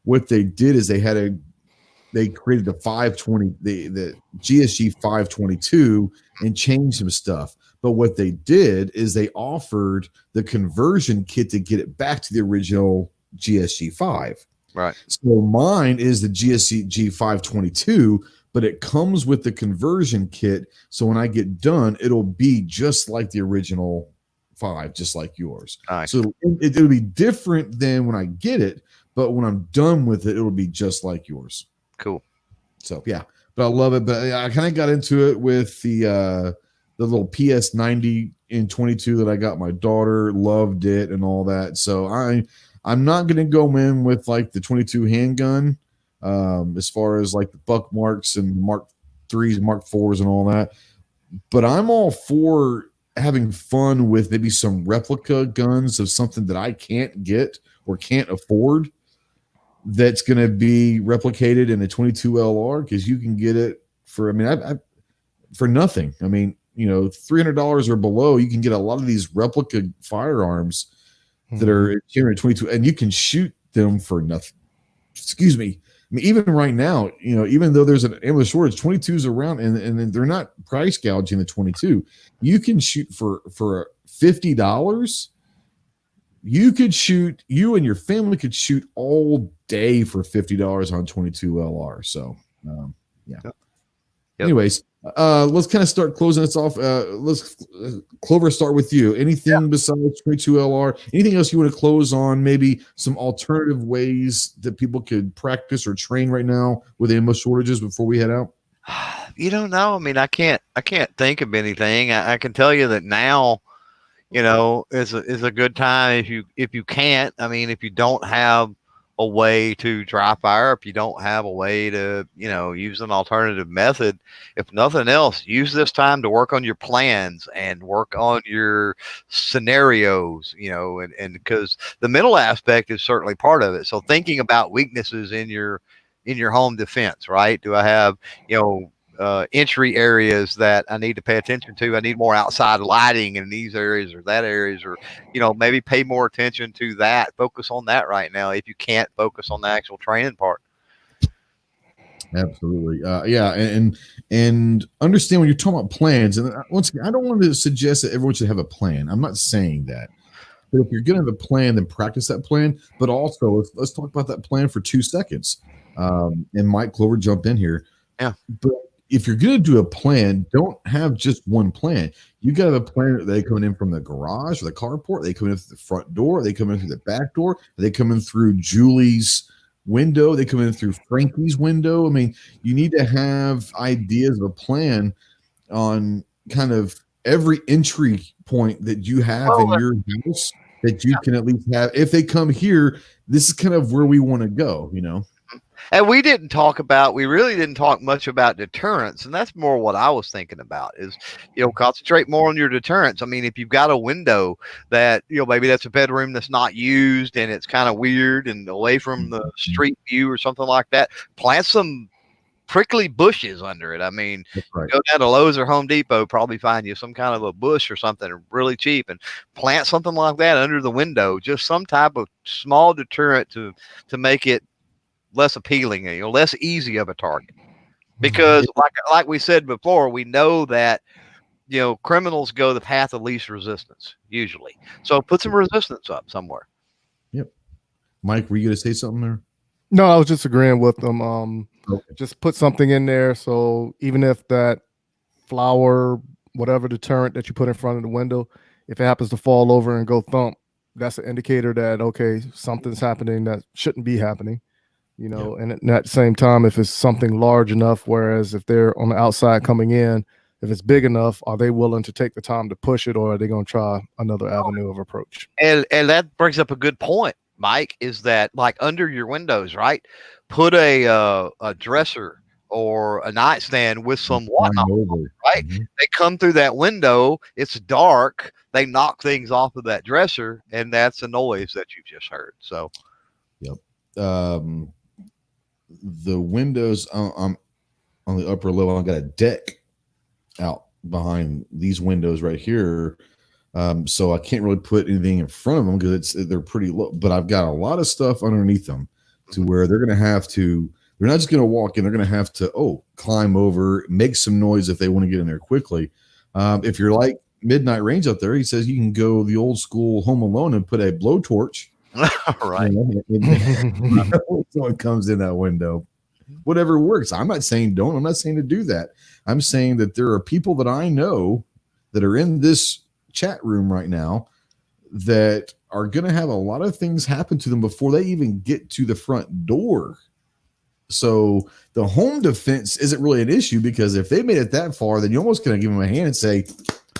what they did is they created the 520, the GSG 522 and changed some stuff. But what they did is they offered the conversion kit to get it back to the original GSG 5. Right. So mine is the GSG 522, but it comes with the conversion kit. So when I get done, it'll be just like the original 5, just like yours. Nice. So it'll be different than when I get it, but when I'm done with it, it'll be just like yours. Cool. So yeah, but I love it. But I kind of got into it with the little PS90 in 22 that I got my daughter, loved it and all that. So I'm not going to go in with like the 22 handgun as far as like the buck marks and Mark 3s, Mark 4s and all that. But I'm all for having fun with maybe some replica guns of something that I can't get or can't afford that's going to be replicated in a 22 LR, because you can get it for, for nothing. I mean, $300 or below, you can get a lot of these replica firearms that are 22, and you can shoot them for nothing. Excuse me. mean, even right now, even though there's an ammo shortage, 22s around, and they're not price gouging the 22. You can shoot for $50. You and your family could shoot all day for $50 on 22 LR. So, yeah. Yep. Anyways, let's kind of start closing this off. Let's Clover, start with you. Anything besides 22 LR? Anything else you want to close on? Maybe some alternative ways that people could practice or train right now with ammo shortages before we head out? You don't know. I mean, I can't think of anything. I can tell you that now, is a good time if you can't. I mean, if you don't have a way to dry fire, if you don't have a way to, use an alternative method, if nothing else, use this time to work on your plans and work on your scenarios, and because the mental aspect is certainly part of it. So thinking about weaknesses in your home defense, right? Do I have, entry areas that I need to pay attention to? I need more outside lighting in these areas or that areas, or, maybe pay more attention to that. Focus on that right now if you can't focus on the actual training part. Absolutely. Yeah. And understand when you're talking about plans. And once again, I don't want to suggest that everyone should have a plan. I'm not saying that. But if you're going to have a plan, then practice that plan. But also, let's talk about that plan for 2 seconds. And Mike, Clover, jump in here. Yeah. But if you're going to do a plan, don't have just one plan. You got to have a plan. Are they coming in from the garage or the carport? Are they coming in through the front door? Are they coming in through the back door? Are they coming through Julie's window? Are they coming in through Frankie's window? I mean, you need to have ideas of a plan on kind of every entry point that you have in your house that you can at least have. If they come here, this is kind of where we want to go, And we really didn't talk much about deterrence. And that's more what I was thinking about is, concentrate more on your deterrence. I mean, if you've got a window that, maybe that's a bedroom that's not used and it's kind of weird and away from the street view or something like that, plant some prickly bushes under it. I mean, right. Go down to Lowe's or Home Depot, probably find you some kind of a bush or something really cheap and plant something like that under the window, just some type of small deterrent to make it less appealing, less easy of a target. Because like we said before, we know that, criminals go the path of least resistance usually. So put some resistance up somewhere. Yep. Mike, were you going to say something there? No, I was just agreeing with them. Okay. Just put something in there. So even if that flower, whatever deterrent that you put in front of the window, if it happens to fall over and go thump, that's an indicator that, okay, something's happening that shouldn't be happening. And at that same time, if it's something large enough, whereas if they're on the outside coming in, if it's big enough, are they willing to take the time to push it, or are they going to try another avenue of approach? And that brings up a good point, Mike, is that like under your windows, right? Put a dresser or a nightstand with some whatnot, right? Mm-hmm. They come through that window, it's dark, they knock things off of that dresser, and that's a noise that you've just heard. So, yep. The windows on the upper level, I've got a deck out behind these windows right here. So I can't really put anything in front of them because they're pretty low, but I've got a lot of stuff underneath them to where they're not just going to walk in, they're going to have to, climb over, make some noise if they want to get in there quickly. If you're like Midnight Range out there, he says you can go the old school Home Alone and put a blowtorch. Right. Someone comes in that window, whatever works. I'm not saying don't. I'm not saying to do that. I'm saying that there are people that I know that are in this chat room right now that are going to have a lot of things happen to them before they even get to the front door. So the home defense isn't really an issue, because if they made it that far, then you're almost going to give them a hand and say,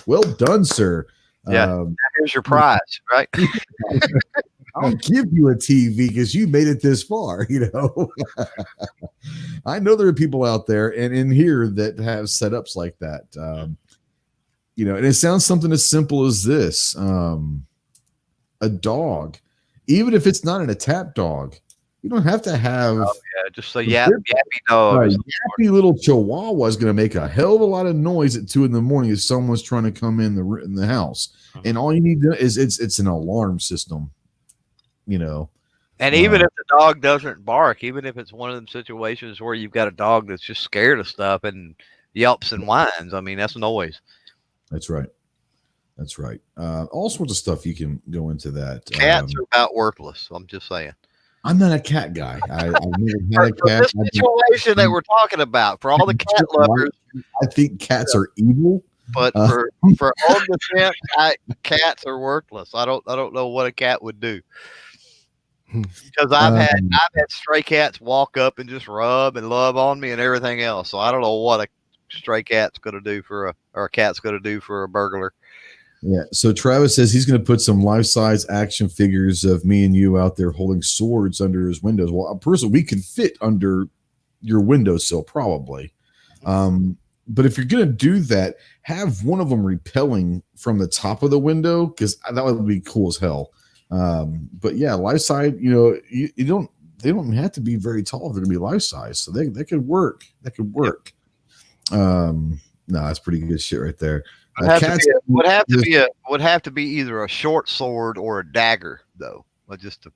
"Well done, sir." Yeah, here's your prize, right? I'll give you a TV because you made it this far, I know there are people out there and in here that have setups like that. And it sounds something as simple as this. A dog, even if it's not an attack dog, you don't have to have just a yappy dog. Yappy little Chihuahua is going to make a hell of a lot of noise at 2 a.m. if someone's trying to come in the house. And all you need to is it's an alarm system. And even if the dog doesn't bark, even if it's one of them situations where you've got a dog that's just scared of stuff and yelps and whines, I mean, that's noise. That's right. That's right. All sorts of stuff you can go into that. Cats are about worthless. I'm just saying. I'm not a cat guy. I've never had a For cat. this situation that we're talking about, for all the cat lovers, I think cats are evil. but for home defense, cats are worthless. I don't know what a cat would do. Because I've had stray cats walk up and just rub and love on me and everything else. So I don't know what a stray cat's going to do or a cat's going to do for a burglar. Yeah. So Travis says he's going to put some life-size action figures of me and you out there holding swords under his windows. Well, personally, we could fit under your windowsill probably. But if you're going to do that, have one of them repelling from the top of the window, because that would be cool as hell. But yeah, life size, they don't have to be very tall if they're gonna be life size, so they could work. That could work. No, that's pretty good shit right there. Would have to be either a short sword or a dagger, though. But just to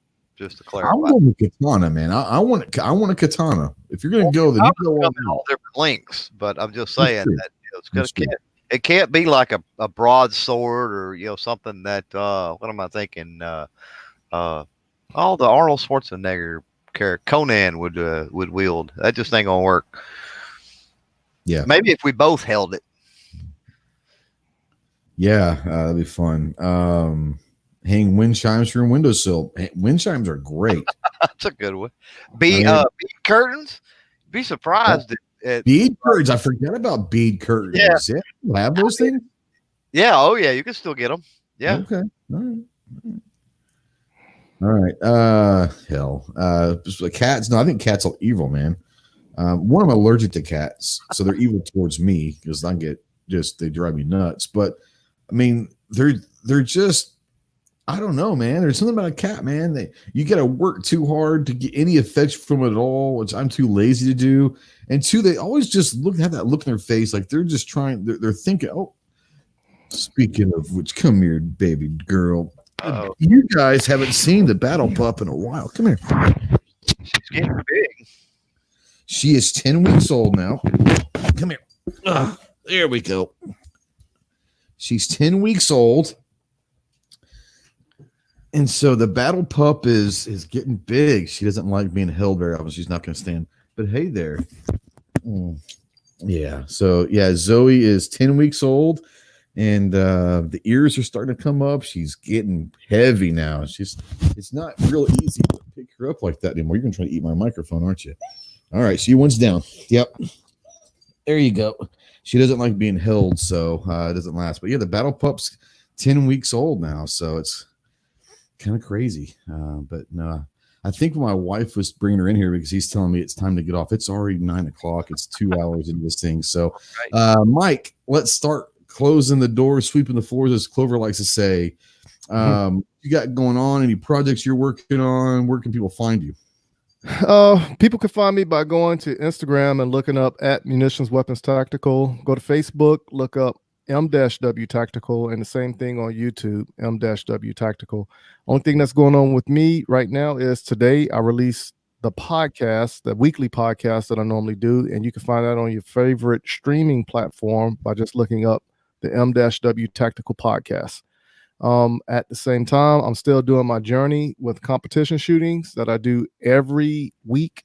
clarify, I want a katana, man. I want a katana. If you're gonna go, then you go all different lengths. But I'm just saying that it's gonna. It can't be like a broadsword or something that what am I thinking? All the Arnold Schwarzenegger character Conan would wield. That just ain't gonna work. Yeah, maybe if we both held it. Yeah, that'd be fun. Hang wind chimes from your windowsill. Wind chimes are great. That's a good one. Bead curtains. Be surprised. Bead curtains. I forget about bead curtains. Yeah. You have those things? Yeah. Oh, yeah. You can still get them. Yeah. Okay. All right. Hell. Cats. No, I think cats are evil, man. One, I'm allergic to cats, so they're evil towards me because they drive me nuts. But I mean, they're just. I don't know, man. There's something about a cat, man. You got to work too hard to get any effects from it at all, which I'm too lazy to do. And two, they always just have that look in their face, like they're just trying. They're thinking, oh. Speaking of which, come here, baby girl. Uh-oh. You guys haven't seen the battle pup in a while. Come here. She's getting big. She is 10 weeks old now. Come here. There we go. She's 10 weeks old. And so the battle pup is getting big. She doesn't like being held very often. She's not going to stand. But hey there. Yeah. So, yeah, Zoe is 10 weeks old. And the ears are starting to come up. She's getting heavy now. It's not real easy to pick her up like that anymore. You're going to try to eat my microphone, aren't you? All right. So one's down. Yep. There you go. She doesn't like being held, so it doesn't last. But yeah, the battle pup's 10 weeks old now. So it's kind of crazy. But no, I think my wife was bringing her in here because he's telling me it's time to get off. It's already 9:00. It's 2 hours into this thing. So Mike, let's start closing the door, sweeping the floors, as Clover likes to say. You got going on? Any projects you're working on? Where can people find you? People can find me by going to Instagram and looking up at Munitions Weapons Tactical. Go to Facebook, look up M-W Tactical, and the same thing on YouTube, M-W Tactical. Only thing that's going on with me right now is today I released the podcast, the weekly podcast that I normally do, and you can find that on your favorite streaming platform by just looking up the M-W Tactical Podcast. At the same time, I'm still doing my journey with competition shootings that I do every week.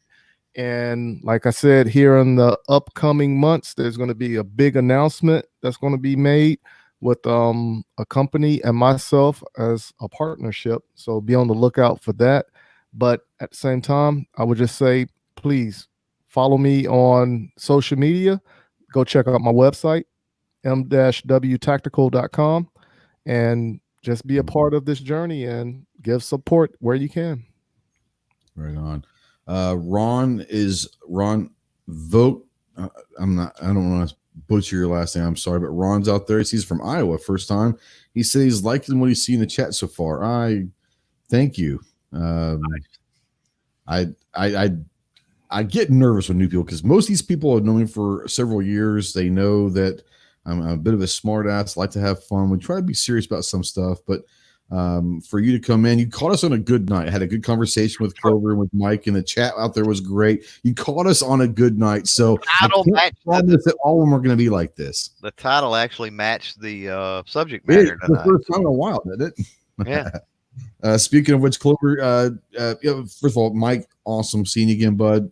And like I said, here in the upcoming months, there's going to be a big announcement that's going to be made with a company and myself as a partnership. So be on the lookout for that. But at the same time, I would just say, please follow me on social media. Go check out my website, m-wtactical.com, and just be a part of this journey and give support where you can. Right on. Ron Vogt. I don't want to butcher your last name. I'm sorry, but Ron's out there. He's from Iowa. First time. He said he's liking what he's seen in the chat so far. I thank you. I get nervous with new people because most of these people have known me for several years. They know that I'm a bit of a smart ass, like to have fun. We try to be serious about some stuff, but for you to come in. You caught us on a good night. I had a good conversation with Clover and with Mike, and the chat out there was great. You caught us on a good night. So I can't promise that all of them are going to be like this. The title actually matched the subject It's matter the tonight. first time in a while, didn't it? Yeah. Speaking of which, Clover, first of all, Mike, awesome seeing you again, bud.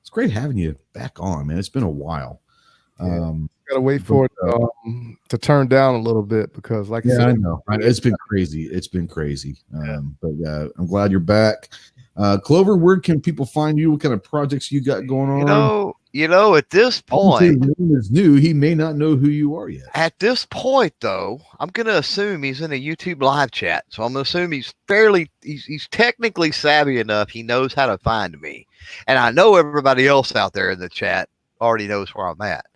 It's great having you back on, man. It's been a while. Gotta wait for it to turn down a little bit because, like I said, I know it's been crazy. It's been crazy. But I'm glad you're back. Clover, where can people find you? What kind of projects you got going on? You know, at this point, his name is new. He may not know who you are yet. At this point, though, I'm gonna assume he's in a YouTube live chat. So I'm gonna assume he's technically savvy enough. He knows how to find me, and I know everybody else out there in the chat already knows where I'm at.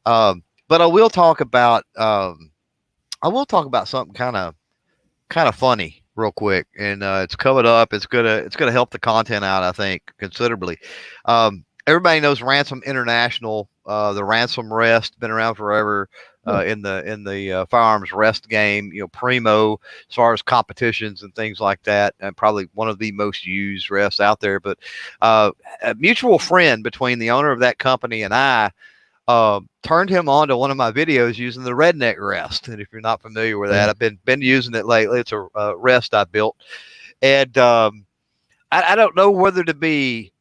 But I will talk about something kind of funny real quick, and it's coming up. It's gonna help the content out, I think, considerably. Everybody knows Ransom International, the ransom rest, been around forever in the firearms rest game. Primo as far as competitions and things like that, and probably one of the most used rests out there. But a mutual friend between the owner of that company and I turned him on to one of my videos using the redneck rest. And if you're not familiar with that, I've been using it lately. It's a rest I built, and I don't know whether to be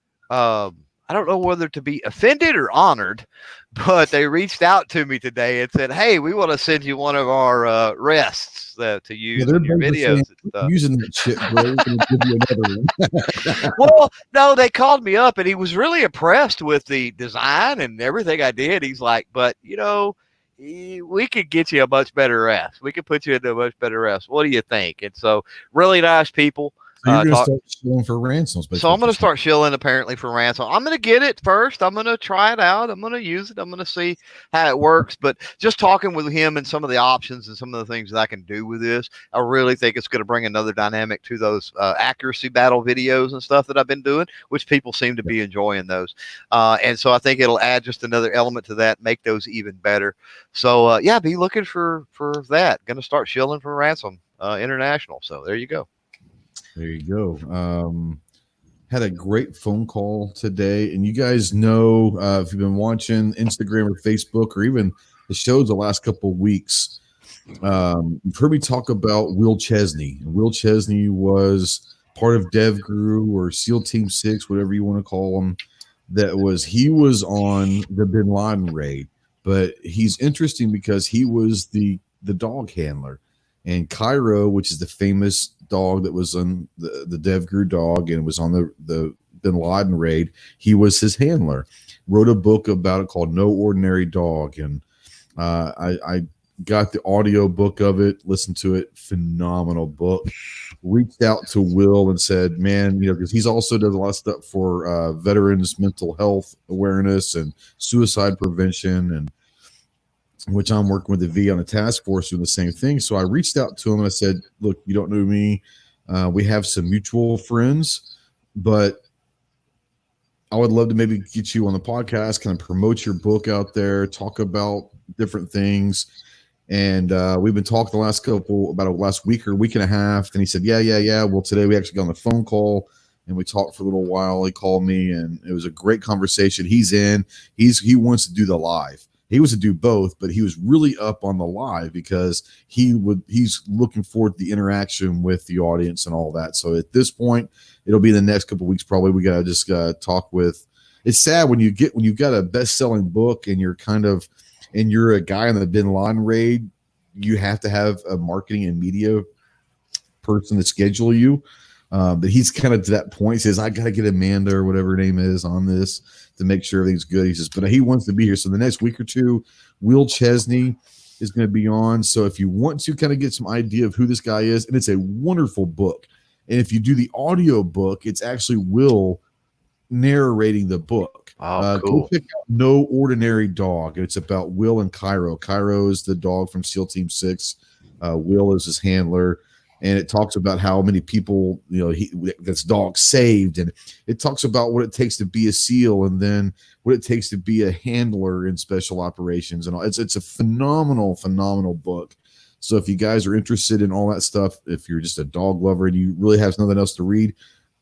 offended or honored, but they reached out to me today and said, "Hey, we want to send you one of our rests to use in your videos." Using that shit, bro. Give you another one. Well, no, they called me up and he was really impressed with the design and everything I did. He's like, "But we could get you a much better rest. We could put you into a much better rest. What do you think?" And so, really nice people. So you're going to start shilling for ransoms. So I'm going to start shilling apparently for ransom. I'm going to get it first. I'm going to try it out. I'm going to use it. I'm going to see how it works. But just talking with him and some of the options and some of the things that I can do with this, I really think it's going to bring another dynamic to those accuracy battle videos and stuff that I've been doing, which people seem to be enjoying those. And so I think it'll add just another element to that, make those even better. So be looking for that. Going to start shilling for Ransom International. So there you go. There you go. Had a great phone call today, and you guys know if you've been watching Instagram or Facebook or even the shows the last couple of weeks, you've heard me talk about Will Chesney. Will Chesney was part of DevGru or SEAL Team 6, whatever you want to call him. He was on the Bin Laden raid, but he's interesting because he was the dog handler. And Cairo, which is the famous dog that was on the DevGru dog and was on the Bin Laden raid, he was his handler. Wrote a book about it called No Ordinary Dog. And I got the audio book of it, listened to it, phenomenal book. Reached out to Will and said, man, because he's also does a lot of stuff for veterans' mental health awareness and suicide prevention, and which I'm working with the V on a task force doing the same thing. So I reached out to him and I said, look, you don't know me. We have some mutual friends, but I would love to maybe get you on the podcast, kind of promote your book out there, talk about different things. And we've been talking about a last week or week and a half. And he said, yeah. Well, today we actually got on the phone call and we talked for a little while. He called me and it was a great conversation. He's in, he wants to do the live. He was to do both, but he was really up on the live because he's looking forward to the interaction with the audience and all that. So at this point, it'll be the next couple of weeks. Probably we got to just talk with. It's sad when you've got a best-selling book and you're a guy in the Bin Laden raid. You have to have a marketing and media person to schedule you. But he's kind of to that point. He says, I got to get Amanda or whatever her name is on this to make sure everything's good. He says, but he wants to be here. So the next week or two, Will Chesney is going to be on. So if you want to kind of get some idea of who this guy is, and it's a wonderful book. And if you do the audio book, it's actually Will narrating the book. Oh, cool. Go check out No Ordinary Dog. It's about Will and Cairo. Cairo is the dog from SEAL Team 6. Will is his handler. And it talks about how many people, this dog saved. And it talks about what it takes to be a SEAL and then what it takes to be a handler in special operations. And all. It's a phenomenal, phenomenal book. So if you guys are interested in all that stuff, if you're just a dog lover and you really have nothing else to read,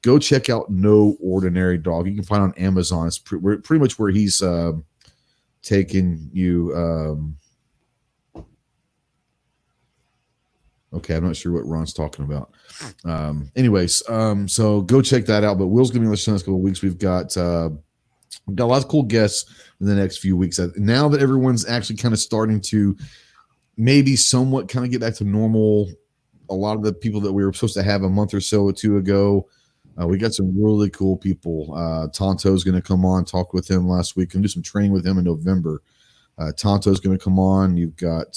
go check out No Ordinary Dog. You can find it on Amazon. It's pretty much where he's taking you. Okay, I'm not sure what Ron's talking about. Anyways, so go check that out. But Will's going to be on the show next couple of weeks. We've got a lot of cool guests in the next few weeks. Now that everyone's actually kind of starting to maybe somewhat kind of get back to normal, a lot of the people that we were supposed to have a month or so or two ago, we got some really cool people. Tonto's going to come on, talk with him last week, and do some training with him in November. Tonto's going to come on. You've got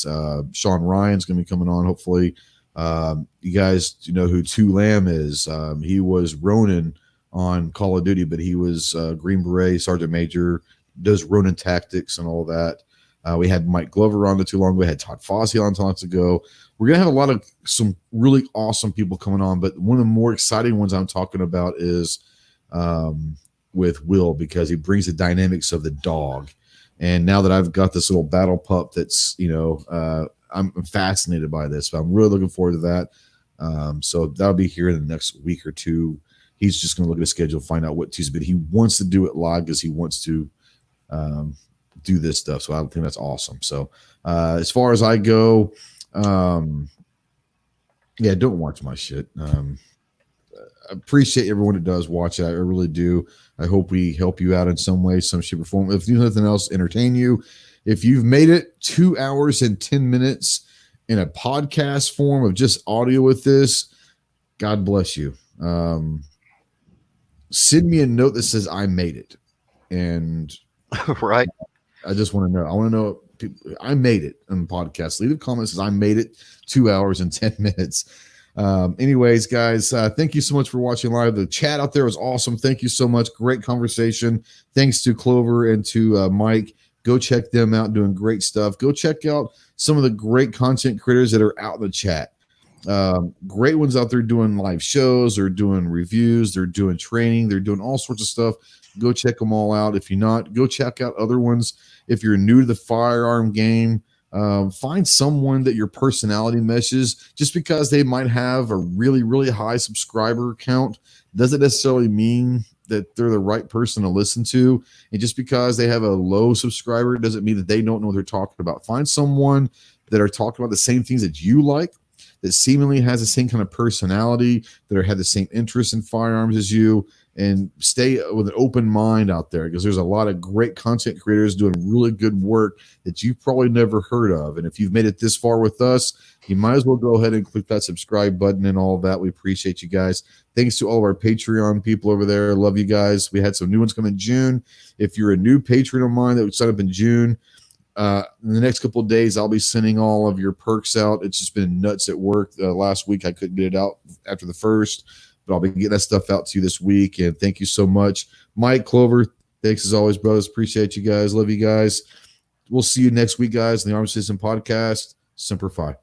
Sean Ryan's going to be coming on, hopefully. You guys know who Two Lamb is. He was Ronin on Call of Duty, but he was Green Beret, Sergeant Major, does Ronin tactics and all that. We had Mike Glover on not too long ago. We had Todd Fossey on months ago. We're going to have some really awesome people coming on, but one of the more exciting ones I'm talking about is with Will, because he brings the dynamics of the dog. And now that I've got this little battle pup that's, I'm fascinated by this. So I'm really looking forward to that. So that'll be here in the next week or two. He's just going to look at his schedule, find out what Tuesday, but he wants to do it live because he wants to do this stuff. So I think that's awesome. So as far as I go, don't watch my shit. I appreciate everyone that does watch it. I really do. I hope we help you out in some way, some shape or form. If you do nothing else, entertain you. If you've made it 2 hours and 10 minutes in a podcast form of just audio with this, God bless you. Send me a note that says I made it. And right. I just want to know. I want to know I made it on the podcast. Leave a comment that says I made it 2 hours and 10 minutes. Anyways, guys, thank you so much for watching live. The chat out there was awesome. Thank you so much. Great conversation. Thanks to Clover and to Mike. Go check them out, doing great stuff. Go check out some of the great content creators that are out in the chat. Great ones out there doing live shows, they're doing reviews, they're doing training, they're doing all sorts of stuff. Go check them all out. If you're not, go check out other ones. If you're new to the firearm game, find someone that your personality meshes. Just because they might have a really, really high subscriber count doesn't necessarily mean that they're the right person to listen to. And just because they have a low subscriber doesn't mean that they don't know what they're talking about. Find someone that are talking about the same things that you like, that seemingly has the same kind of personality, that have the same interest in firearms as you, and stay with an open mind out there, because there's a lot of great content creators doing really good work that you've probably never heard of. And if you've made it this far with us, you might as well go ahead and click that subscribe button and all of that. We appreciate you guys. Thanks to all of our Patreon people over there. Love you guys. We had some new ones come in June. If you're a new patron of mine that would sign up in June, in the next couple of days, I'll be sending all of your perks out. It's just been nuts at work. Last week, I couldn't get it out after the first, but I'll be getting that stuff out to you this week. And thank you so much. Mike, Clover, thanks as always, brothers. Appreciate you guys. Love you guys. We'll see you next week, guys, in the Armed Citizen Podcast. Semper Fi.